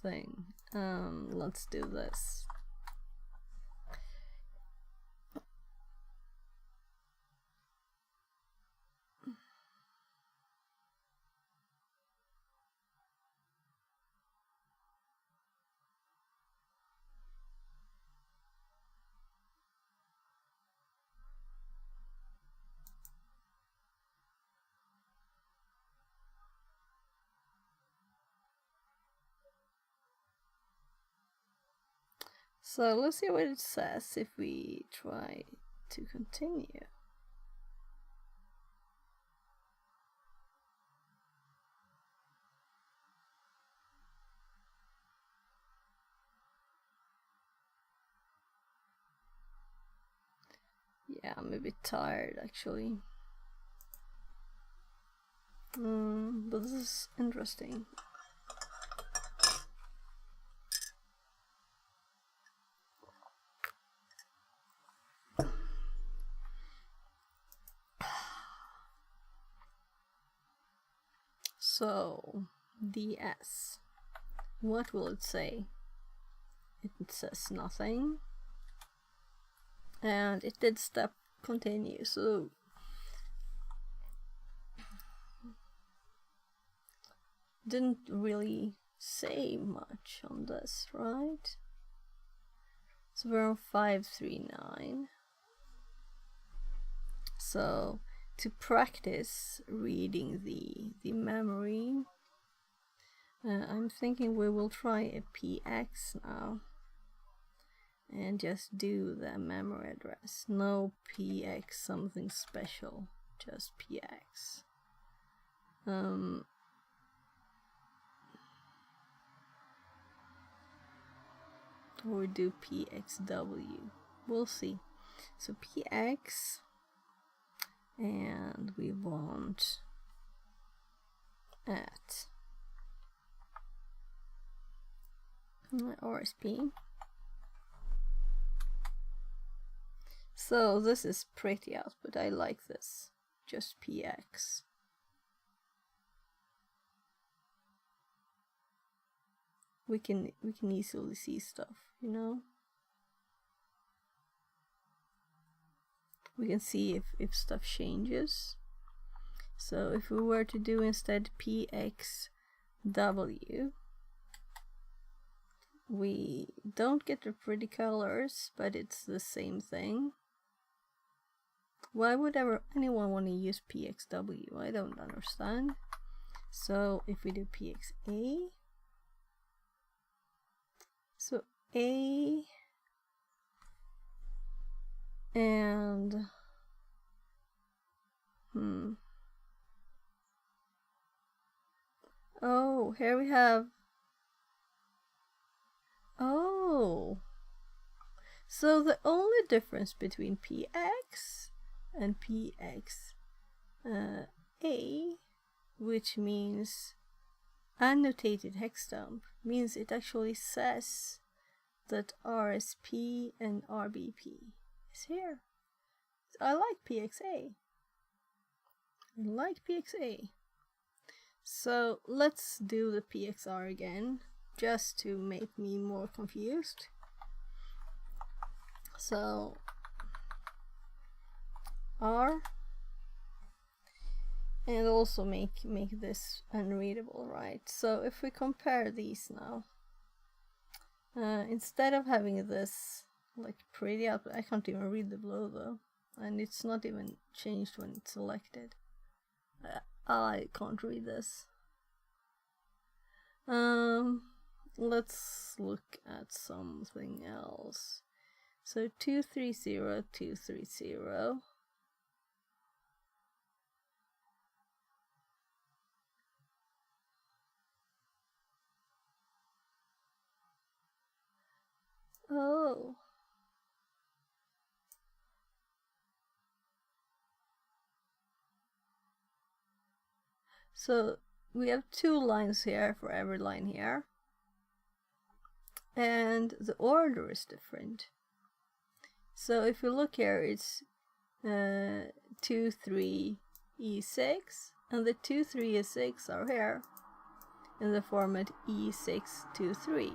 thing. Let's do this. So let's see what it says if we try to continue. Yeah, I'm a bit tired actually. But this is interesting. So, DS. What will it say? It says nothing. And it did step continue, so didn't really say much on this, right? So we're on 539. So to practice reading the memory, I'm thinking we will try a PX now and just do the memory address. No PX something special, just PX. Or do PXW. We'll see. So PX, and we want at RSP. So this is pretty output. I like this. Just PX. We can easily see stuff, you know. We can see if stuff changes. So if we were to do instead PXW, we don't get the pretty colors, but it's the same thing. Why would anyone want to use PXW? I don't understand. So if we do PXA, so A and oh, here we have, oh, so the only difference between PX and PXA, which means annotated hex dump, means it actually says that RSP and RBP is here. I like PXA. I like PXA. So let's do the PXR again, just to make me more confused. So R, and also make this unreadable, right? So if we compare these now, instead of having this like pretty output, I can't even read the below though, and it's not even changed when it's selected. I can't read this. Let's look at something else. So 230, 230. Oh. So we have 2 lines here for every line here. And the order is different. So if you look here, it's 2, 3, E6, and the 2, 3, E6 are here in the format E6, 2, 3.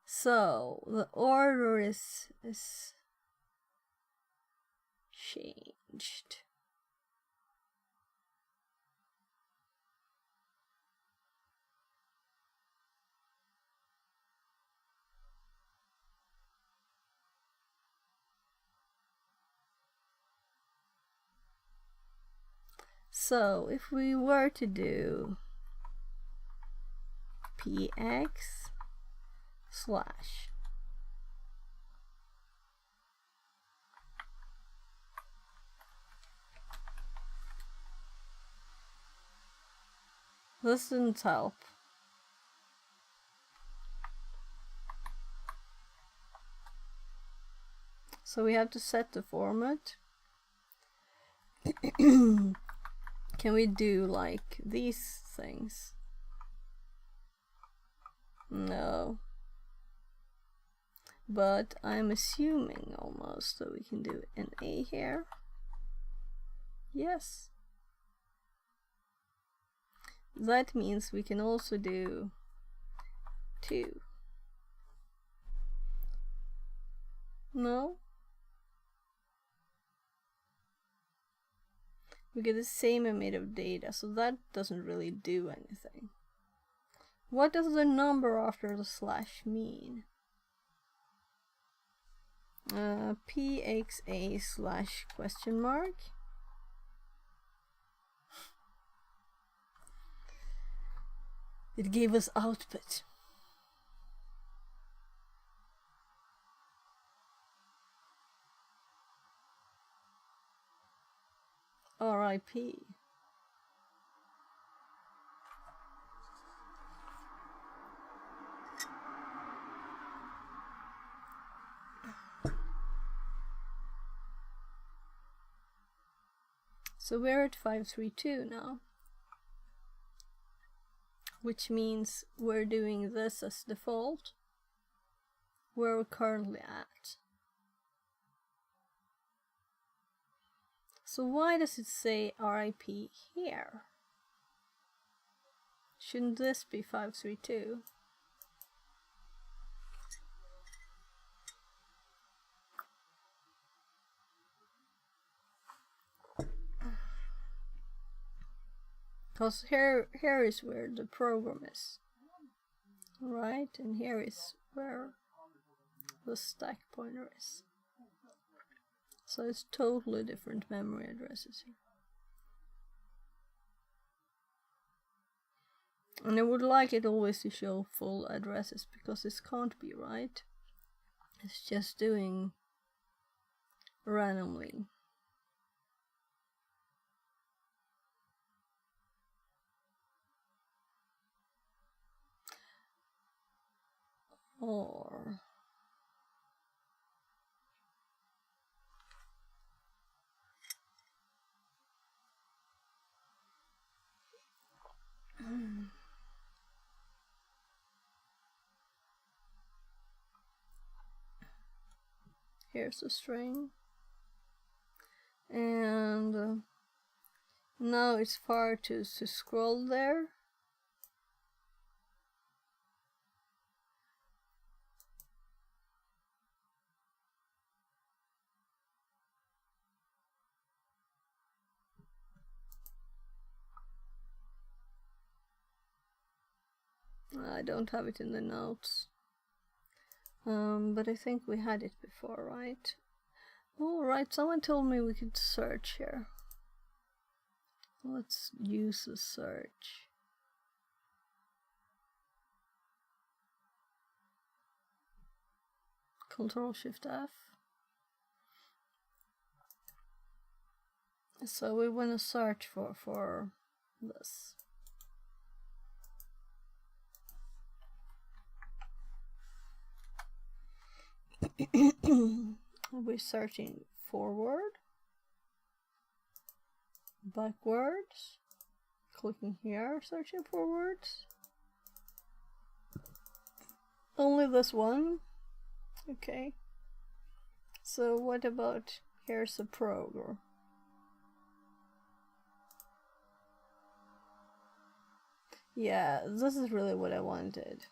So the order is changed. So if we were to do px slash this didn't help. So we have to set the format. Can we do like these things? No. But I'm assuming almost that we can do an A here. Yes. That means we can also do 2. No? We get the same amount of data, so that doesn't really do anything. What does the number after the slash mean? PXA slash question mark. It gave us output. RIP. So we're at 532 now, which means we're doing this as default, where we're currently at. So why does it say RIP here? Shouldn't this be 532? Because here is where the program is, right? And here is where the stack pointer is. So it's totally different memory addresses here. And I would like it always to show full addresses, because this can't be right. It's just doing randomly. Or here's a string, and now it's far to scroll there. I don't have it in the notes, but I think we had it before, right? Oh, right, someone told me we could search here. Let's use a search. Control-Shift-F. So we want to search for this. We're searching forward, backwards, clicking here, searching forwards, Only this one? Okay. So what about here's a program? Yeah, this is really what I wanted.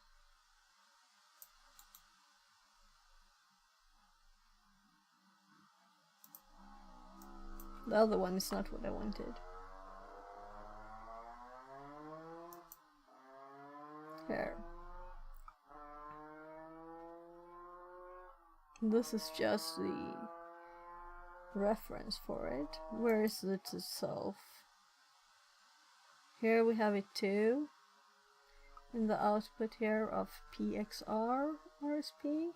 The other one is not what I wanted. Here. This is just the reference for it. Where is it itself? Here we have it too. In the output here of PXR RSP.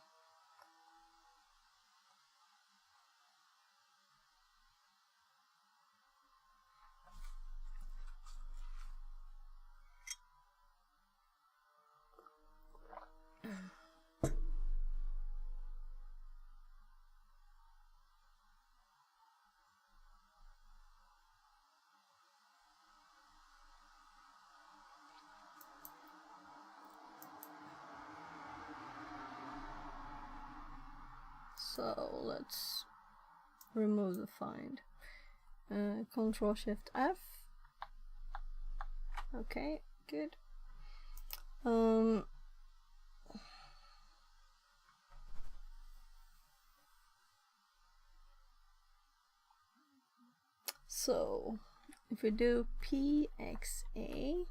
So let's remove the find. Control Shift F. Okay, good. So if we do PXA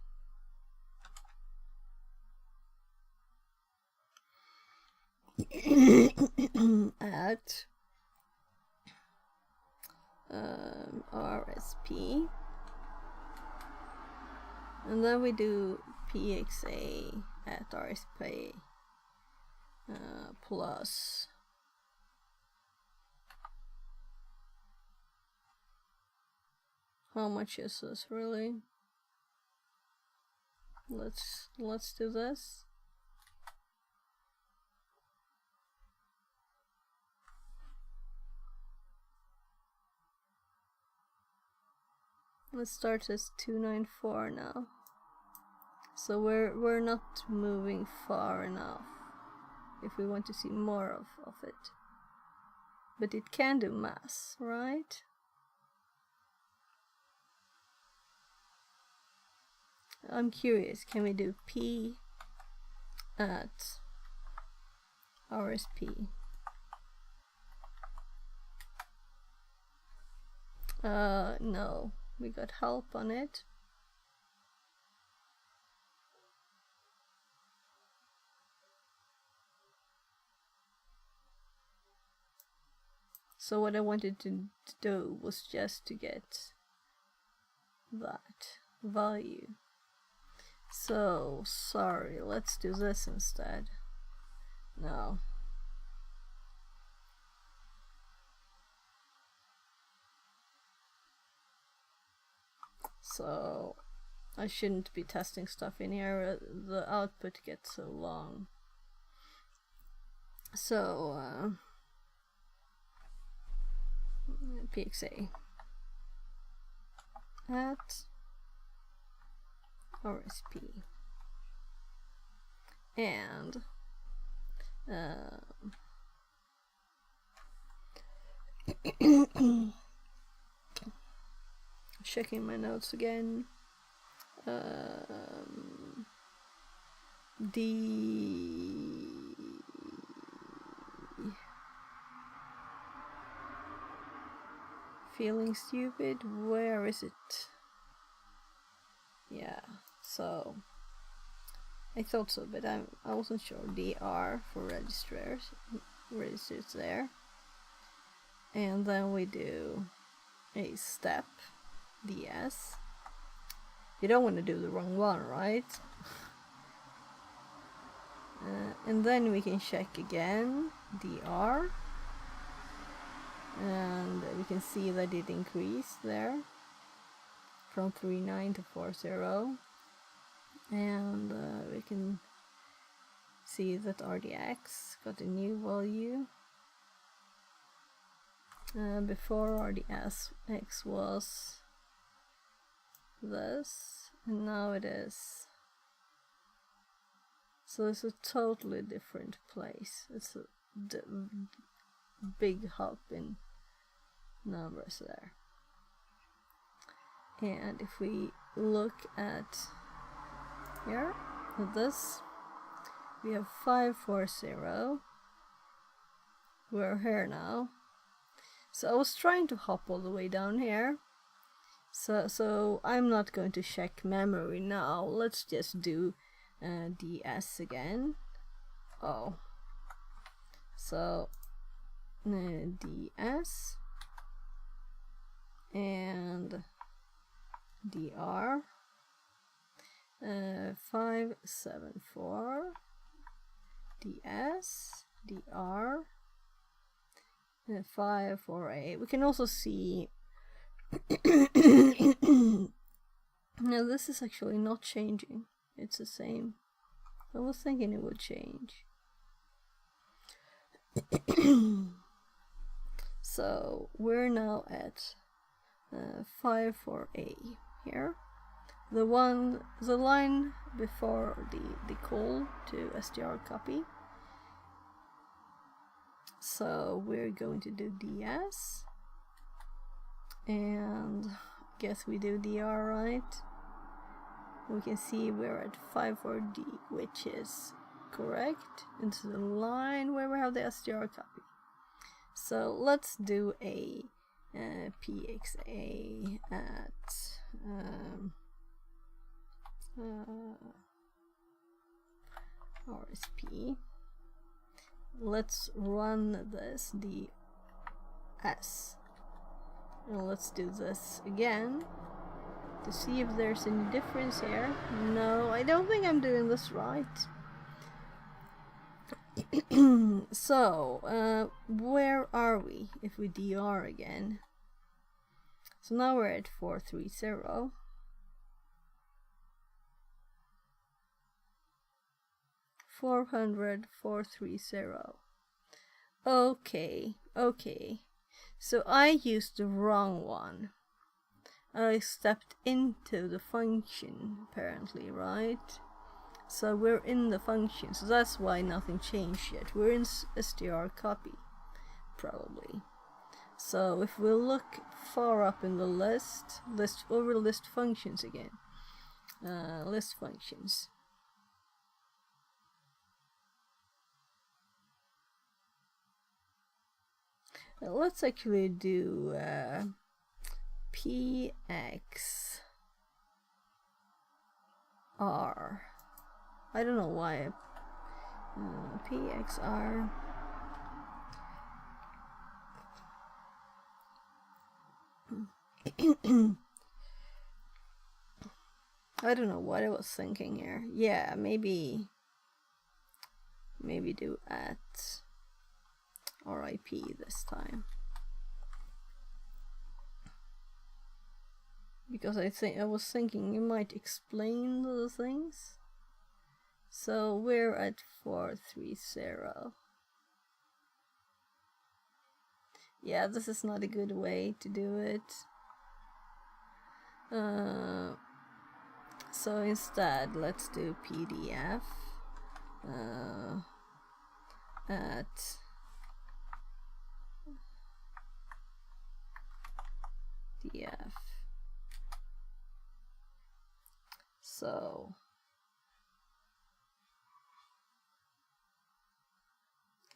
at RSP, and then we do PXA at RSP plus how much is this really? Let's do this. Let's start as 294 now. So we're not moving far enough if we want to see more of it. But it can do mass, right? I'm curious, can we do P at RSP? No, we got help on it. So what I wanted to do was just to get that value. So, sorry, let's do this instead. No. So, I shouldn't be testing stuff in here, the output gets so long. So, PXA at RSP and checking my notes again. Feeling stupid, where is it? Yeah, so I thought so, but I wasn't sure. DR for registers there, and then we do a step DS. You don't want to do the wrong one, right? And then we can check again DR, and we can see that it increased there from 39 to 40, and we can see that RDX got a new value. Before RDX was this, and now it is So it's a totally different place. It's a big hop in numbers there. And if we look at here, at this, we have 540. We're here now. So I was trying to hop all the way down here. So I'm not going to check memory now. Let's just do DS again. Oh. So DS and DR 574 DS DR 548. We can also see no, this is actually not changing. It's the same. I was thinking it would change. So we're now at 54A here. The line before the call to str copy. So we're going to do DS, and guess we do DR right. We can see we're at 54D, which is correct. Into the line where we have the str copy. So let's do a PXA at RSP. Let's run this DS, and let's do this again to see if there's any difference here. No, I don't think I'm doing this right. So where are we if we DR again? So now we're at 430. Okay. So I used the wrong one. I stepped into the function, apparently, right? So we're in the function, so that's why nothing changed yet. We're in str copy, probably. So if we look far up in the list over list functions again. List functions. Let's actually do PXR. I don't know why. PXR. I don't know what I was thinking here. Yeah, maybe do at RIP this time, because I was thinking you might explain the things. So we're at 430. Yeah, this is not a good way to do it. So instead, let's do PDF at DF. So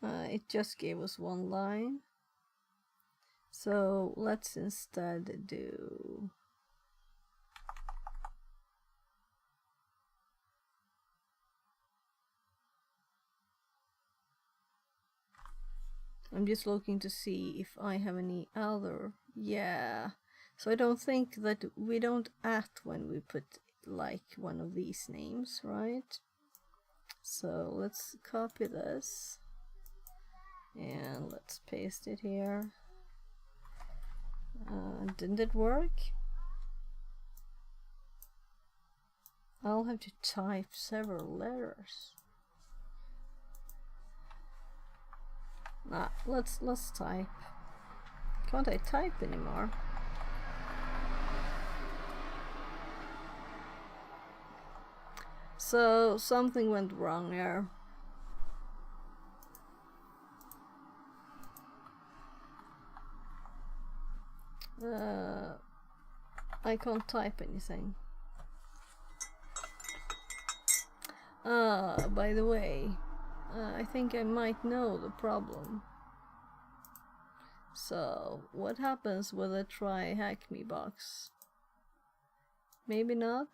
it just gave us one line. So let's instead do I'm just looking to see if I have any other. Yeah. So I don't think that we don't at when we put like one of these names, right? So let's copy this and let's paste it here. Didn't it work? I'll have to type several letters. Nah, let's type. Can't I type anymore? So something went wrong here. I can't type anything. By the way, I think I might know the problem. So, what happens with a try hack me box? Maybe not.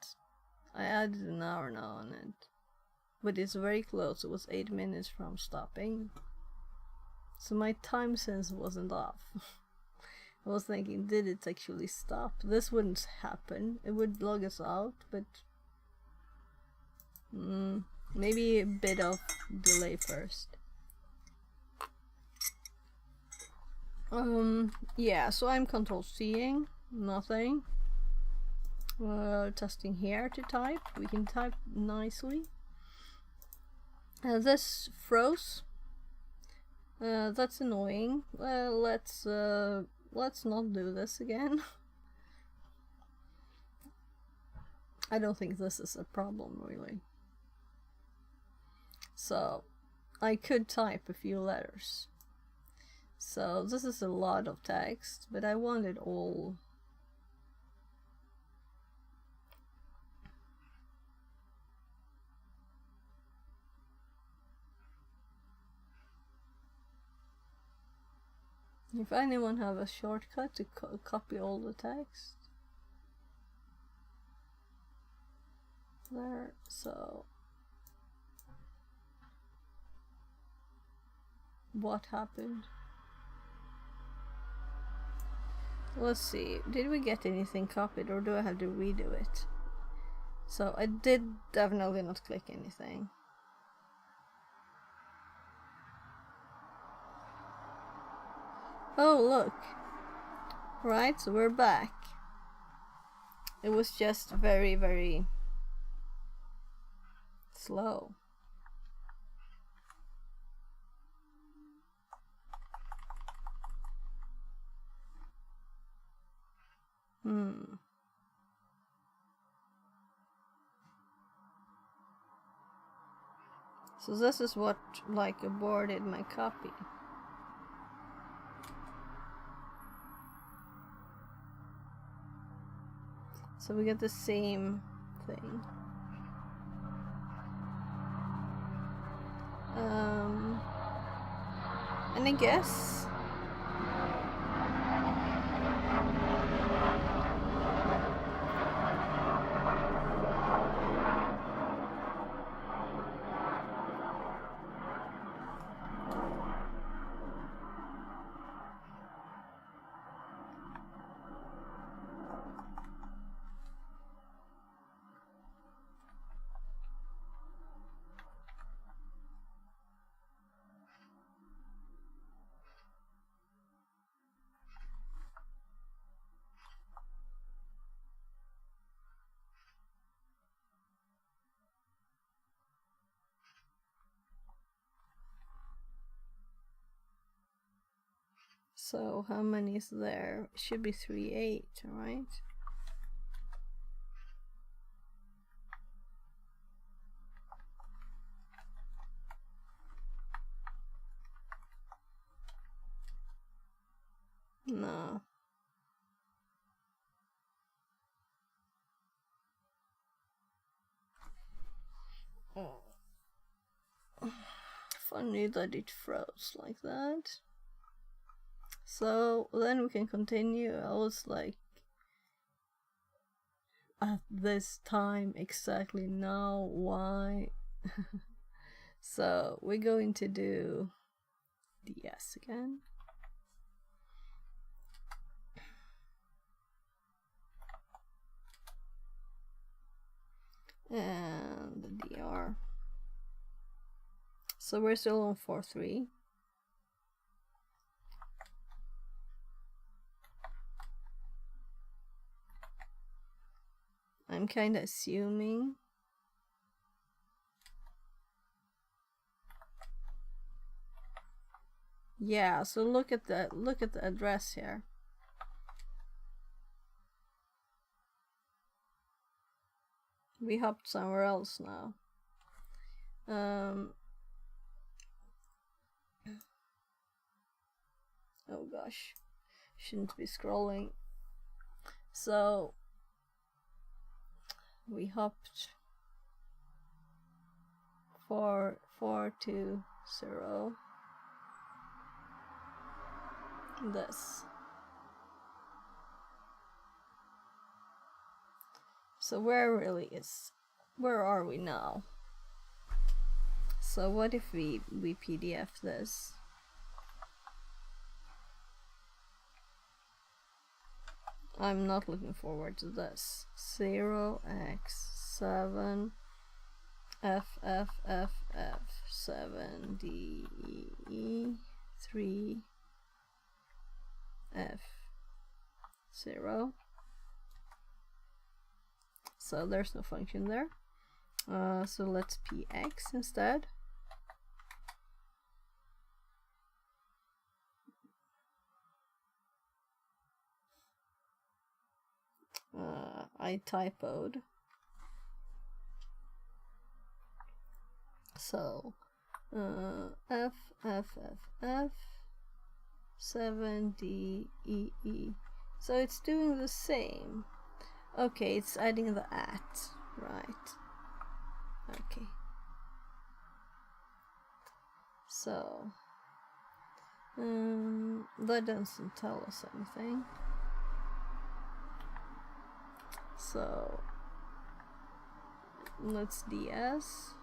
I added an hour now on it. But it's very close, it was 8 minutes from stopping. So my time sense wasn't off. I was thinking, did it actually stop? This wouldn't happen. It would log us out, but maybe a bit of delay first. Yeah, so I'm control Cing, nothing. Testing here to type. We can type nicely. This froze. That's annoying. Let's not do this again. I don't think this is a problem really. So I could type a few letters. So this is a lot of text, but I want it all. If anyone have a shortcut to copy all the text. There, so. What happened? Let's see, did we get anything copied or do I have to redo it? So I did definitely not click anything. Oh look, right, so we're back. It was just very, very slow. So this is what like aborted my copy. So we get the same thing. And I guess so how many is there? It should be 3, 8, right? No. Oh. Funny that it froze like that. So then we can continue. I was like, at this time exactly now, why? So we're going to do DS again. And the DR. So we're still on 4.3. I'm kind of assuming. Yeah, so look at the address here. We hopped somewhere else now. Oh gosh, shouldn't be scrolling. So we hopped 4, 4, 2, 0. This. So where are we now? So what if we PDF this? I'm not looking forward to this. 0x7 f 7 d e 3 f 0. So there's no function there. So let's px instead. I typoed. So f 7 d e e. So it's doing the same. Okay, it's adding the at, right? Okay. So that doesn't tell us anything. So let's ds.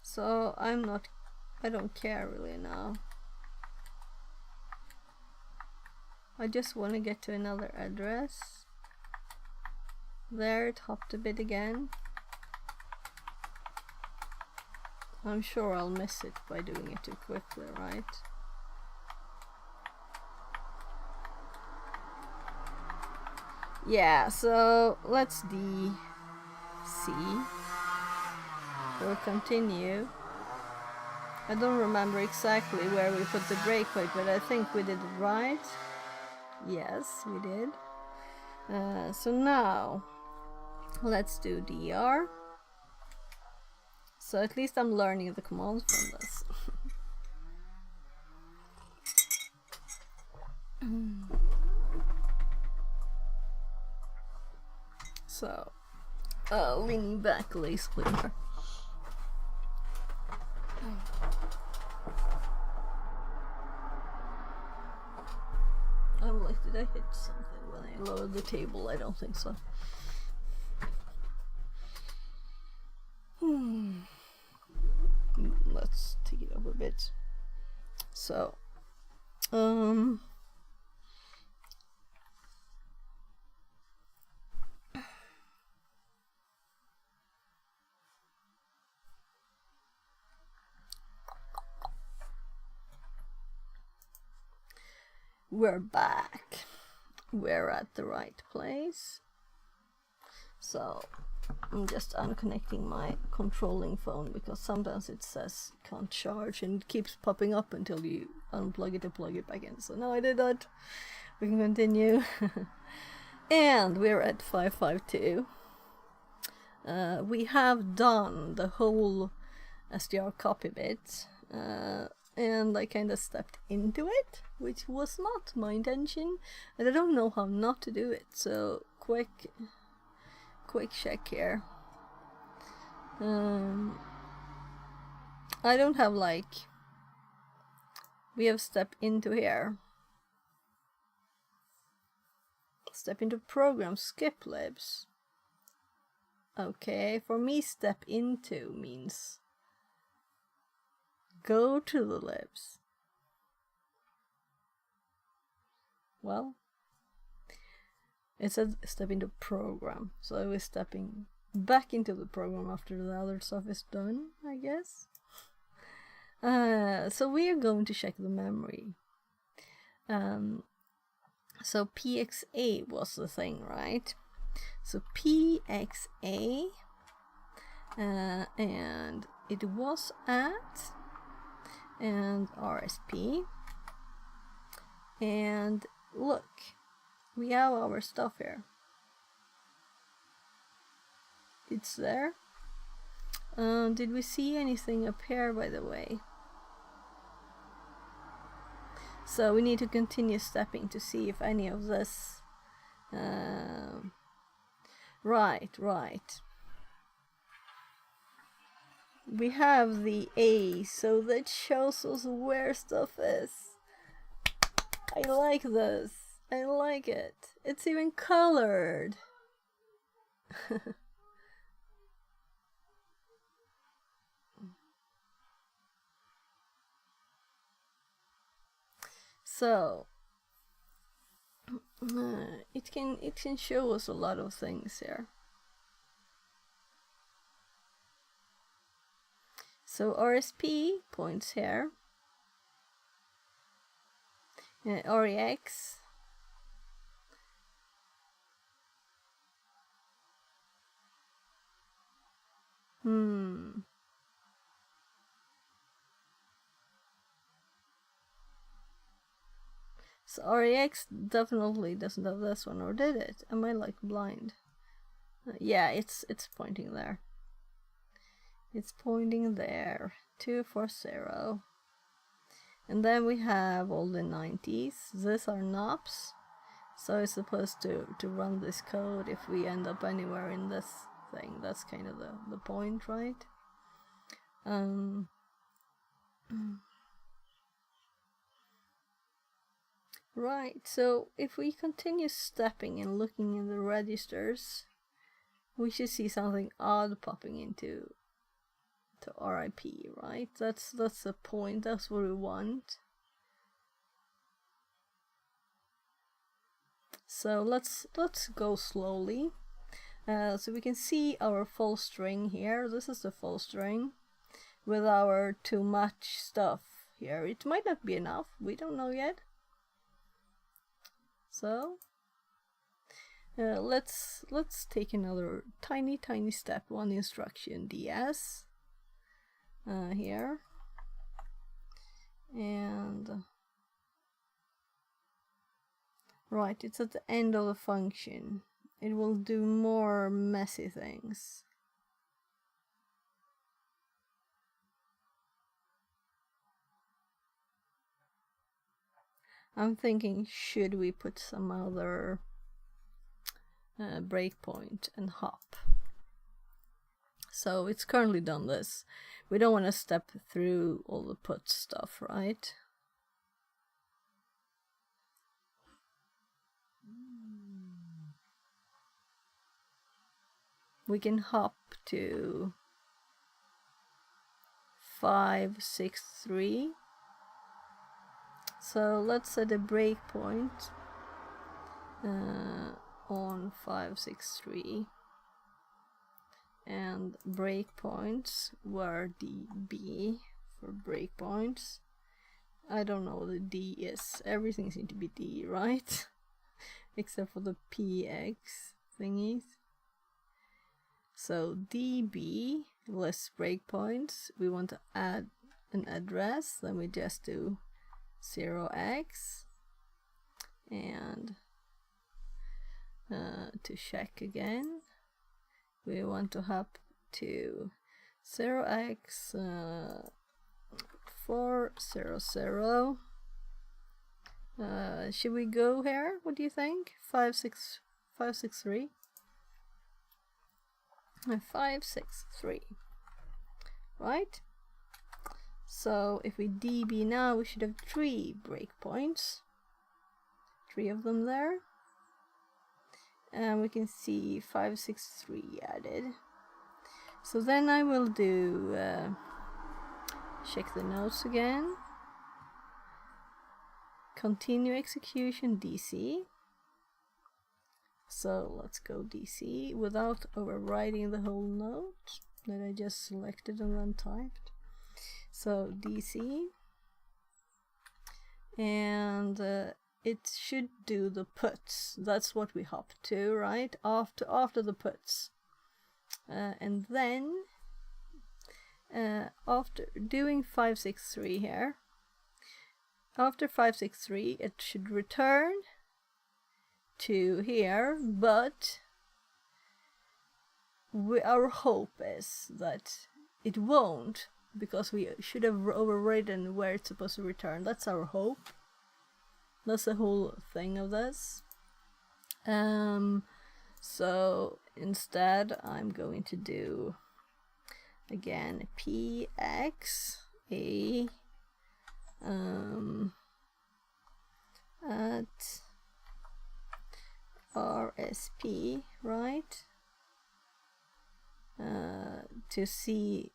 So I don't care really now. I just want to get to another address. There, it hopped a bit again. I'm sure I'll miss it by doing it too quickly, right? Yeah, so let's DC or continue. I don't remember exactly where we put the breakpoint, but I think we did it right. Yes, we did. So now let's do DR. So at least I'm learning the commands from this. So leaning back lazily here. I'm like, did I hit something when I lowered the table? I don't think so. Let's take it up a bit. So, we're back. We're at the right place. So I'm just unconnecting my controlling phone because sometimes it says can't charge and it keeps popping up until you unplug it and plug it back in. So now I did that. We can continue. And we're at 552. We have done the whole SDR copy bit. And I kind of stepped into it, which was not my intention, and I don't know how not to do it, so quick check here. I don't have we have step into here. Step into program, skip libs. Okay, for me step into means go to the libs. Well, it says step into program, so I was stepping back into the program after the other stuff is done, I guess. So we are going to check the memory. So PXA was the thing, right? So PXA, and it was at, and RSP, and look, we have our stuff here. it's there. Did we see anything up here, by the way? So we need to continue stepping to see if any of this... right. We have the A, so that shows us where stuff is. I like this. I like it. It's even colored. So it can show us a lot of things here. So RSP points here. REX. So REX definitely doesn't have this one, or did it? Am I like blind? Yeah, it's pointing there. It's pointing there. 240. And then we have all the 90s. These are knobs. So it's supposed to run this code if we end up anywhere in this thing. That's kind of the point, right? Right, so if we continue stepping and looking in the registers, we should see something odd popping into RIP, right? That's the point, that's what we want. So let's go slowly. So we can see our full string here. This is the full string with our too much stuff here. It might not be enough, we don't know yet. So let's take another tiny step. One instruction, DS here, and right, it's at the end of the function. It will do more messy things. I'm thinking, should we put some other breakpoint and hop? So it's currently done this. We don't want to step through all the put stuff, right? We can hop to 563. So let's set a breakpoint on 563, and breakpoints were DB for breakpoints. I don't know what the D is. Everything seems to be D, right? Except for the PX thingies. So DB lists breakpoints. We want to add an address, then we just do 0x, and to check again we want to hop to 0x 400. Should we go here? What do you think? 563. 563, right? So if we DB now, we should have 3 breakpoints, 3 of them there, and we can see 563 added. So then I will do check the notes again, continue execution DC. So let's go DC without overwriting the whole note that I just selected and then typed. So DC, and it should do the puts. That's what we hop to, right? After the puts, and then after doing 563 here, after 563 it should return to here, but our hope is that it won't, because we should have overwritten where it's supposed to return. That's our hope. That's the whole thing of this. So instead I'm going to do again px a at rsp, right? To see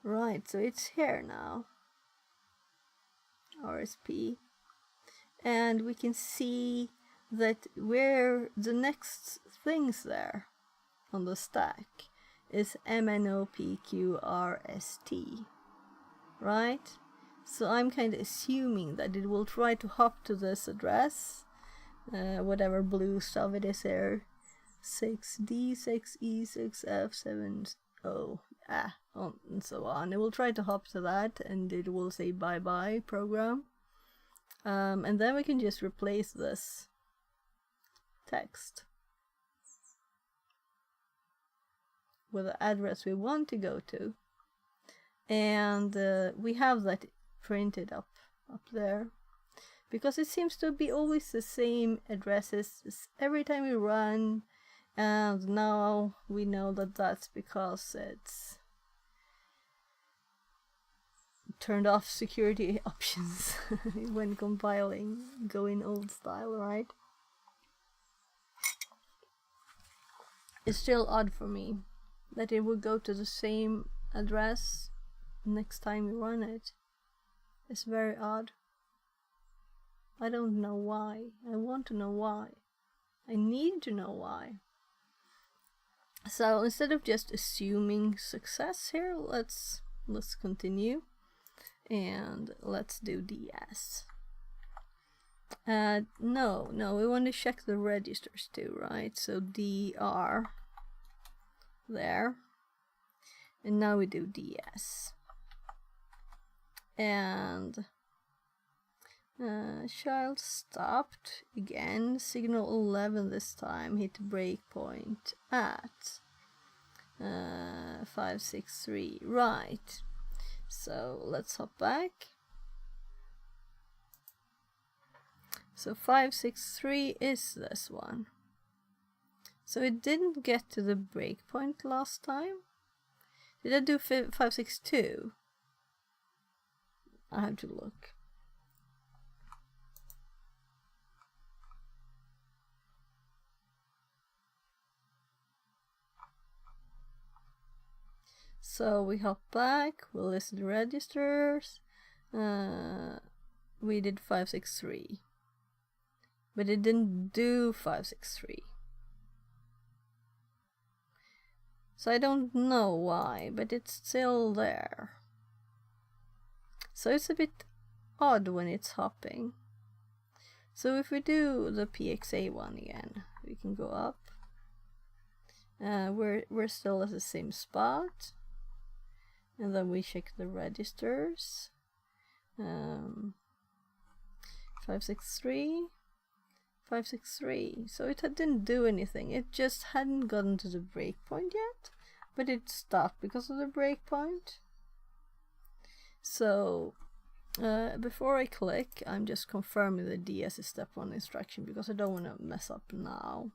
right, so it's here now, rsp, and we can see that where the next things there on the stack is MNOPQRST, right? So I'm kind of assuming that it will try to hop to this address, whatever blue stuff it is here, 6D, 6E, 6F, 7O, and so on. It will try to hop to that, and it will say bye-bye program. And then we can just replace this text with the address we want to go to, and we have that printed up there, because it seems to be always the same addresses every time we run, and now we know that that's because it's turned off security options when compiling, going old style, right? It's still odd for me that it would go to the same address next time you run it. It's very odd. I don't know why. I want to know why. I need to know why. So instead of just assuming success here, let's continue, and let's do DS. No, we want to check the registers too, right? So DR there, and now we do DS, and child stopped again, signal 11 this time, hit breakpoint at 563, right? So let's hop back. So 563 is this one. So it didn't get to the breakpoint last time. Did I do 562? I have to look. So we hop back, we list the registers. We did 563. But it didn't do 563. So I don't know why, but it's still there. So it's a bit odd when it's hopping. So if we do the PXA one again, we can go up. We're still at the same spot. And then we check the registers. 563. 563. So it didn't do anything. It just hadn't gotten to the breakpoint yet, but it stopped because of the breakpoint. So before I click, I'm just confirming the DS is step 1 instruction, because I don't want to mess up now.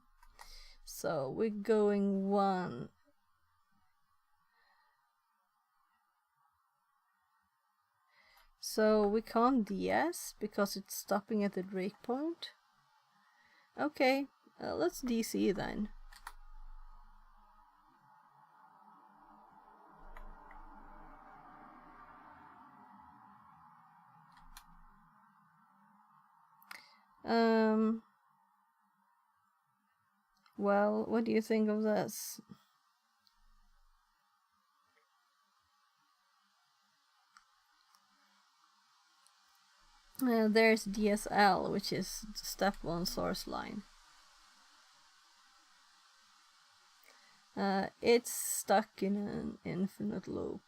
So we're going 1. So we can't DS because it's stopping at the breakpoint. Okay, let's DC then. Well, what do you think of this? There's DSL, which is step 1 source line. It's stuck in an infinite loop.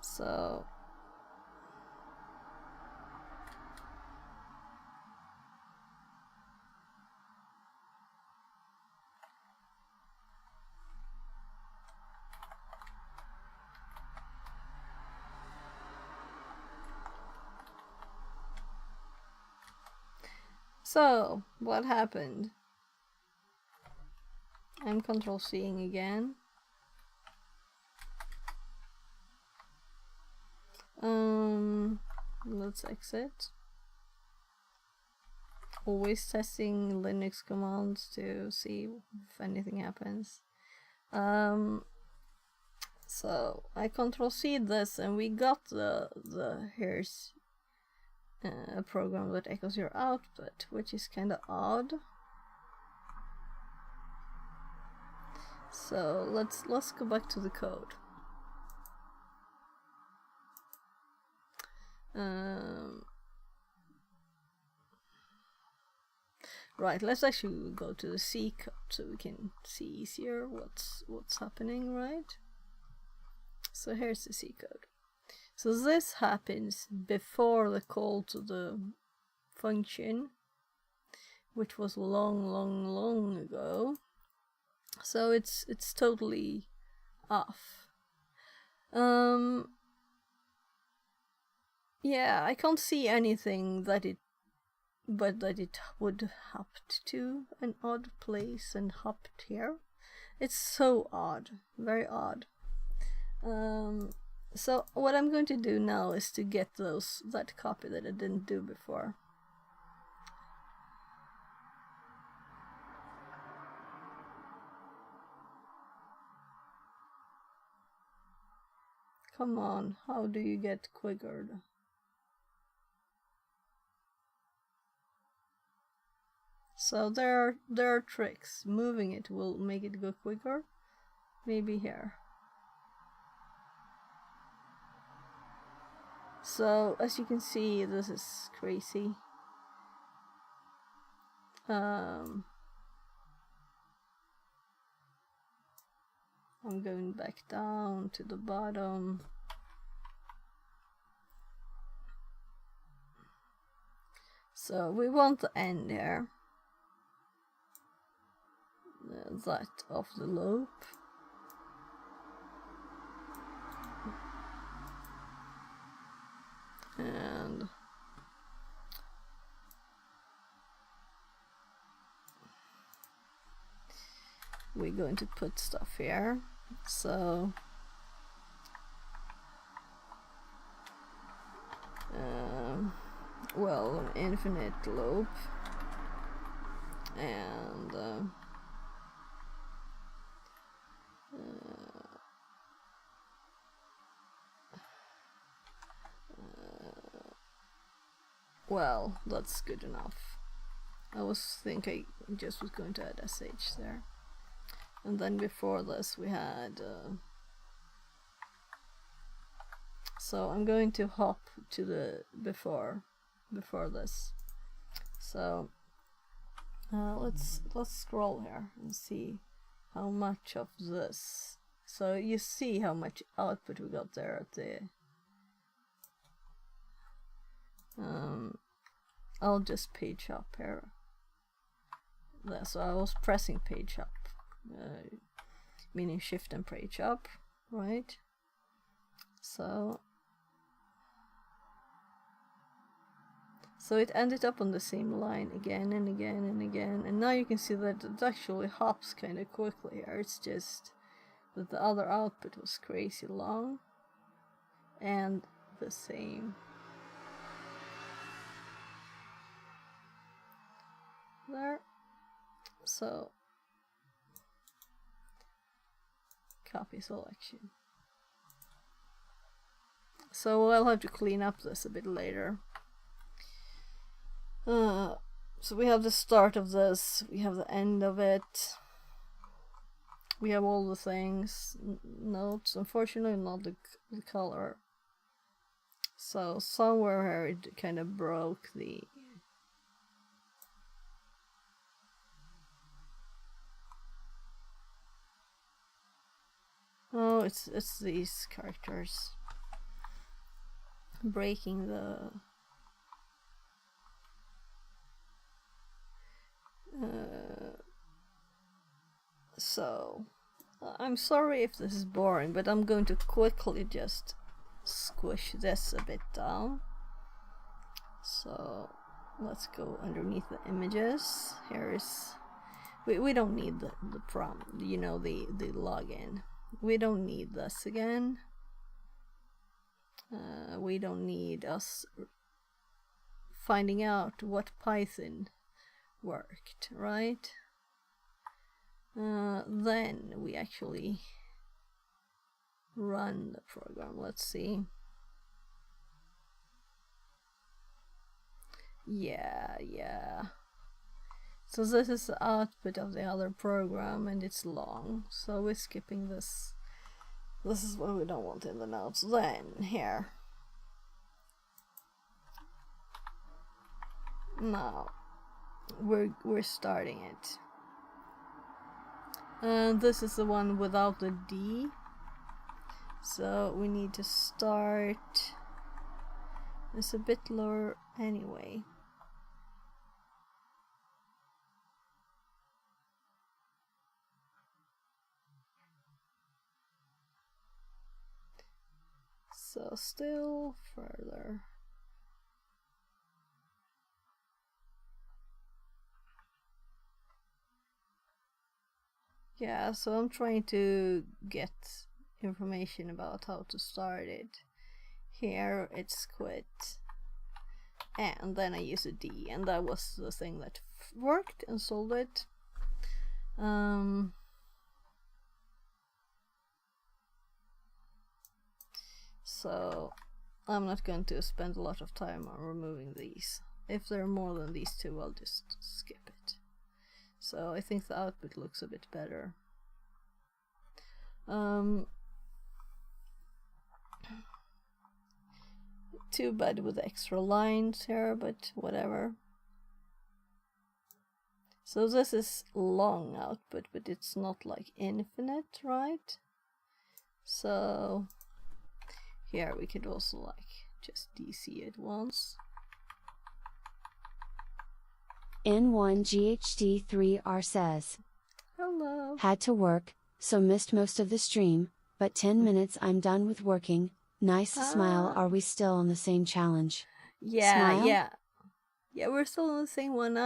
So So, what happened? I'm control Cing again. Let's exit. Always testing Linux commands to see if anything happens. So I control C this, and we got the here's a program that echoes your output, which is kind of odd. So let's go back to the code. Right, let's actually go to the C code so we can see easier what's happening, right? So here's the C code. So this happens before the call to the function, which was long ago. So it's totally off. Yeah, I can't see anything that it would hopped to an odd place and hopped here. It's so odd, very odd. So what I'm going to do now is to get that copy that I didn't do before. Come on, how do you get quicker? So there are tricks. Moving it will make it go quicker. Maybe here. So as you can see, this is crazy. I'm going back down to the bottom. So we want the end here. That of the loop. And we're going to put stuff here. So well, an infinite loop, and well, that's good enough. I just was going to add sh there. And then before this we had so I'm going to hop to the before this. So let's scroll here and see how much of this. So you see how much output we got there at the I'll just page up here. There, so I was pressing page up, meaning shift and page up, right? So it ended up on the same line again and again and again, and now you can see that it actually hops kind of quickly here. It's just that the other output was crazy long and the same. There. So copy selection. So I'll have to clean up this a bit later. So we have the start of this, we have the end of it, we have all the things, notes, unfortunately not the color. So somewhere here it kind of broke the oh, it's these characters breaking the so I'm sorry if this is boring, but I'm going to quickly just squish this a bit down. So let's go underneath the images. Here is, we don't need the prompt, you know, the login. We don't need this again. We don't need us finding out what Python worked, right? Then we actually run the program. Let's see. Yeah. So this is the output of the other program, and it's long, so we're skipping this. This is what we don't want in the notes. Then here. Now we're starting it. And this is the one without the D. So we need to start. It's a bit lower anyway. So still further. Yeah, so I'm trying to get information about how to start it. Here it's quit, and then I use a D, and that was the thing that worked and solved it. So I'm not going to spend a lot of time on removing these. If there are more than these two, I'll just skip it. So I think the output looks a bit better. Too bad with the extra lines here, but whatever. So this is long output, but it's not like infinite, right? So here we could also like just DC it once. N1GHD3R says, Hello. had to work, so missed most of the stream, but 10 minutes I'm done with working. Nice smile. Are we still on the same challenge? Yeah, Smile? yeah, we're still on the same one.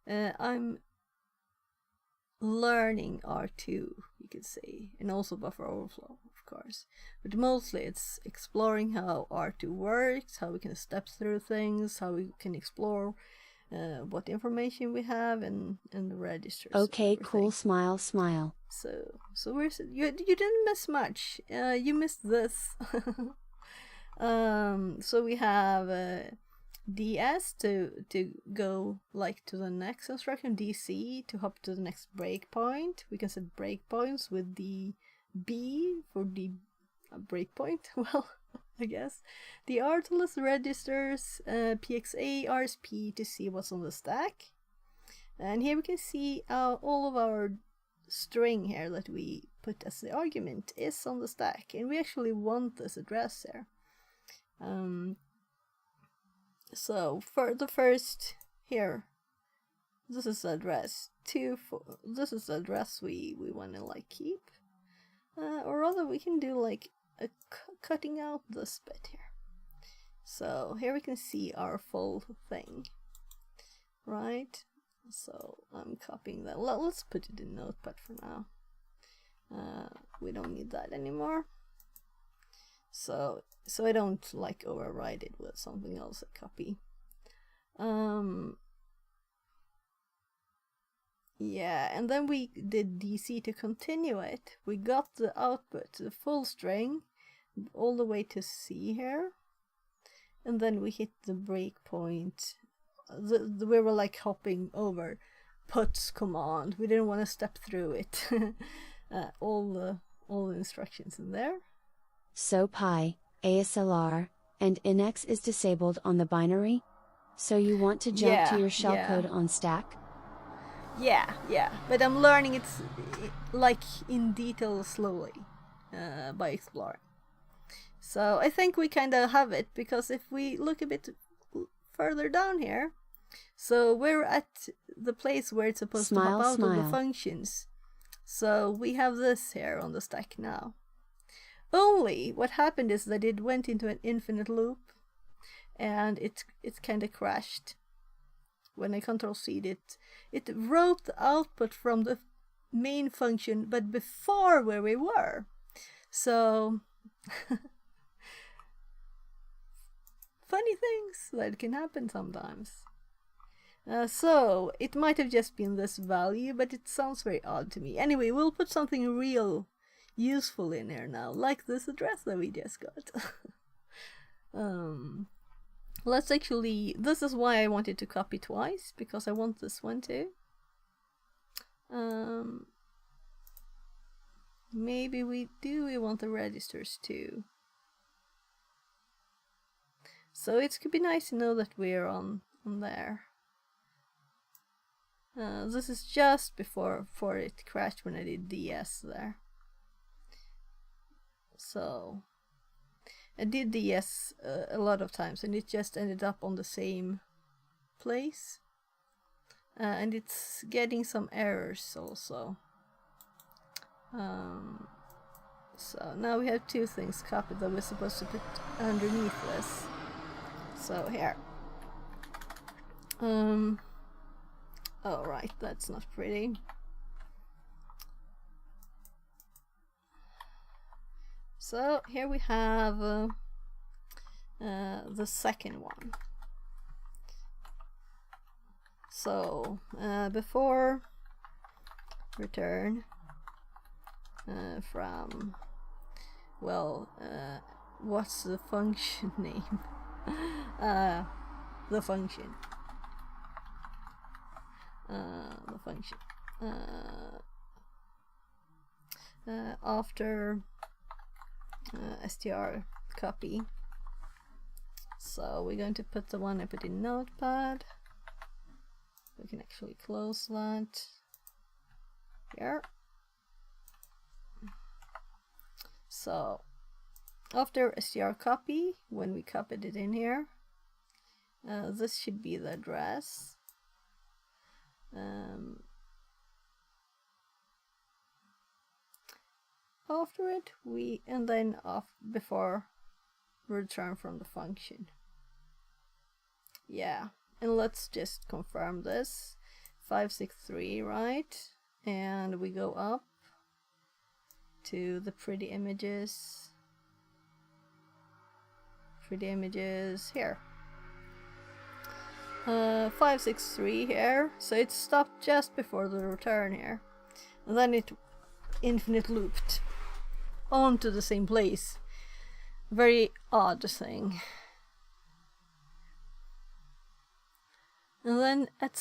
I'm learning R2, you could say, and also buffer overflow, of course. But mostly it's exploring how R2 works, how we can step through things, how we can explore what information we have and the registers. Okay, cool. Smile. So you didn't miss much. You missed this. So we have DS to go like to the next instruction, DC to hop to the next breakpoint. We can set breakpoints with the B for the breakpoint. Well, I guess the R to list registers, PXA, RSP to see what's on the stack, and here we can see all of our string here that we put as the argument is on the stack, and we actually want this address there. So for the first here, this is the address this is the address we want to like keep, or rather we can do like a cutting out this bit here. So here we can see our full thing, right? So I'm copying that. Let's put it in Notepad for now. We don't need that anymore. So I don't like override it with something else I copy. Yeah, and then we did DC to continue it. We got the output, the full string, all the way to C here. And then we hit the breakpoint. We were like hopping over puts command. We didn't want to step through it. all the instructions in there. So pi, ASLR, and NX is disabled on the binary? So you want to jump to your shellcode on stack? Yeah, but I'm learning it like in detail slowly by exploring. So I think we kind of have it, because if we look a bit further down here, so we're at the place where it's supposed to hop out of the functions. So we have this here on the stack now. Only what happened is that it went into an infinite loop, and it kind of crashed. When I Control C'd it, it wrote the output from the main function, but before where we were. So funny things that can happen sometimes. So it might have just been this value, but it sounds very odd to me. Anyway, we'll put something real useful in here now, like this address that we just got. Let's actually, this is why I wanted to copy twice, because I want this one too. Maybe we want the registers too. So it could be nice to know that we're on there. This is just before it crashed when I did DS there. So I did DS a lot of times, and it just ended up on the same place. And it's getting some errors also. So now we have two things copied that we're supposed to put underneath this. So here. Oh right, that's not pretty. So here we have the second one. So before return from, well, what's the function name? The function. After str copy. So we're going to put the one I put in Notepad. We can actually close that here. So after str copy, when we copied it in here, this should be the address. After it, and then before return from the function. Yeah, and let's just confirm this. 563, right? And we go up to the pretty images. Pretty images here. 563 here. So it stopped just before the return here. And then it infinite looped onto the same place. Very odd thing. And then at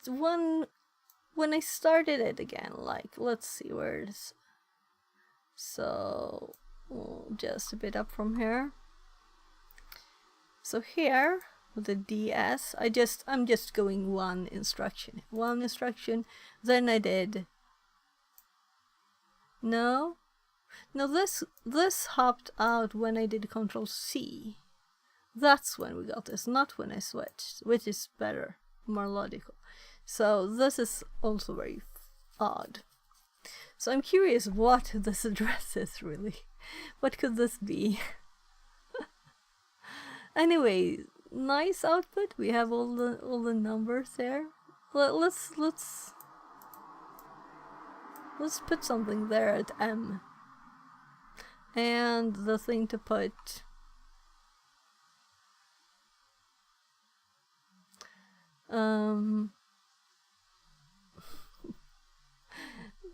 one, when I started it again, like, let's see where it is. So just a bit up from here. So here with the DS, I'm just going one instruction. Then I did. No, this hopped out when I did Control C. That's when we got this, not when I switched, which is better, more logical. So this is also very odd. So I'm curious what this address is really. What could this be? Anyway, nice output. We have all the numbers there. Let's put something there at M. And the thing to put.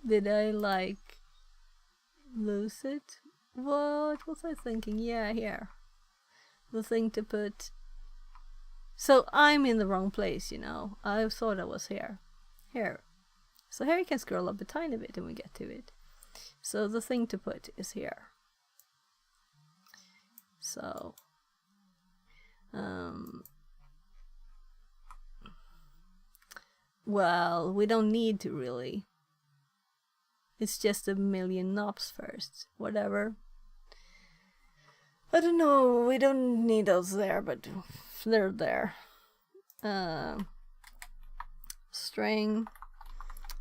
Did I lose it? What was I thinking? Yeah, here. The thing to put. So I'm in the wrong place, you know. I thought I was here. Here. So here you can scroll up a tiny bit and we get to it. So the thing to put is here. So well, we don't need to really. It's just a million knobs first. Whatever. I don't know, we don't need those there, but they're there. String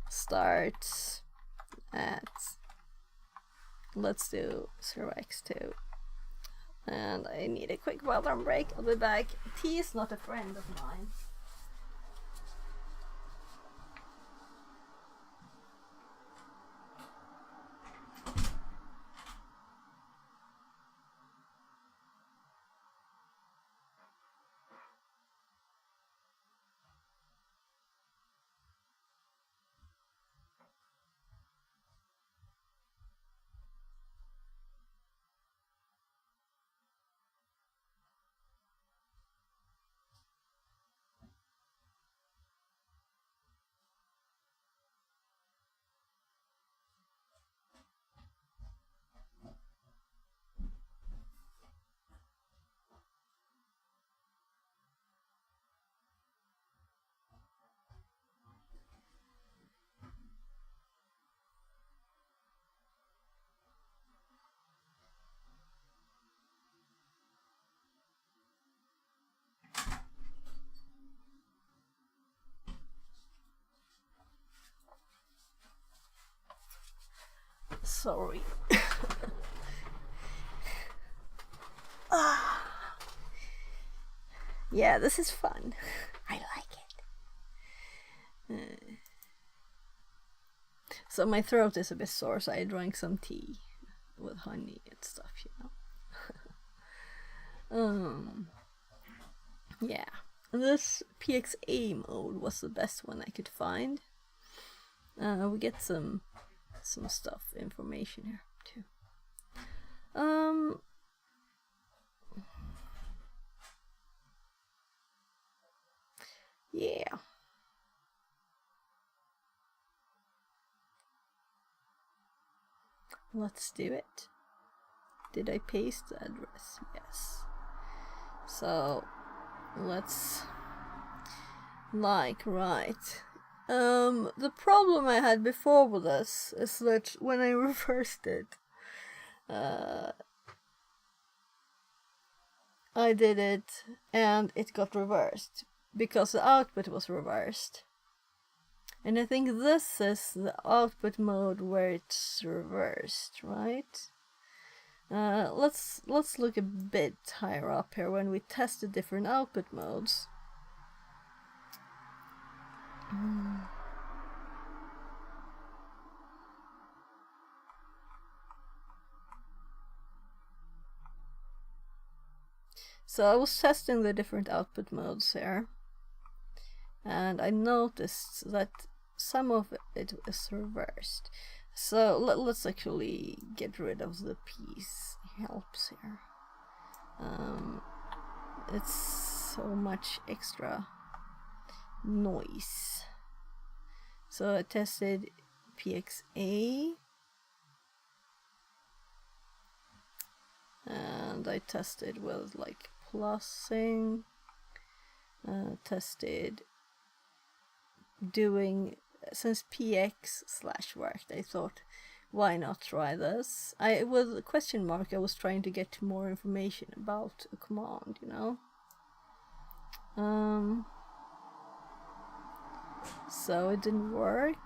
starts at, let's do 0x2. And I need a quick bathroom break. I'll be back. Tea is not a friend of mine. Sorry. Yeah, this is fun. I like it. So my throat is a bit sore, so I drank some tea with honey and stuff, you know. Yeah. This PXA mode was the best one I could find. We get some stuff, information here too. Yeah. Let's do it. Did I paste the address? Yes. So let's right. The problem I had before with this is that when I reversed it, I did it and it got reversed because the output was reversed. And I think this is the output mode where it's reversed, right? Let's look a bit higher up here when we test the different output modes. So I was testing the different output modes here, and I noticed that some of it is reversed. So let's actually get rid of the piece helps here. It's so much extra noise. So I tested PXA, and I tested with like plussing, tested doing, since PX/ worked, I thought, why not try this? With a question mark, I was trying to get more information about a command, you know. So it didn't work,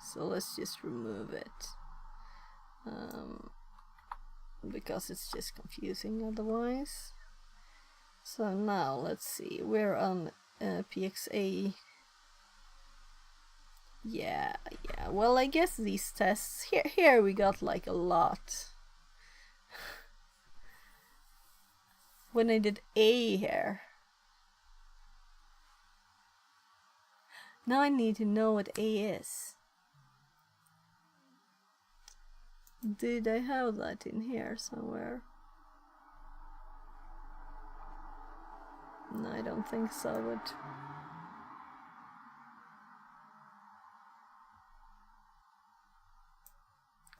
so let's just remove it, because it's just confusing otherwise. So now let's see, we're on PXA. Yeah, well, I guess these tests, here we got like a lot. When I did A here. Now I need to know what A is. Did I have that in here somewhere? No, I don't think so, but...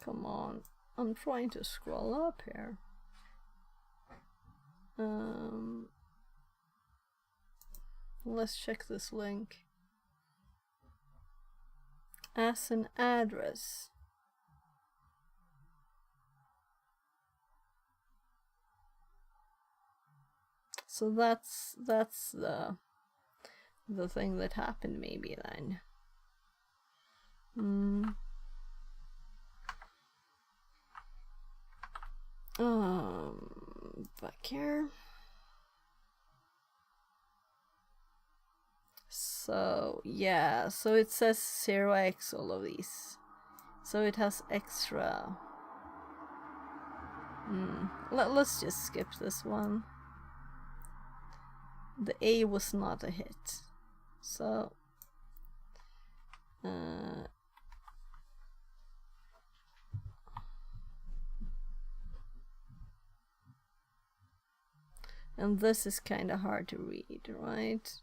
Come on, I'm trying to scroll up here. Let's check this link. As an address. So that's the thing that happened maybe then. Back here. So yeah, so it says 0x all of these. So it has extra. Let's just skip this one. The A was not a hit. So and this is kind of hard to read, right?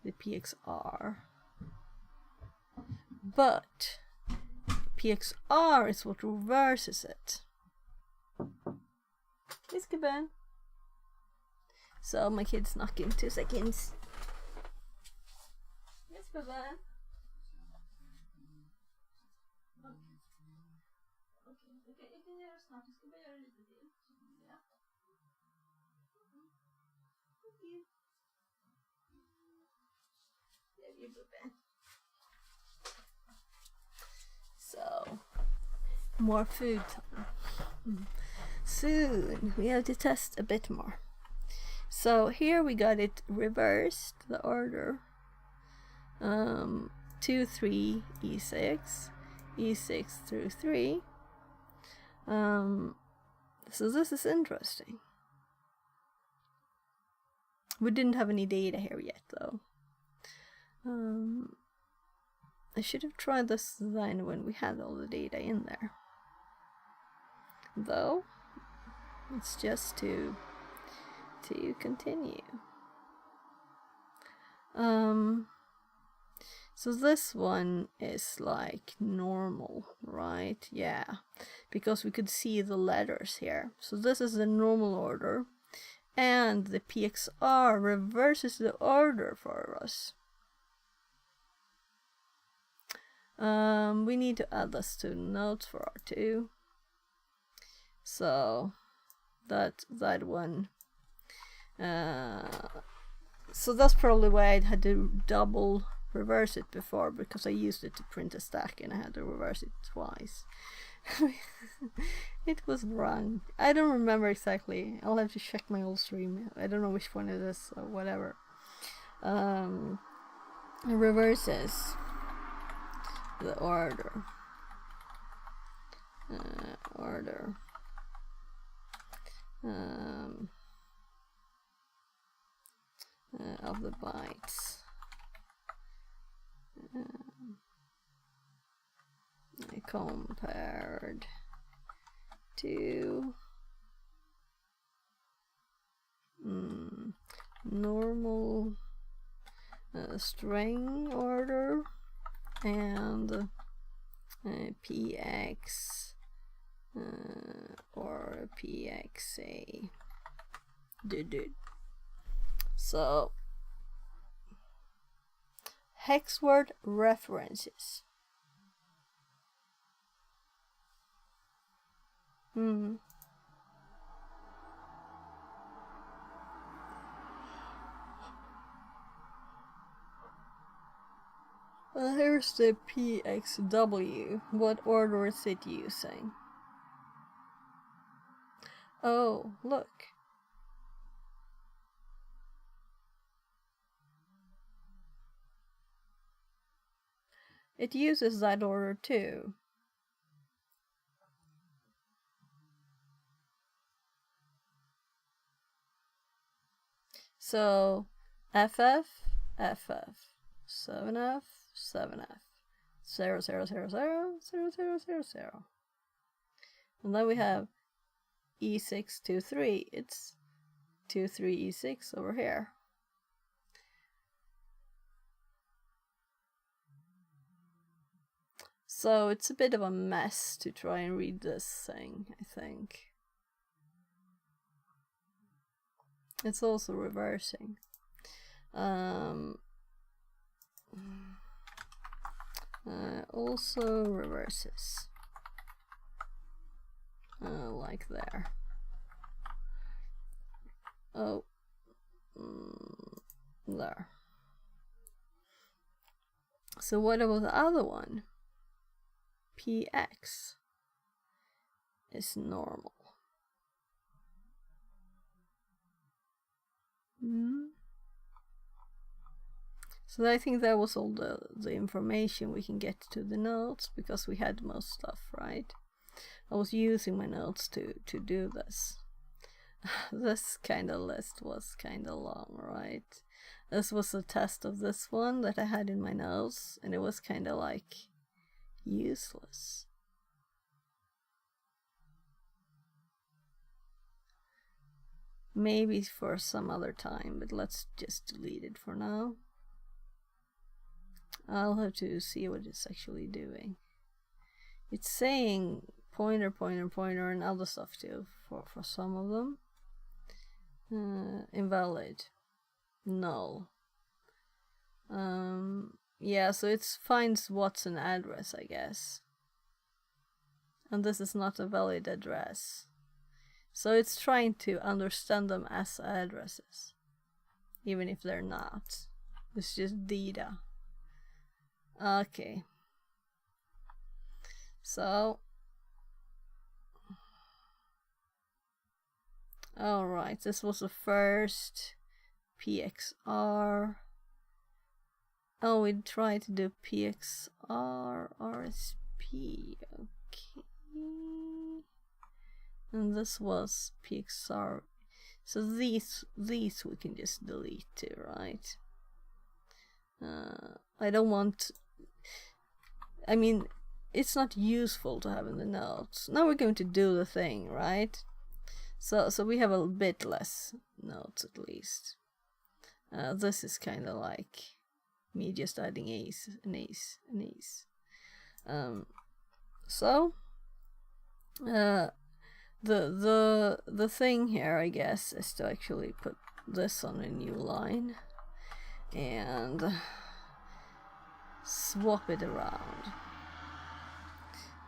The PXR. But PXR is what reverses it. Please come in. So my kid's knocking 2 seconds. Yes, Baba. Okej, jag kan göra snart. Jag ska bara göra lite till. Ja. Okej. Love you, Baba. So, more food time. Soon we have to test a bit more. So here we got it reversed, the order. 2, 3, E6, E6 through 3. So this is interesting. We didn't have any data here yet, though. I should have tried this design when we had all the data in there. Though, it's just to continue. So this one is like normal, right? Yeah, because we could see the letters here. So this is the normal order, and the PXR reverses the order for us. We need to add this to notes for R2. So that one. So that's probably why I had to double reverse it before, because I used it to print a stack and I had to reverse it twice. It was wrong. I don't remember exactly. I'll have to check my old stream. I don't know which one it is or whatever. It reverses the order. Of the bytes. Compared to normal string order and PX or PXA. So hex word references. Well, here's the PXW. What order is it using? Oh, look. It uses that order too. So FF, 7F, 7F, 0, 0, 0, 0, 0, 0, 0, 0. And then we have E6, 2, 3. It's 2, 3, E6 over here. So it's a bit of a mess to try and read this thing, I think. It's also reversing. Also reverses. Like there. Oh. There. So what about the other one? PX is normal. So I think that was all the information we can get to the notes, because we had most stuff, right? I was using my notes to do this. This kind of list was kind of long, right? This was a test of this one that I had in my notes, and it was kind of like useless. Maybe for some other time, but let's just delete it for now. I'll have to see what it's actually doing. It's saying pointer, pointer, pointer, and other stuff too for some of them. Invalid. Null. Yeah, so it finds what's an address, I guess. And this is not a valid address. So it's trying to understand them as addresses, even if they're not. It's just data. Okay. So, alright, this was the first PXR. Oh, we tried to do PXR, RSP, okay. And this was PXR. So these we can just delete too, right? I don't want... I mean, it's not useful to have in the notes. Now we're going to do the thing, right? So we have a bit less notes at least. This is kind of like me just adding ace, an ace, an ace. The thing here, I guess, is to actually put this on a new line and swap it around.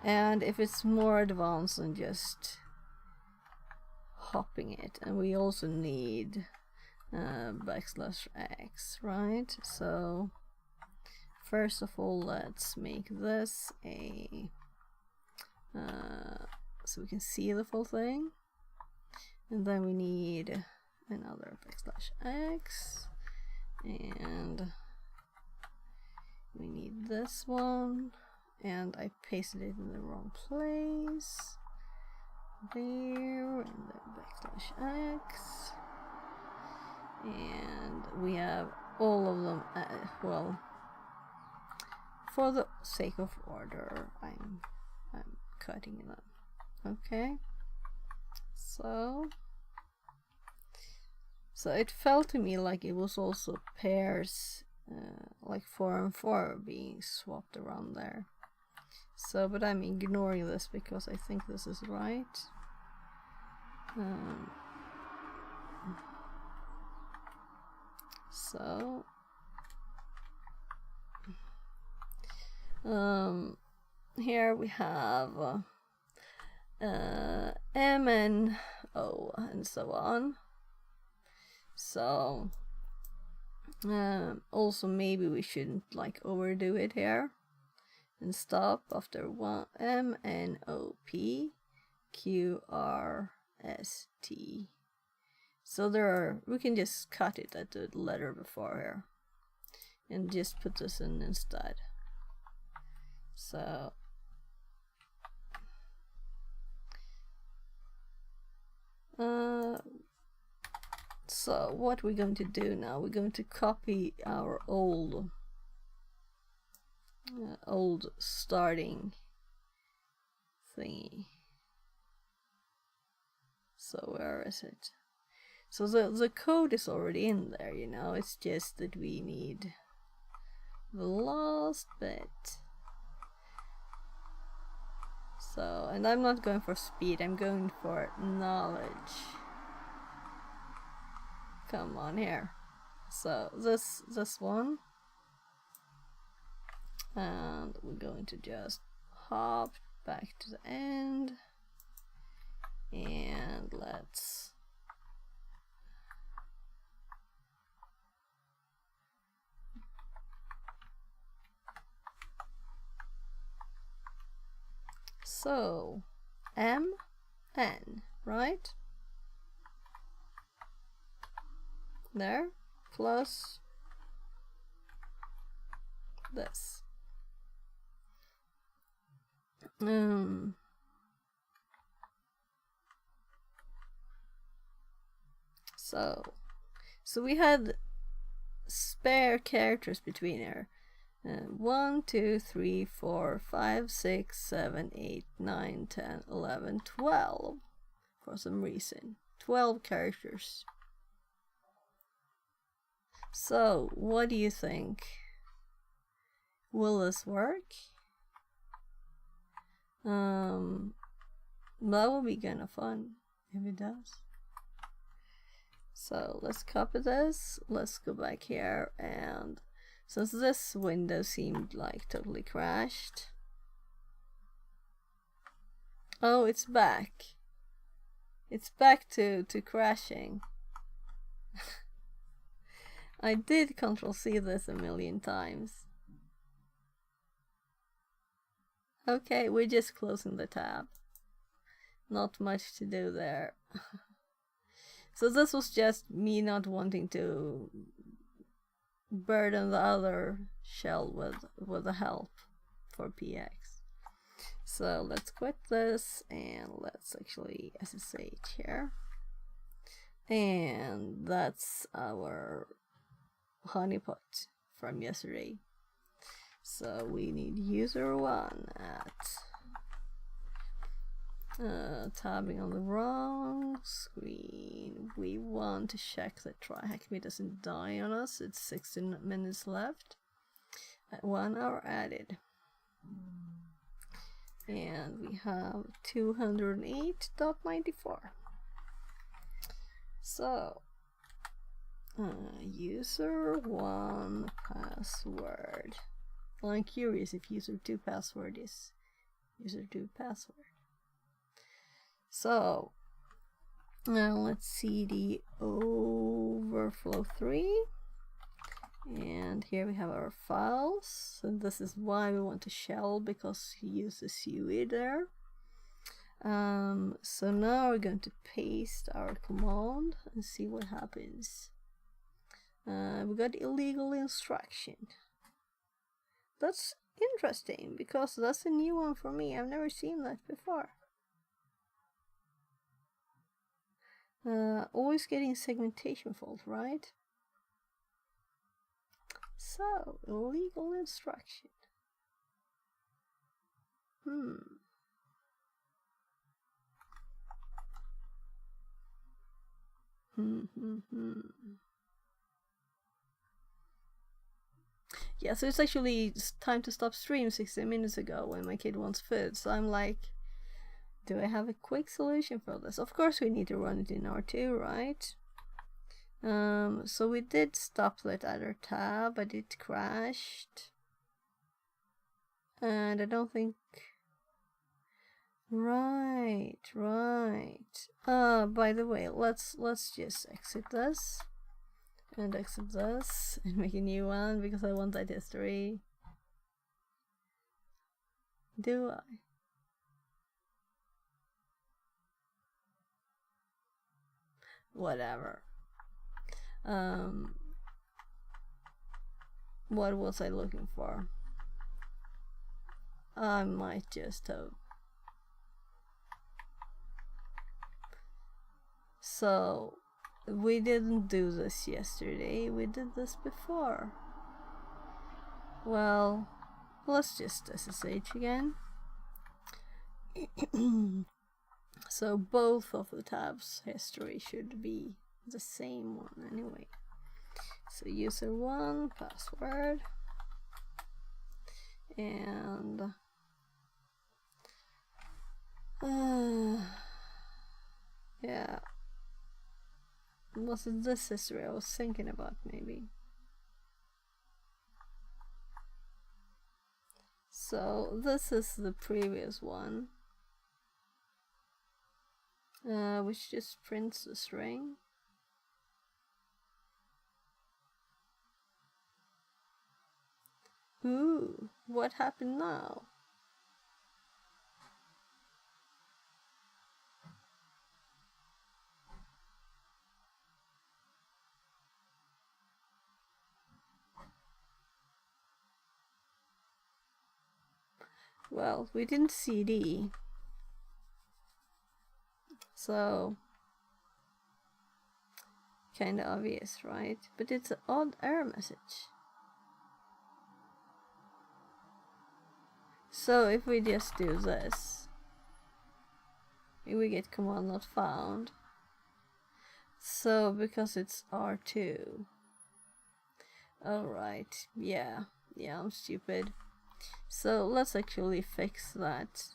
And if it's more advanced than just hopping it, and we also need \x, right? So first of all, let's make this a so we can see the full thing, and then we need another \x, and we need this one, and I pasted it in the wrong place. There, and then \x, and we have all of them. Well, for the sake of order, I'm cutting them. Okay, so it felt to me like it was also pairs, like 4 and 4 being swapped around there. So, but I'm ignoring this because I think this is right. Here we have M and O and so on. So also maybe we shouldn't like overdo it here and stop after one M N O P Q R S T. So we can just cut it at the letter before here and just put this in instead. So what we're going to do now, we're going to copy our old starting thingy. So where is it? So the code is already in there, you know, it's just that we need the last bit. So, and I'm not going for speed, I'm going for knowledge. Come on here. So this one, and we're going to just hop back to the end, and let's so M N, right? there, plus this. So we had spare characters between here. 1, 2, 3, 4, 5, 6, 7, 8, 9, 10, 11, 12. For some reason. 12 characters. So, what do you think? Will this work? That will be kind of fun if it does. So let's copy this. Let's go back here, and since this window seemed like totally crashed. Oh, it's back. It's back to crashing. I did Ctrl+C this a million times. Okay, we're just closing the tab. Not much to do there. So this was just me not wanting to burden the other shell with the help for PX. So let's quit this and let's actually SSH here. And that's our honeypot from yesterday. So we need user1 at tabbing on the wrong screen. We want to check that TryHackMe doesn't die on us. It's 16 minutes left. 1 hour added. And we have 208.94. So user1 password. Well, I'm curious if user2 password is user2 password. So now let's see the overflow 3, and here we have our files, and this is why we want to shell, because he uses UE there. So now we're going to paste our command and see what happens. We got illegal instruction. That's interesting because that's a new one for me. I've never seen that before. Always getting segmentation fault, right? So, illegal instruction. Yeah, so it's actually time to stop stream 16 minutes ago when my kid wants food. So I'm like, do I have a quick solution for this? Of course we need to run it in R2, right? So we did stop that other tab, but it crashed. And I don't think... Right. By the way, let's just exit this. And exit this. And make a new one, because I want that history. Do I? Whatever. What was I looking for? I might just have. So we didn't do this yesterday, we did this before. Well, let's just SSH again. So both of the tabs history should be the same one anyway. So user1 password, and yeah, was it this history I was thinking about maybe? So this is the previous one, which just prints the string. Ooh, what happened now? well, we didn't CD. So, kinda obvious, right? But it's an odd error message. So if we just do this, we get command not found. So because it's R2. Alright, yeah, I'm stupid. So let's actually fix that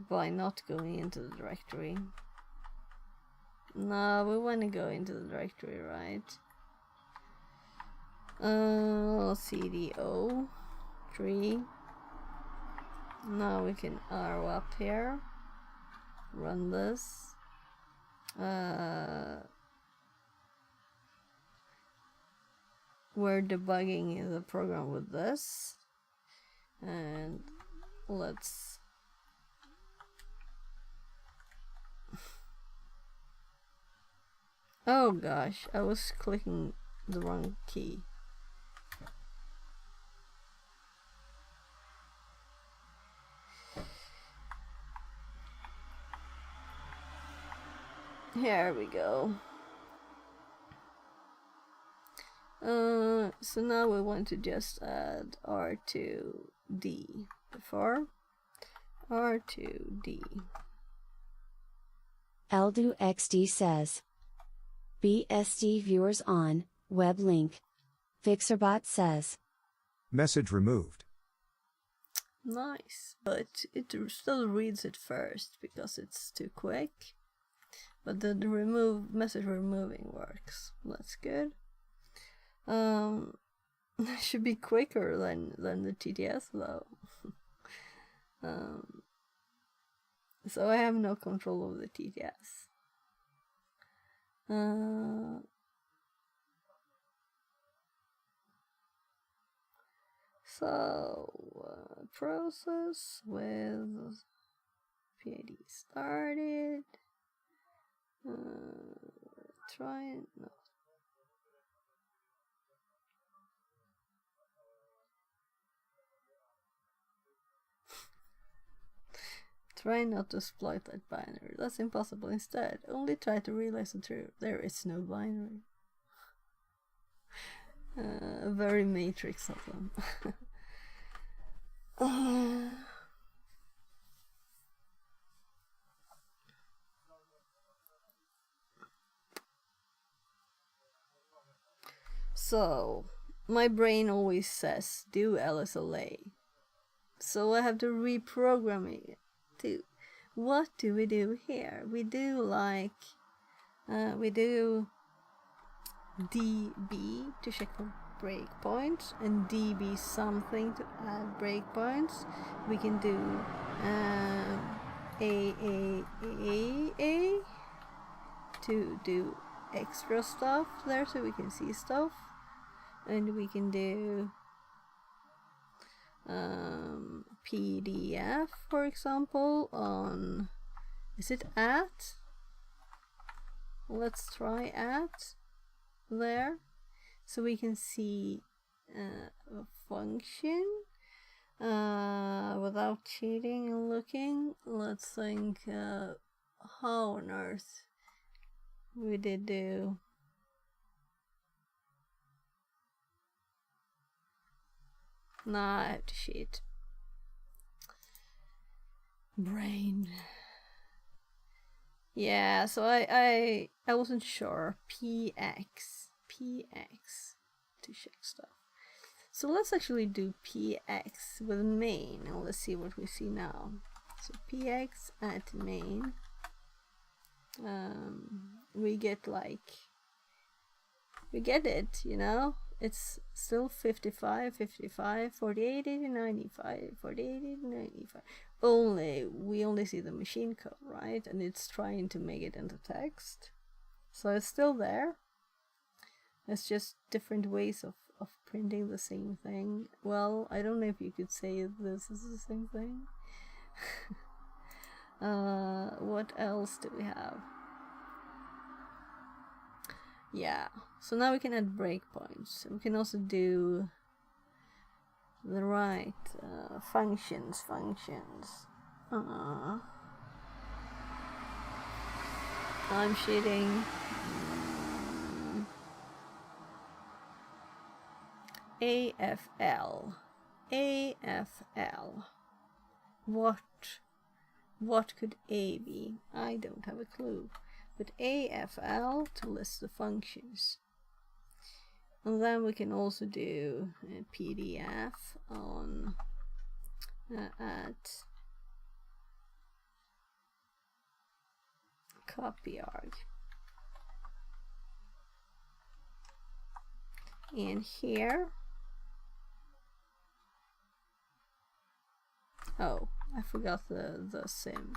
by not going into the directory. No, we want to go into the directory, right? CDO 3. Now we can arrow up here. Run this. We're debugging the program with this, and let's oh gosh, I was clicking the wrong key. Here we go. So now we want to just add R2D before R2D. LDoXD says, BSD viewers on, web link. Fixerbot says, Message removed. Nice, but it still reads it first because it's too quick. But the message removing works. That's good. It should be quicker than the TTS though. So I have no control over the TTS. Process with PID started. Try it. No. Try not to exploit that binary. That's impossible. Instead, only try to realize the truth. There is no binary. Very matrix of them. So, my brain always says, do LSLA. So I have to reprogram it. What do we do here? We do like we do DB to check for breakpoints and DB something to add breakpoints. We can do AAA to do extra stuff there so we can see stuff, and we can do PDF, for example, on, is it at? Let's try at there, so we can see a function without cheating and looking. Let's think, how on earth we did do. Nah, I have to cheat. Brain. Yeah, so I wasn't sure. PX to check stuff. So let's actually do PX with main, and let's see what we see now. So PX at main. We get it, you know? It's still 55, 55, 48, 80, 95, 48, 80, 95. We only see the machine code, right? And it's trying to make it into text. So it's still there. It's just different ways of printing the same thing. Well, I don't know if you could say this is the same thing. What else do we have? Yeah, so now we can add breakpoints. We can also do the right functions. I'm cheating. AFL. What could A be? I don't have a clue. But AFL to list the functions. And then we can also do a PDF on at copyarg. And here, oh, I forgot the sim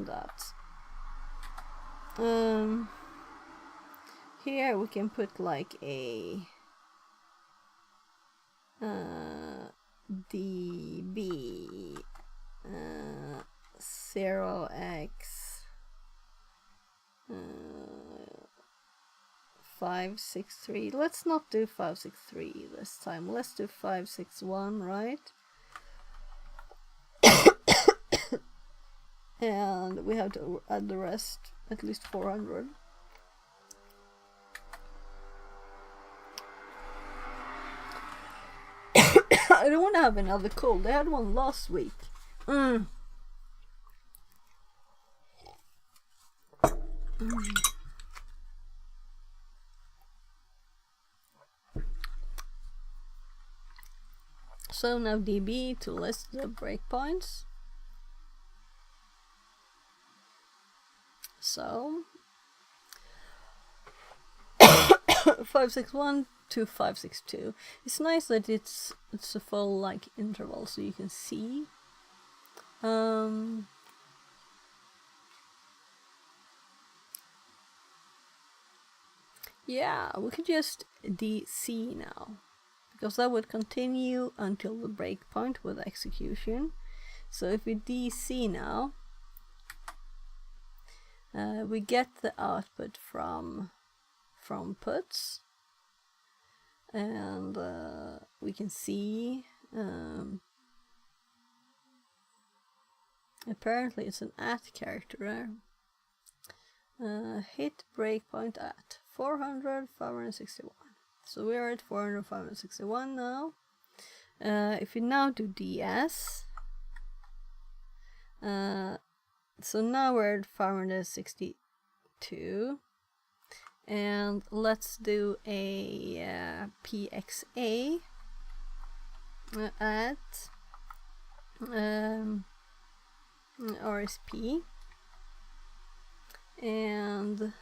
dot. Here we can put like a db 0x 563. Let's not do 563 this time. Let's do 561, right? And we have to add the rest, at least 400. I don't want to have another cold. I had one last week. So now db to list the breakpoints. So 561 to 562. It's nice that it's a full like interval so you can see. Yeah, we could just DC now, because that would continue until the breakpoint with execution. So if we DC now, we get the output from puts, and we can see apparently it's an at character there. Hit breakpoint at 400, 561. So we are at 400, 561 now. If we now do DS, so now we're at 562. And let's do a PXA at RSP, and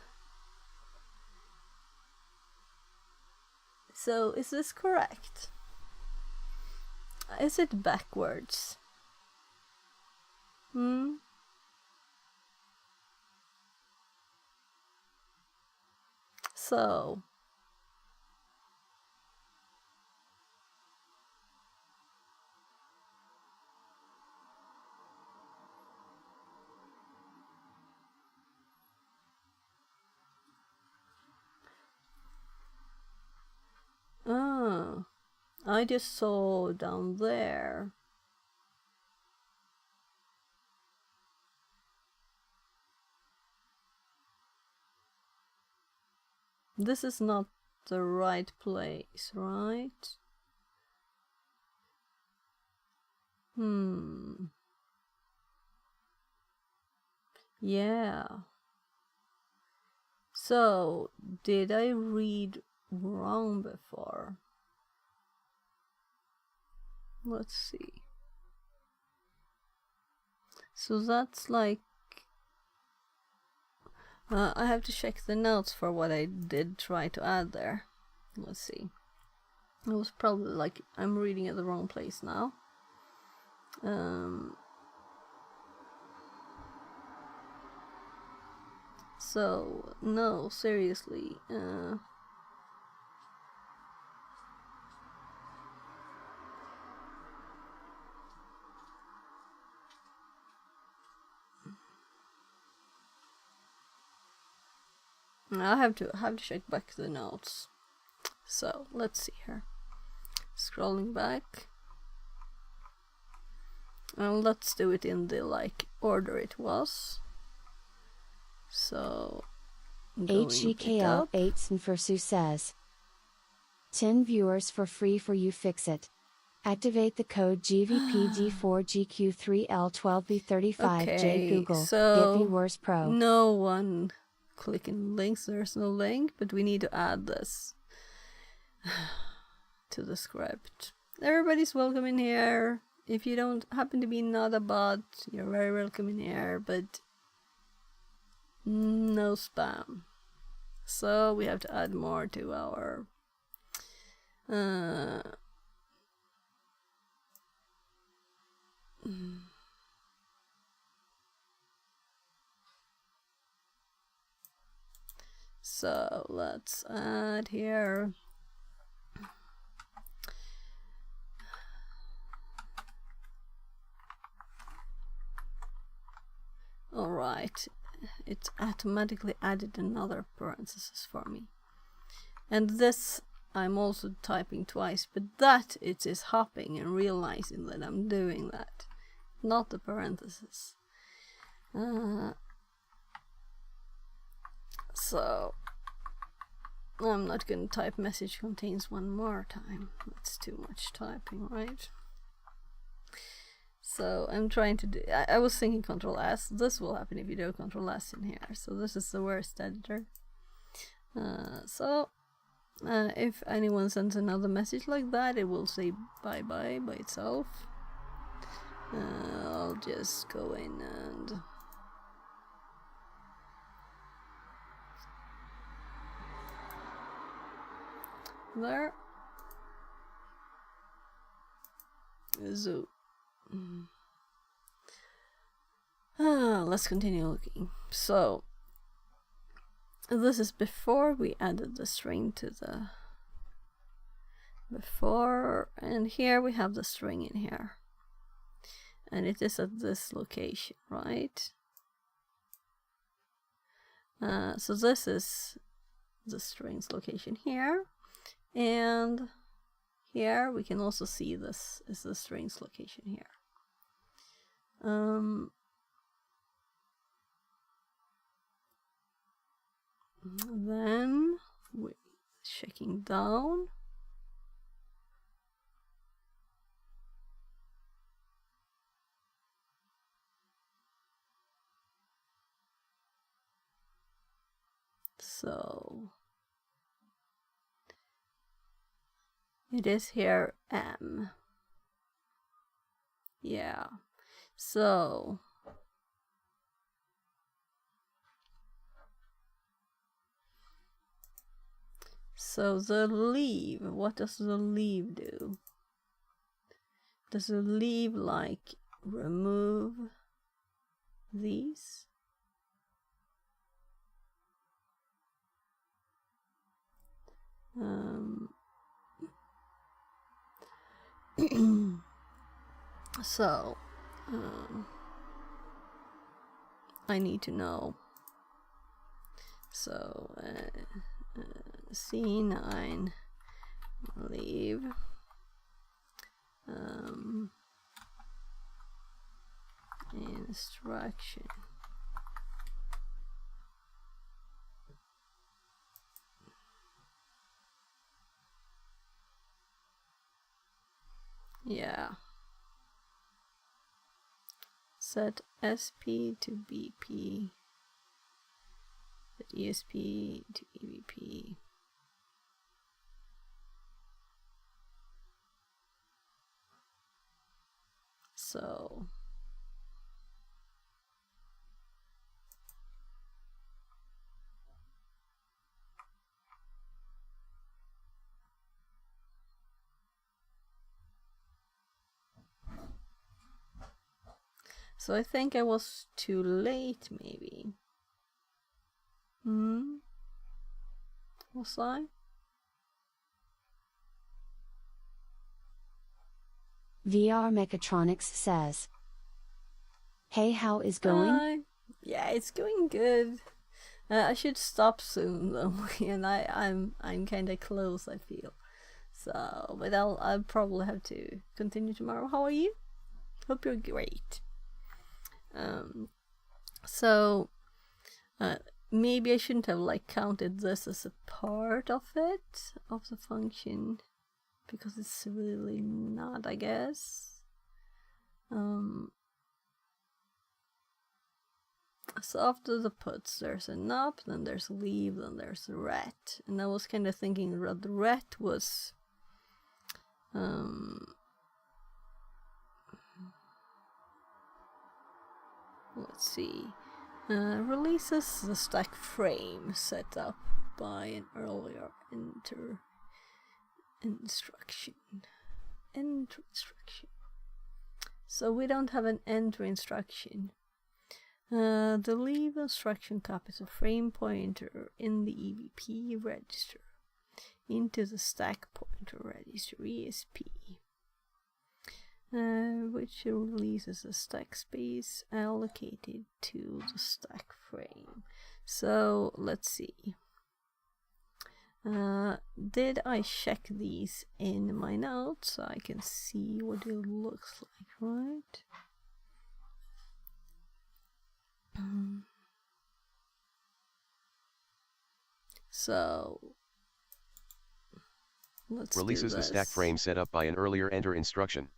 so is this correct? Is it backwards? So I just saw down there. This is not the right place, right? Yeah. So, did I read wrong before? Let's see. So that's like... I have to check the notes for what I did try to add there. Let's see. It was probably like... I'm reading at the wrong place now. So, no, seriously. I have to check back the notes. So let's see here. scrolling back. And let's do it in the order it was. So HGKL 8 Nfursu says 10 viewers for free for you fix it. Activate the code GVPD4GQ3L12B35J okay, Google. so Get viewers pro. no one clicking links, there's no link, but we need to add this to the script. Everybody's welcome in here. If you don't happen to be not a bot, you're very welcome in here, but no spam. So we have to add more to our so let's add here. Alright, it automatically added another parenthesis for me. And this I'm also typing twice, but that it is hopping and realizing that I'm doing that, not the parenthesis. So I'm not going to type message contains one more time. That's too much typing, right? So I'm trying to do, I was thinking Control S. This will happen if you do Control S in here. So this is the worst editor. If anyone sends another message like that, it will say bye bye by itself. I'll just go in and there. So let's continue looking. So this is before we added the string to the before, and here we have the string in here, and it is at this location, right? So this is the string's location here, and here we can also see this is the string's location here. Then we're checking down. So it is here M. Yeah. So the leave, what does the leave do? Does the leave like remove these? So I need to know. So C9 leave instruction. Yeah. Set SP to BP, set ESP to EVP. So I think I was too late, maybe. Was I? VR Mechatronics says, hey, how is going? Yeah, it's going good. I should stop soon though, and I'm kind of close, I feel. So, but I'll probably have to continue tomorrow. How are you? Hope you're great. So maybe I shouldn't have like counted this as a part of it, of the function, because it's really not, I guess. So after the puts, there's an up, then there's a leave, then there's a ret. And I was kind of thinking that the ret was let's see, releases the stack frame set up by an earlier enter instruction. So we don't have an enter instruction. The leave instruction copies a frame pointer in the EVP register into the stack pointer register ESP, which releases a stack space allocated to the stack frame. So let's see. Did I check these in my notes so I can see what it looks like, right? So let's Releases do the this. stack frame set up by an earlier enter instruction.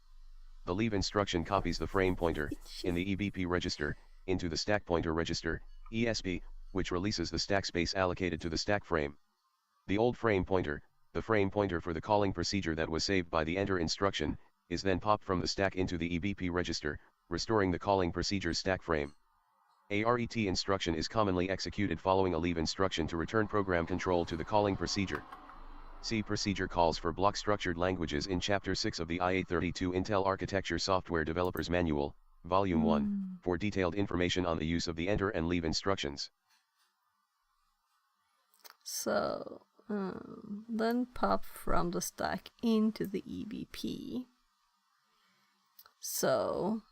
The leave instruction copies the frame pointer in the EBP register into the stack pointer register ESP, which releases the stack space allocated to the stack frame. The old frame pointer, the frame pointer for the calling procedure that was saved by the enter instruction, is then popped from the stack into the EBP register, restoring the calling procedure's stack frame. A RET instruction is commonly executed following a leave instruction to return program control to the calling procedure. See procedure calls for block-structured languages in Chapter 6 of the IA-32 Intel Architecture Software Developers Manual, Volume 1, for detailed information on the use of the enter and leave instructions. So, then pop from the stack into the EBP. So,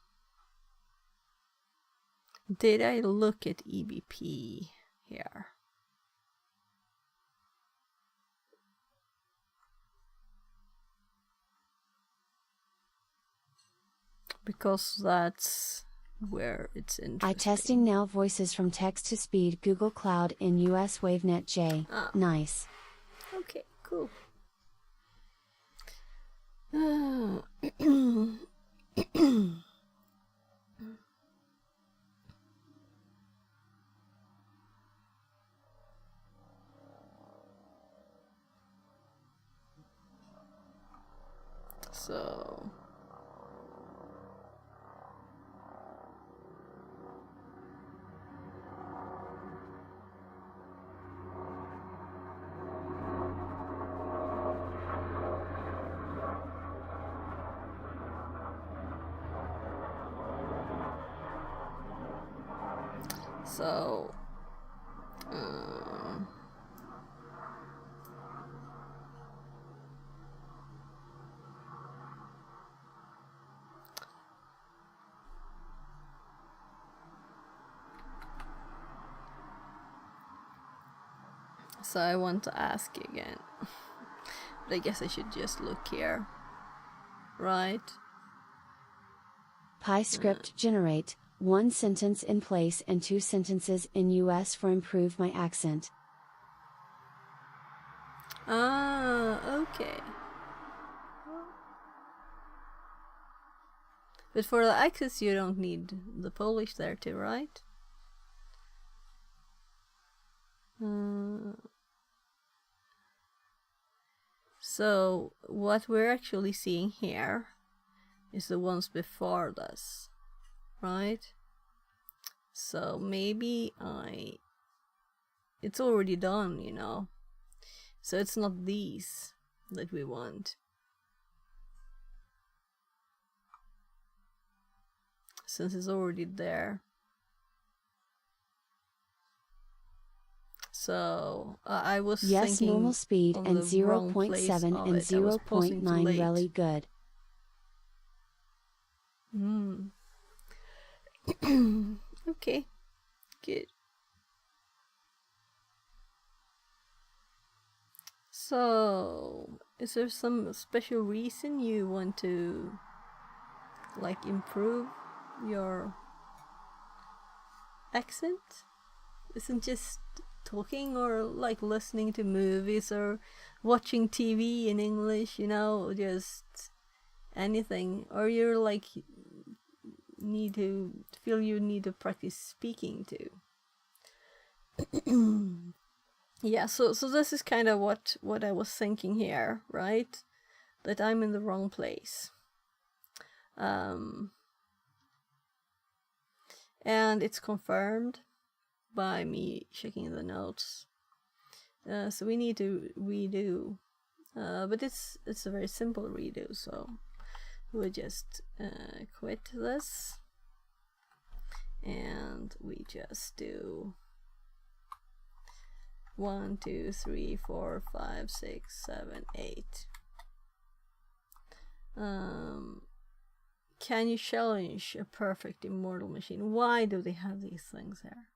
did I look at EBP here? Because that's where it's interesting. Testing now voices from text to speed Google Cloud in US WaveNet J. Nice. Okay, cool. So So I want to ask you again. But I guess I should just look here. Right? PyScript generate 1 sentence in place and 2 sentences in US for improve my accent. Okay. But for the accents you don't need the Polish there too, right? So what we're actually seeing here is the ones before this, right? So maybe it's already done, you know. So it's not these that we want. Since it's already there. So I was thinking normal speed of and the wrong place 0.7 of and it. I was pausing too 0.9 late. really good. Okay, good. So is there some special reason you want to like improve your accent? Isn't just talking or like listening to movies or watching TV in English, you know, just anything, or you're like need to feel you need to practice speaking too. Yeah, so this is kind of what I was thinking here, right? That I'm in the wrong place. And it's confirmed by me checking the notes. So we need to redo. But it's a very simple redo, so we'll just quit this. And we just do 1, 2, 3, 4, 5, 6, 7, 8. Can you challenge a perfect immortal machine? Why do they have these things there?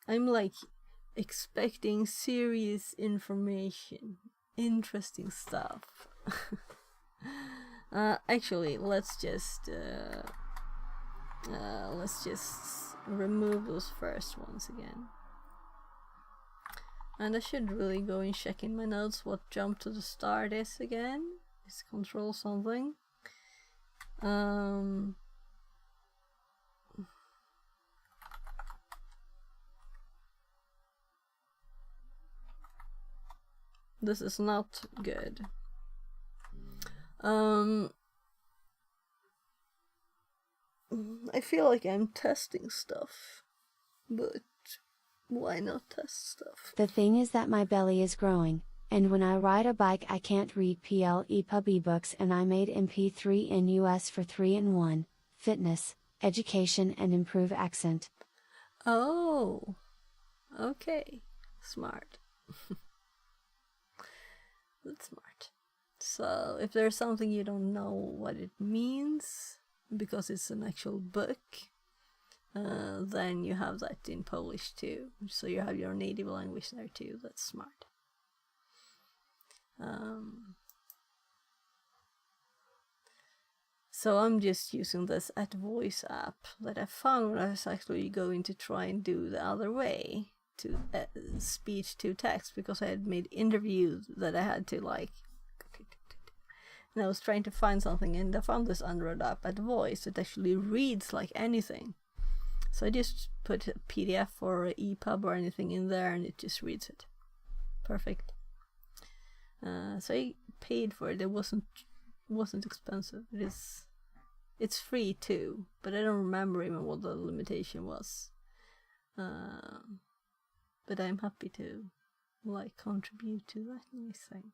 I'm like expecting serious information, interesting stuff. Actually, let's just remove those first ones again. And I should really go and check in my notes what jump to the start is again. It's control something. This is not good. I feel like I'm testing stuff, but why not test stuff? The thing is that my belly is growing, and when I ride a bike I can't read PL EPUB ebooks, and I made MP3 in US for 3-in-1, fitness, education and improve accent. Oh, okay, smart. That's smart. So if there's something you don't know what it means, because it's an actual book, then you have that in Polish too. So you have your native language there too. That's smart. So I'm just using this @voice app that I found when I was actually going to try and do the other way, to speech to text, because I had made interviews that I had to like, and I was trying to find something, and I found this Android app @voice that actually reads like anything. So I just put a PDF or an EPUB or anything in there, and it just reads it. Perfect. So I paid for it. It wasn't expensive. It's free too, but I don't remember even what the limitation was. But I'm happy to like contribute to that nice thing.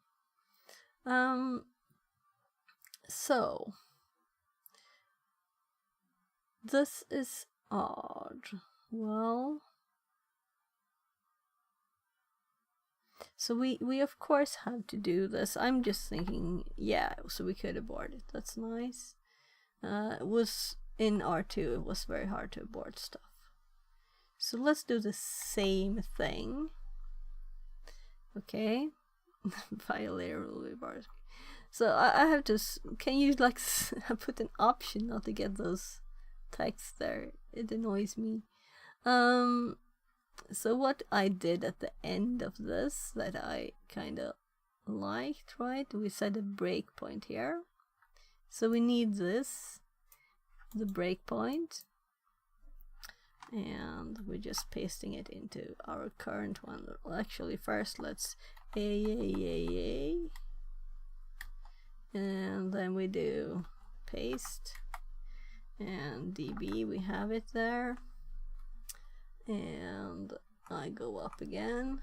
So this is odd. Well, so we of course have to do this. I'm just thinking, yeah, so we could abort it. That's nice. It was in R2, it was very hard to abort stuff. So let's do the same thing. Okay. Violator will be barred. So I have to, can you like put an option not to get those texts there? It annoys me. So what I did at the end of this that I kind of liked, right? We set a breakpoint here. So we need this, the breakpoint, and we're just pasting it into our current one. Well, actually, first let's A, and then we do paste, and DB, we have it there, and I go up again.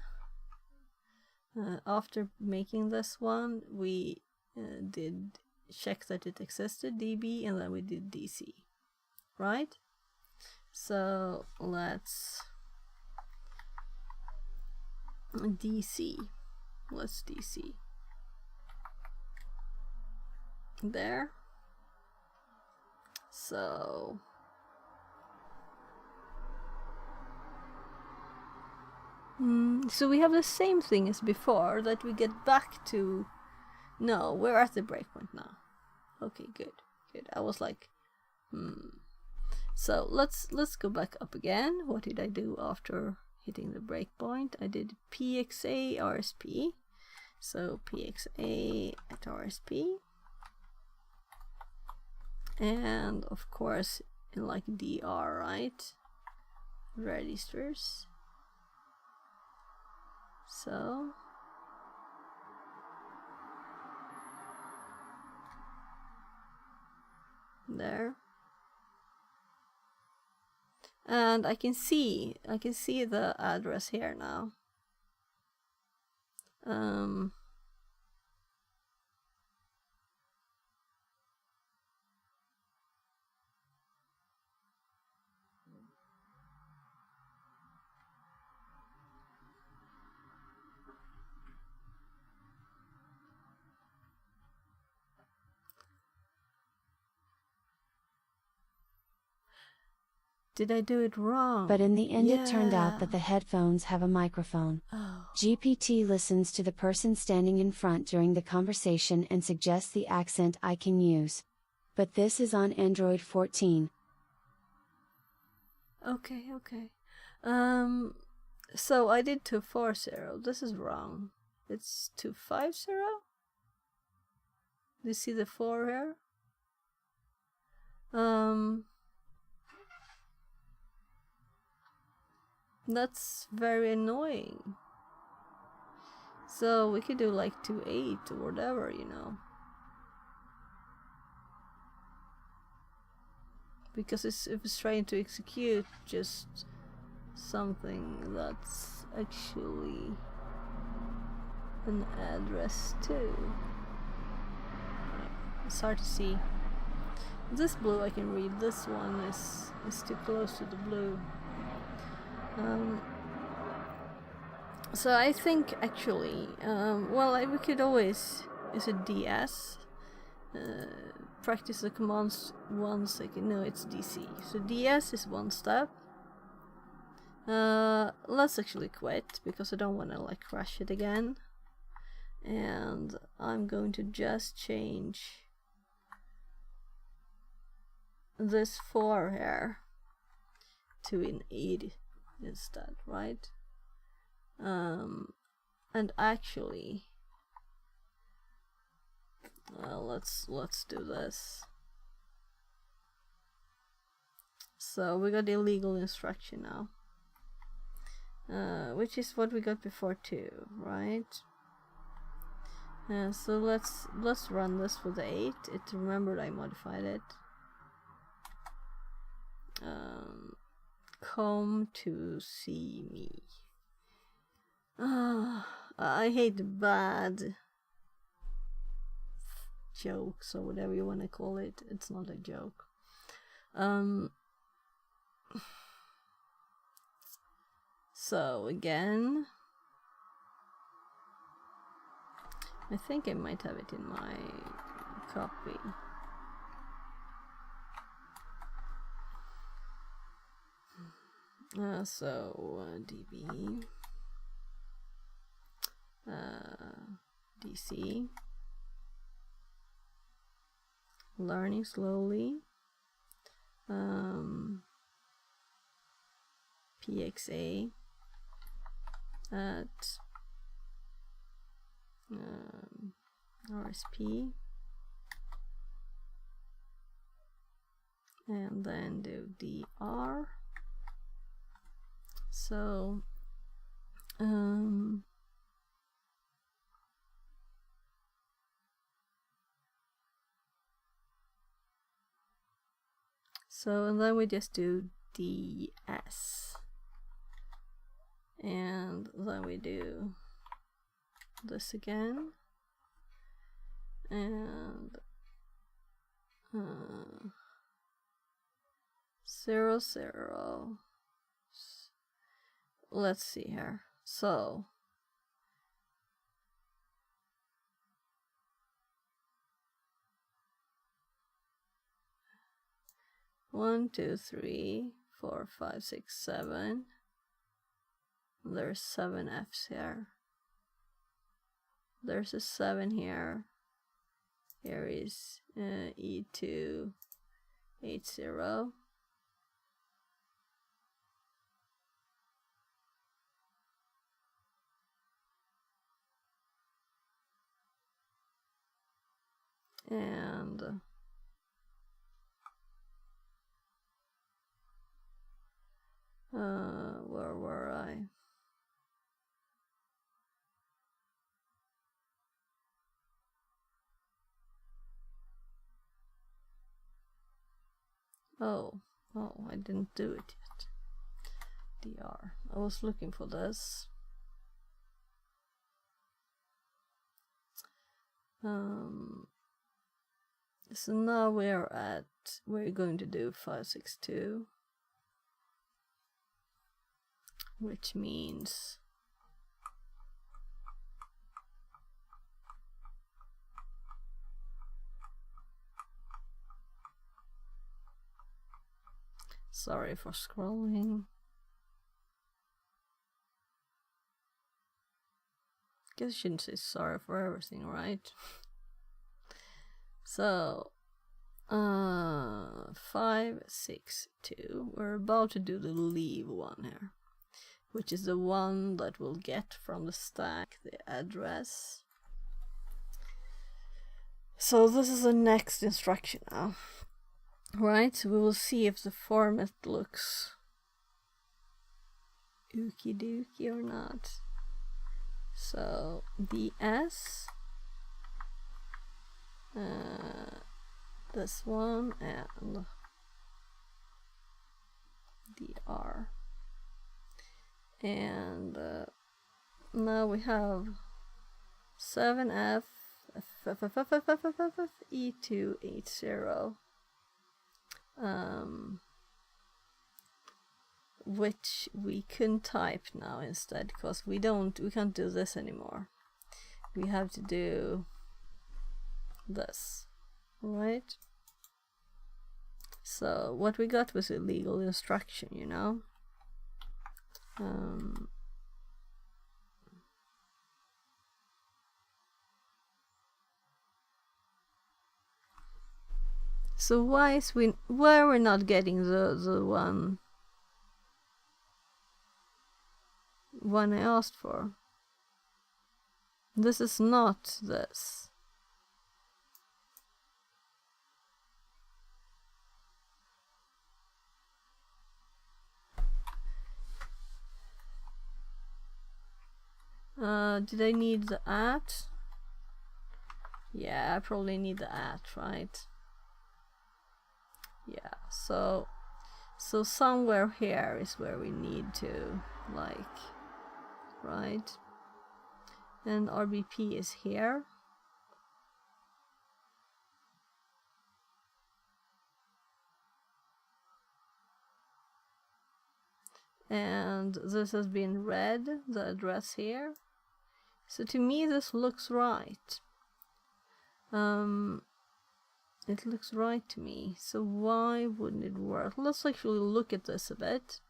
After making this one, we did check that it existed, DB, and then we did DC, right? So let's DC. Let's DC. There. So So we have the same thing as before, that we get back to... No, we're at the breakpoint now. Okay, good. I was like, So let's go back up again. What did I do after hitting the breakpoint? I did PXA RSP. So PXA at RSP. And of course, in like DR, right? Registers. So there, and I can see the address here now. Did I do it wrong? But in the end it turned out that the headphones have a microphone. Oh. GPT listens to the person standing in front during the conversation and suggests the accent I can use. But this is on Android 14. Okay. So I did 240. This is wrong. It's 250. Do you see the 4 here? That's very annoying. So we could do like 28 or whatever, you know. Because if it's trying to execute just something that's actually an address too. It's hard to see. This blue I can read. This one is too close to the blue. So I think actually, we could always use a DS. Practice the commands 1 second. No, it's DC. So DS is one step. Let's actually quit because I don't want to like crash it again. And I'm going to just change this 4 here to an 80 instead, right? And actually, let's do this. So we got illegal instruction now, which is what we got before too, right? So let's run this with the 8. It remembered I modified it. Come to see me. I hate bad jokes or whatever you want to call it. It's not a joke. So again, I think I might have it in my copy. DB DC learning slowly, PXA at RSP, and then do DR. So and then we just do DS, and then we do this again, and 0 0. Let's see here. So one, 2, 3, 4, 5, 6, 7. There's 7 Fs here. There's a 7 here. Here is E280. And where were I? Oh, I didn't do it yet. DR. I was looking for this. So now we're going to do 562, which means sorry for scrolling. Guess I shouldn't say sorry for everything, right? So 562. We're about to do the leave one here, which is the one that we'll get from the stack, the address. So this is the next instruction now. Right, so we will see if the format looks ookie dookie or not. So DS, this one, and DR. And now we have 7F E280, which we can type now instead, because we can't do this anymore. We have to do this, right? So what we got was a legal instruction, you know. So why we're not getting the one I asked for? This is not this. Did I need the at? Yeah, I probably need the at, right? Yeah, so somewhere here is where we need to, like, right? And RBP is here. And this has been read, the address here. So to me this looks right. It looks right to me. So why wouldn't it work? Let's actually look at this a bit.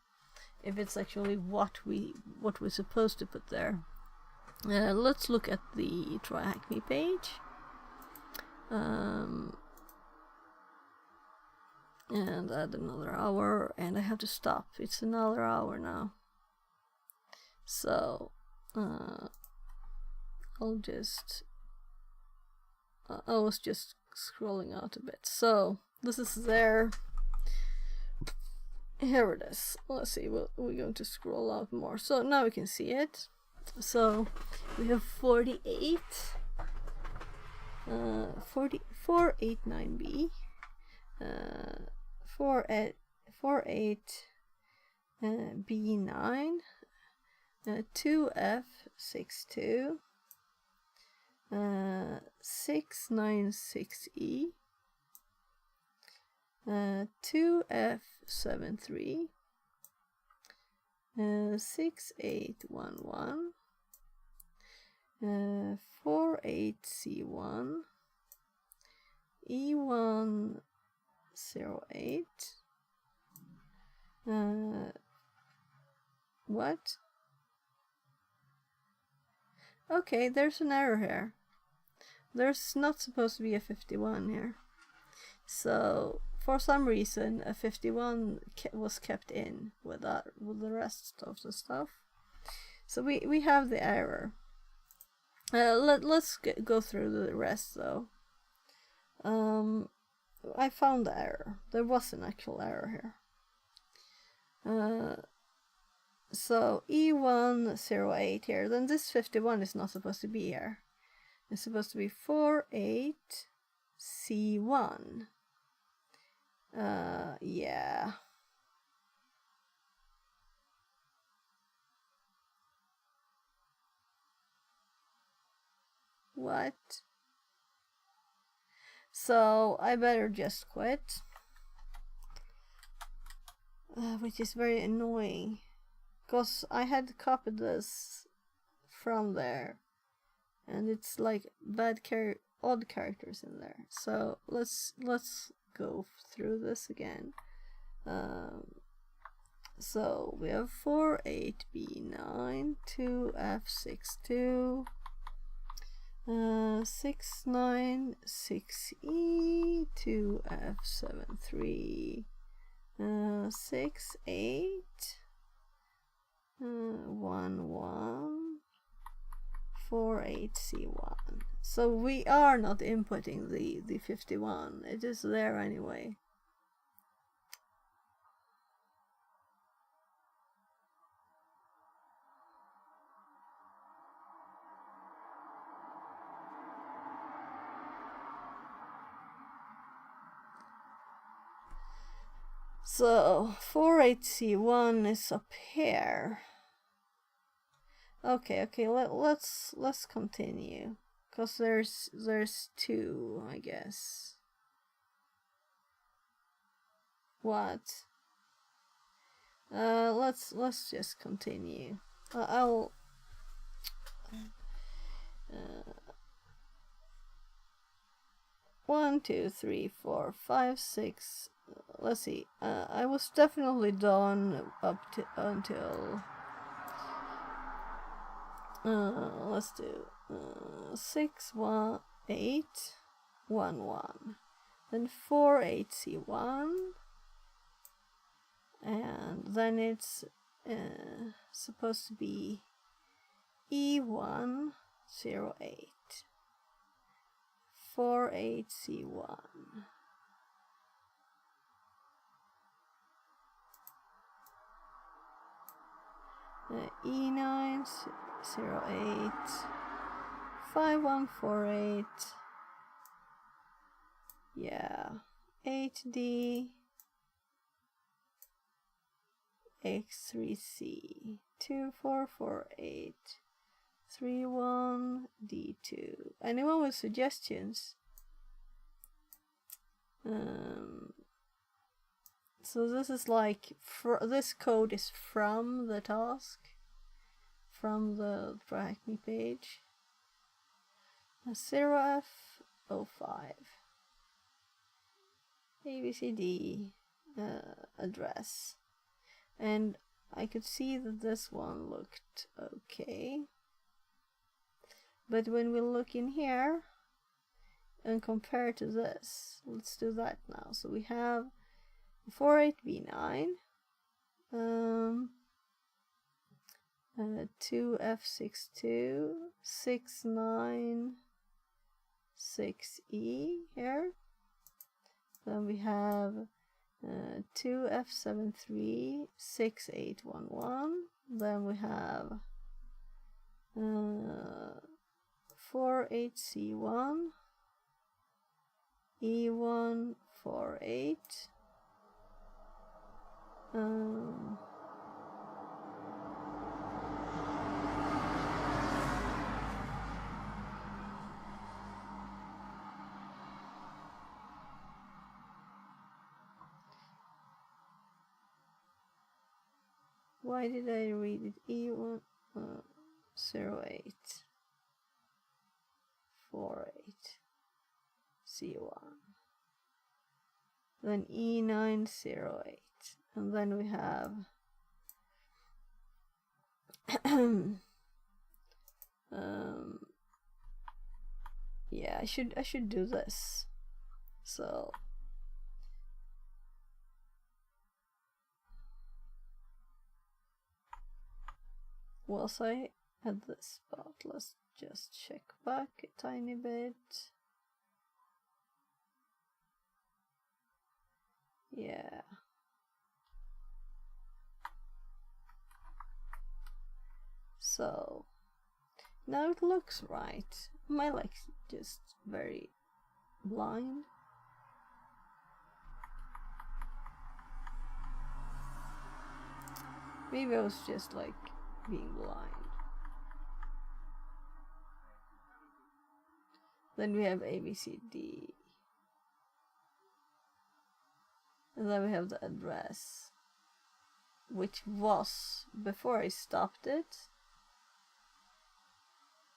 If it's actually what we're supposed to put there. Let's look at the Try Hack Me page. And add another hour, and I have to stop. It's another hour now. So I'll just I was just scrolling out a bit. So this is there. Here it is. Let's see, we're going to scroll out more. So now we can see it. So we have 48 489B 48 B9 2F62 696E 2F73 6811 48C1 E108 what? Okay, there's an error here. There's not supposed to be a 51 here. So, for some reason, a 51 was kept in with the rest of the stuff. So we have the error. Let's go through the rest though. I found the error. There was an actual error here. So E108 here, then this 51 is not supposed to be here. It's supposed to be 48C1. Yeah. What? So I better just quit. Which is very annoying. Because I had copied this from there. And it's like odd characters in there. So let's go through this again. So we have 48B9, 2F62, 696E, 2F73, 68, 11, 48C1. So we are not inputting the 51. It is there anyway. So 48C1 is up here. Okay, let's continue, cause there's two, I guess. What? Let's just continue. I'll 1, 2, 3, 4, 5, 6. Let's see. I was definitely done up to until. Let's do 6, 1, 8, 1, 1. Then 48C1. And then it's supposed to be E108. 48C1. E908 5148. Yeah, 8D X3C 2448 31D2. Anyone with suggestions? So this is like this code is from the task, from the track me page. 0F05 ABCD address, and I could see that this one looked okay, but when we look in here and compare to this, let's do that now. So we have 48B9, 2F62, 696E here. Then we have 2F73, 6811. Then we have 48C1, E148. Why did I read it? E108 48 C1. Then E908. And then we have Yeah, I should do this. So was I at this spot? Let's just check back a tiny bit. Yeah. So now it looks right. Am I like just very blind? Maybe I was just like being blind. Then we have A, B, C, D. And then we have the address, which was, before I stopped it,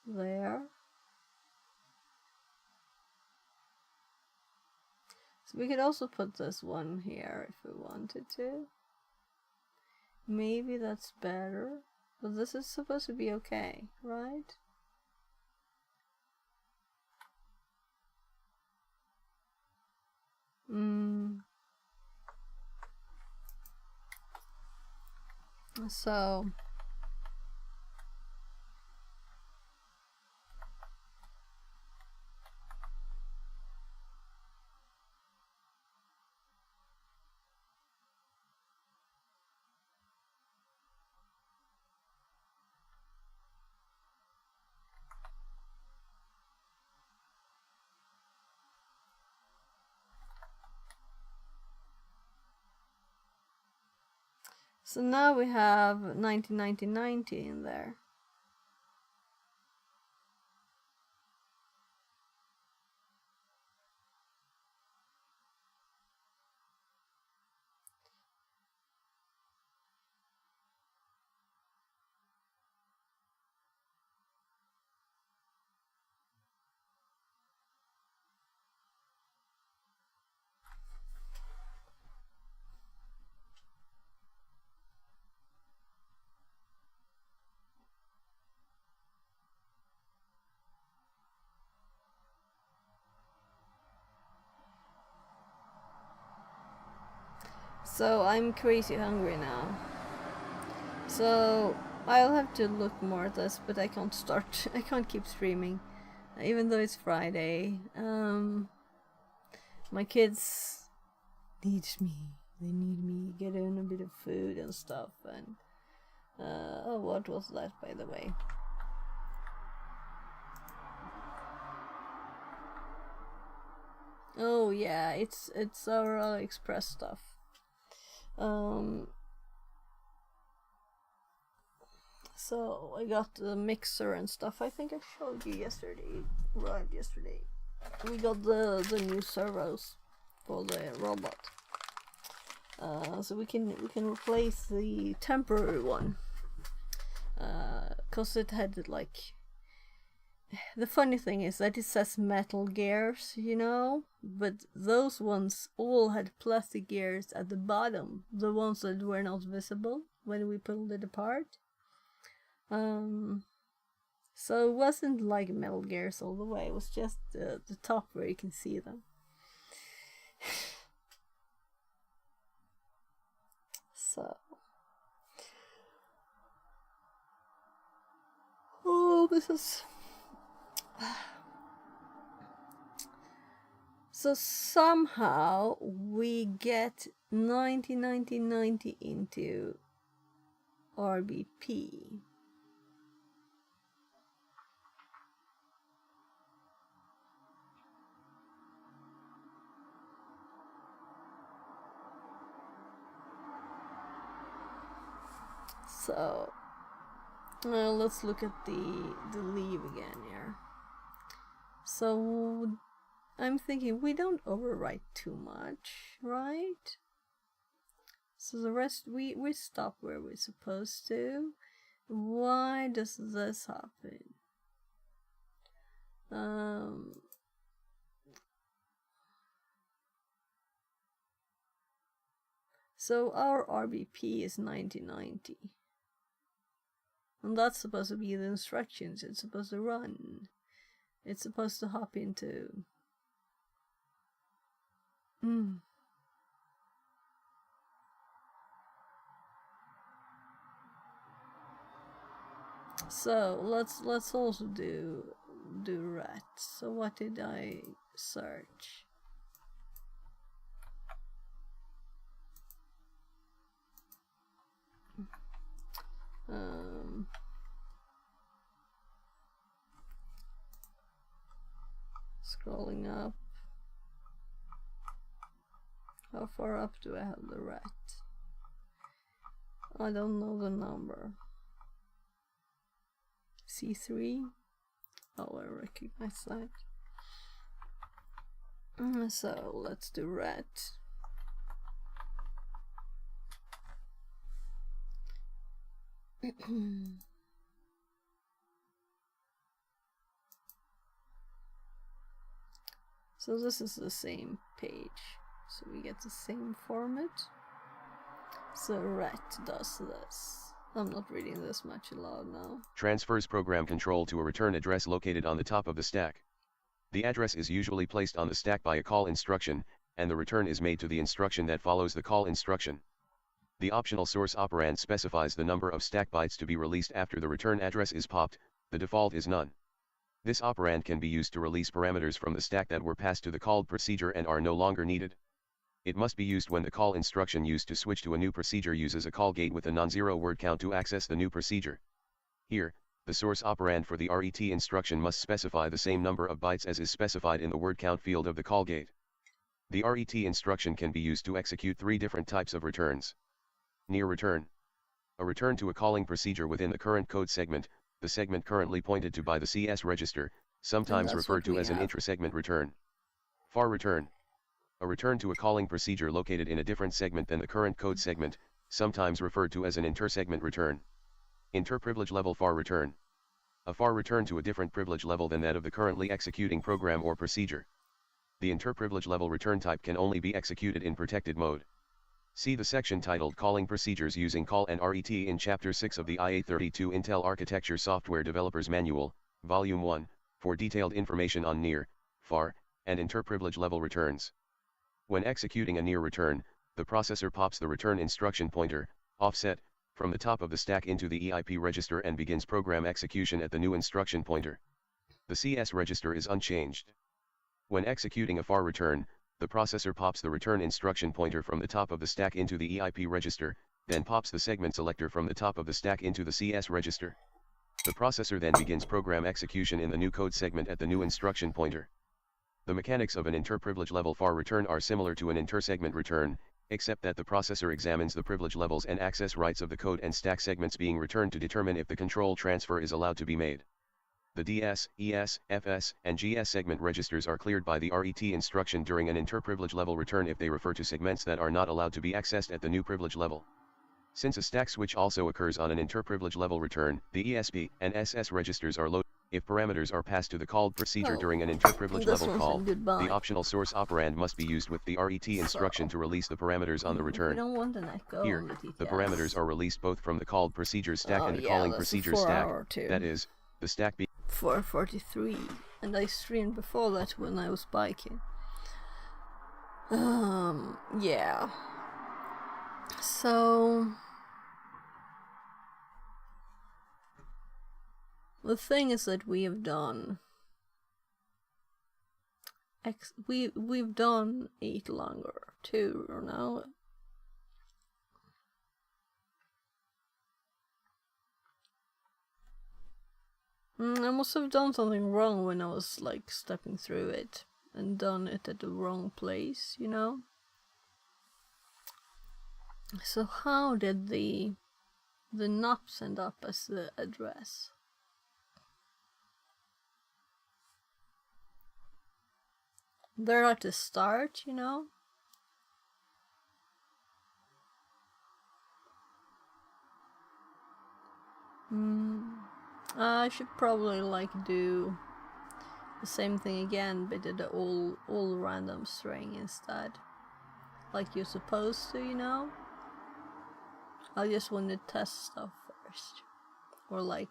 there. So we could also put this one here if we wanted to. Maybe that's better, but this is supposed to be okay, right? So now we have 1990 in there. So I'm crazy hungry now. So I'll have to look more at this, but I can't start. I can't keep streaming, even though it's Friday. My kids need me. They need me. Get in a bit of food and stuff. And oh, what was that, by the way? Oh yeah, it's our AliExpress stuff. So I got the mixer and stuff. I think I showed you yesterday. Arrived yesterday. We got the new servos for the robot. So we can replace the temporary one. Cause it had like. The funny thing is that it says metal gears, you know, but those ones all had plastic gears at the bottom, the ones that were not visible when we pulled it apart. So it wasn't like metal gears all the way, it was just the top where you can see them. So. Oh, this is... So somehow we get 90 into RBP. So let's look at the leave again here. So I'm thinking we don't overwrite too much, right? So the rest we stop where we're supposed to. Why does this happen? So our RBP is 90. And that's supposed to be the instructions. It's supposed to run. It's supposed to hop into... So let's also do rat. So what did I search? Scrolling up. How far up do I have the rat? I don't know the number. C3? Oh, I recognize that. So let's do rat. So this is the same page, so we get the same format. So rat does this. I'm not reading this much aloud now. Transfers program control to a return address located on the top of the stack. The address is usually placed on the stack by a call instruction, and the return is made to the instruction that follows the call instruction. The optional source operand specifies the number of stack bytes to be released after the return address is popped. The default is none. This operand can be used to release parameters from the stack that were passed to the called procedure and are no longer needed. It must be used when the call instruction used to switch to a new procedure uses a call gate with a non-zero word count to access the new procedure. Here, the source operand for the RET instruction must specify the same number of bytes as is specified in the word count field of the call gate. The RET instruction can be used to execute three different types of returns. Near return. A return to a calling procedure within the current code segment, the segment currently pointed to by the CS register, sometimes referred to as an intra-segment return. Far return. A return to a calling procedure located in a different segment than the current code segment, sometimes referred to as an inter-segment return. Inter-privilege level far return. A far return to a different privilege level than that of the currently executing program or procedure. The inter-privilege level return type can only be executed in protected mode. See the section titled Calling Procedures Using Call and RET in Chapter 6 of the IA-32 Intel Architecture Software Developers Manual, Volume 1, for detailed information on near, far, and inter-privilege level returns. When executing a near return, the processor pops the return instruction pointer, offset, from the top of the stack into the EIP register and begins program execution at the new instruction pointer. The CS register is unchanged. When executing a far return, the processor pops the return instruction pointer from the top of the stack into the EIP register, then pops the segment selector from the top of the stack into the CS register. The processor then begins program execution in the new code segment at the new instruction pointer. The mechanics of an inter-privilege level far return are similar to an inter-segment return, except that the processor examines the privilege levels and access rights of the code and stack segments being returned to determine if the control transfer is allowed to be made. The DS, ES, FS, and GS segment registers are cleared by the RET instruction during an inter-privilege level return if they refer to segments that are not allowed to be accessed at the new privilege level. Since a stack switch also occurs on an inter-privilege level return, the ESP and SS registers are loaded. If parameters are passed to the called procedure during an inter-privilege level call, the optional source operand must be used with the RET instruction to release the parameters on the return. Here, the parameters are released both from the called procedure stack and the calling procedure stack, that is, the stack 4:43, and I streamed before that when I was biking. Yeah. So the thing is that we have done we've done 8 longer too now. I must have done something wrong when I was like stepping through it and done it at the wrong place, you know? So how did the NUPs end up as the address? They're at the start, you know? I should probably like do the same thing again, but did the all random string instead, like you're supposed to, you know. I just want to test stuff first. or like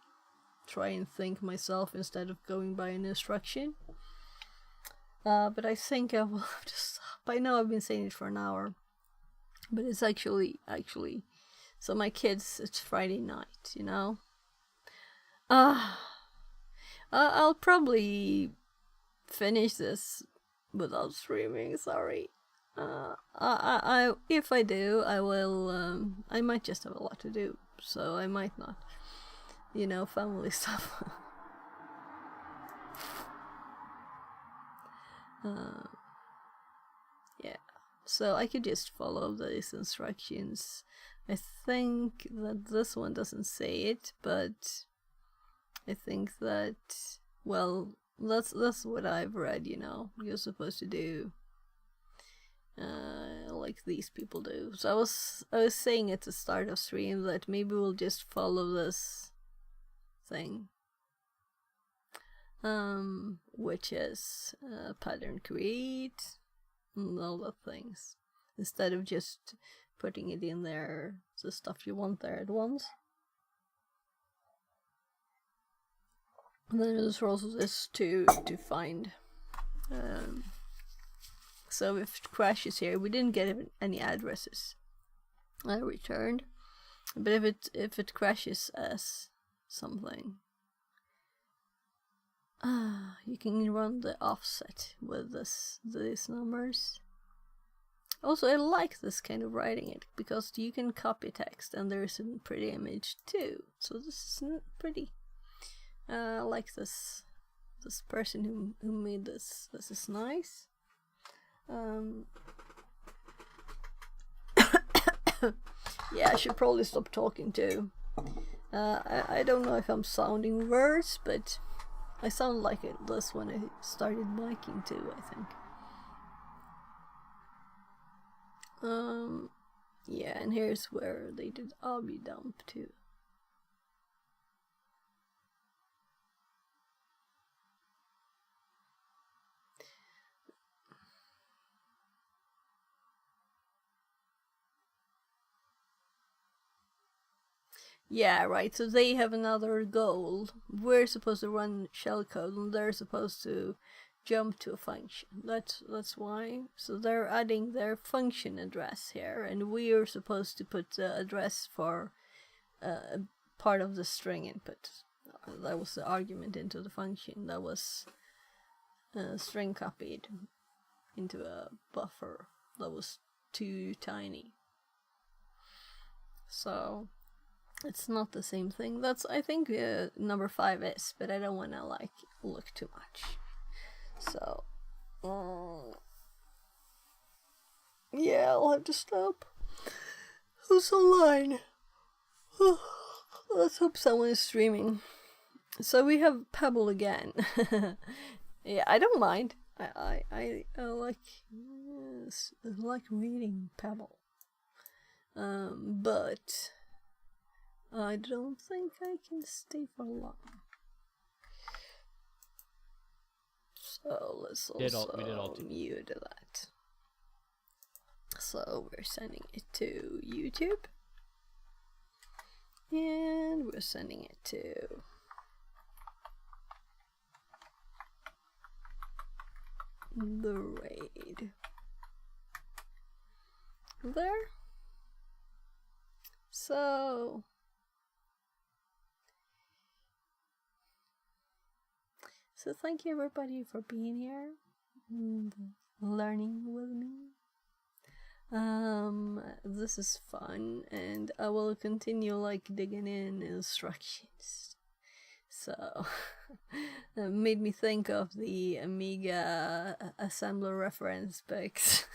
try and think myself instead of going by an instruction. But I think I will just stop. I know I've been saying it for an hour, but it's actually so my kids, it's Friday night, you know. I'll probably finish this without streaming. Sorry. I if I do, I will. I might just have a lot to do, so I might not. You know, family stuff. Yeah. So I could just follow these instructions. I think that this one doesn't say it, but I think that, well, that's what I've read, you know. You're supposed to do like these people do. So I was saying at the start of stream that maybe we'll just follow this thing. Which is pattern create and all the things, instead of just putting it in there, the stuff you want there at once. And then there's also this to find. So if it crashes here, we didn't get any addresses. I returned, but if it crashes as something, you can run the offset with these numbers. Also, I like this kind of writing it, because you can copy text and there's a pretty image too. So this is pretty. I like this person who made this. This is nice. Yeah, I should probably stop talking too. I don't know if I'm sounding worse, but I sound like this when I started miking too, I think. Yeah, and here's where they did obby dump too. Yeah, right, so they have another goal. We're supposed to run shellcode and they're supposed to jump to a function. That's why. So they're adding their function address here, and we are supposed to put the address for part of the string input. That was the argument into the function. That was string copied into a buffer that was too tiny. So it's not the same thing. That's, I think, number 5 is, but I don't want to like look too much. So, yeah, I'll have to stop. Who's online? Let's hope someone is streaming. So we have Pebble again. Yeah, I don't mind. I like reading Pebble. But I don't think I can stay for long. So let's also mute that. So we're sending it to YouTube. And we're sending it to the raid. There. So thank you everybody for being here and learning with me. This is fun, and I will continue like digging in instructions. So it made me think of the Amiga assembler reference books.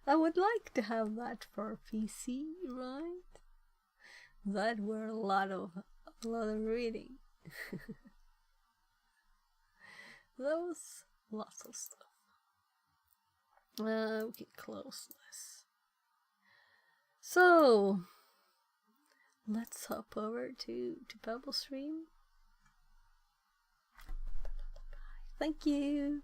I would like to have that for PC, right? That were a lot of reading. That was lots of stuff. We can close this. So let's hop over to Pebble Stream. Thank you.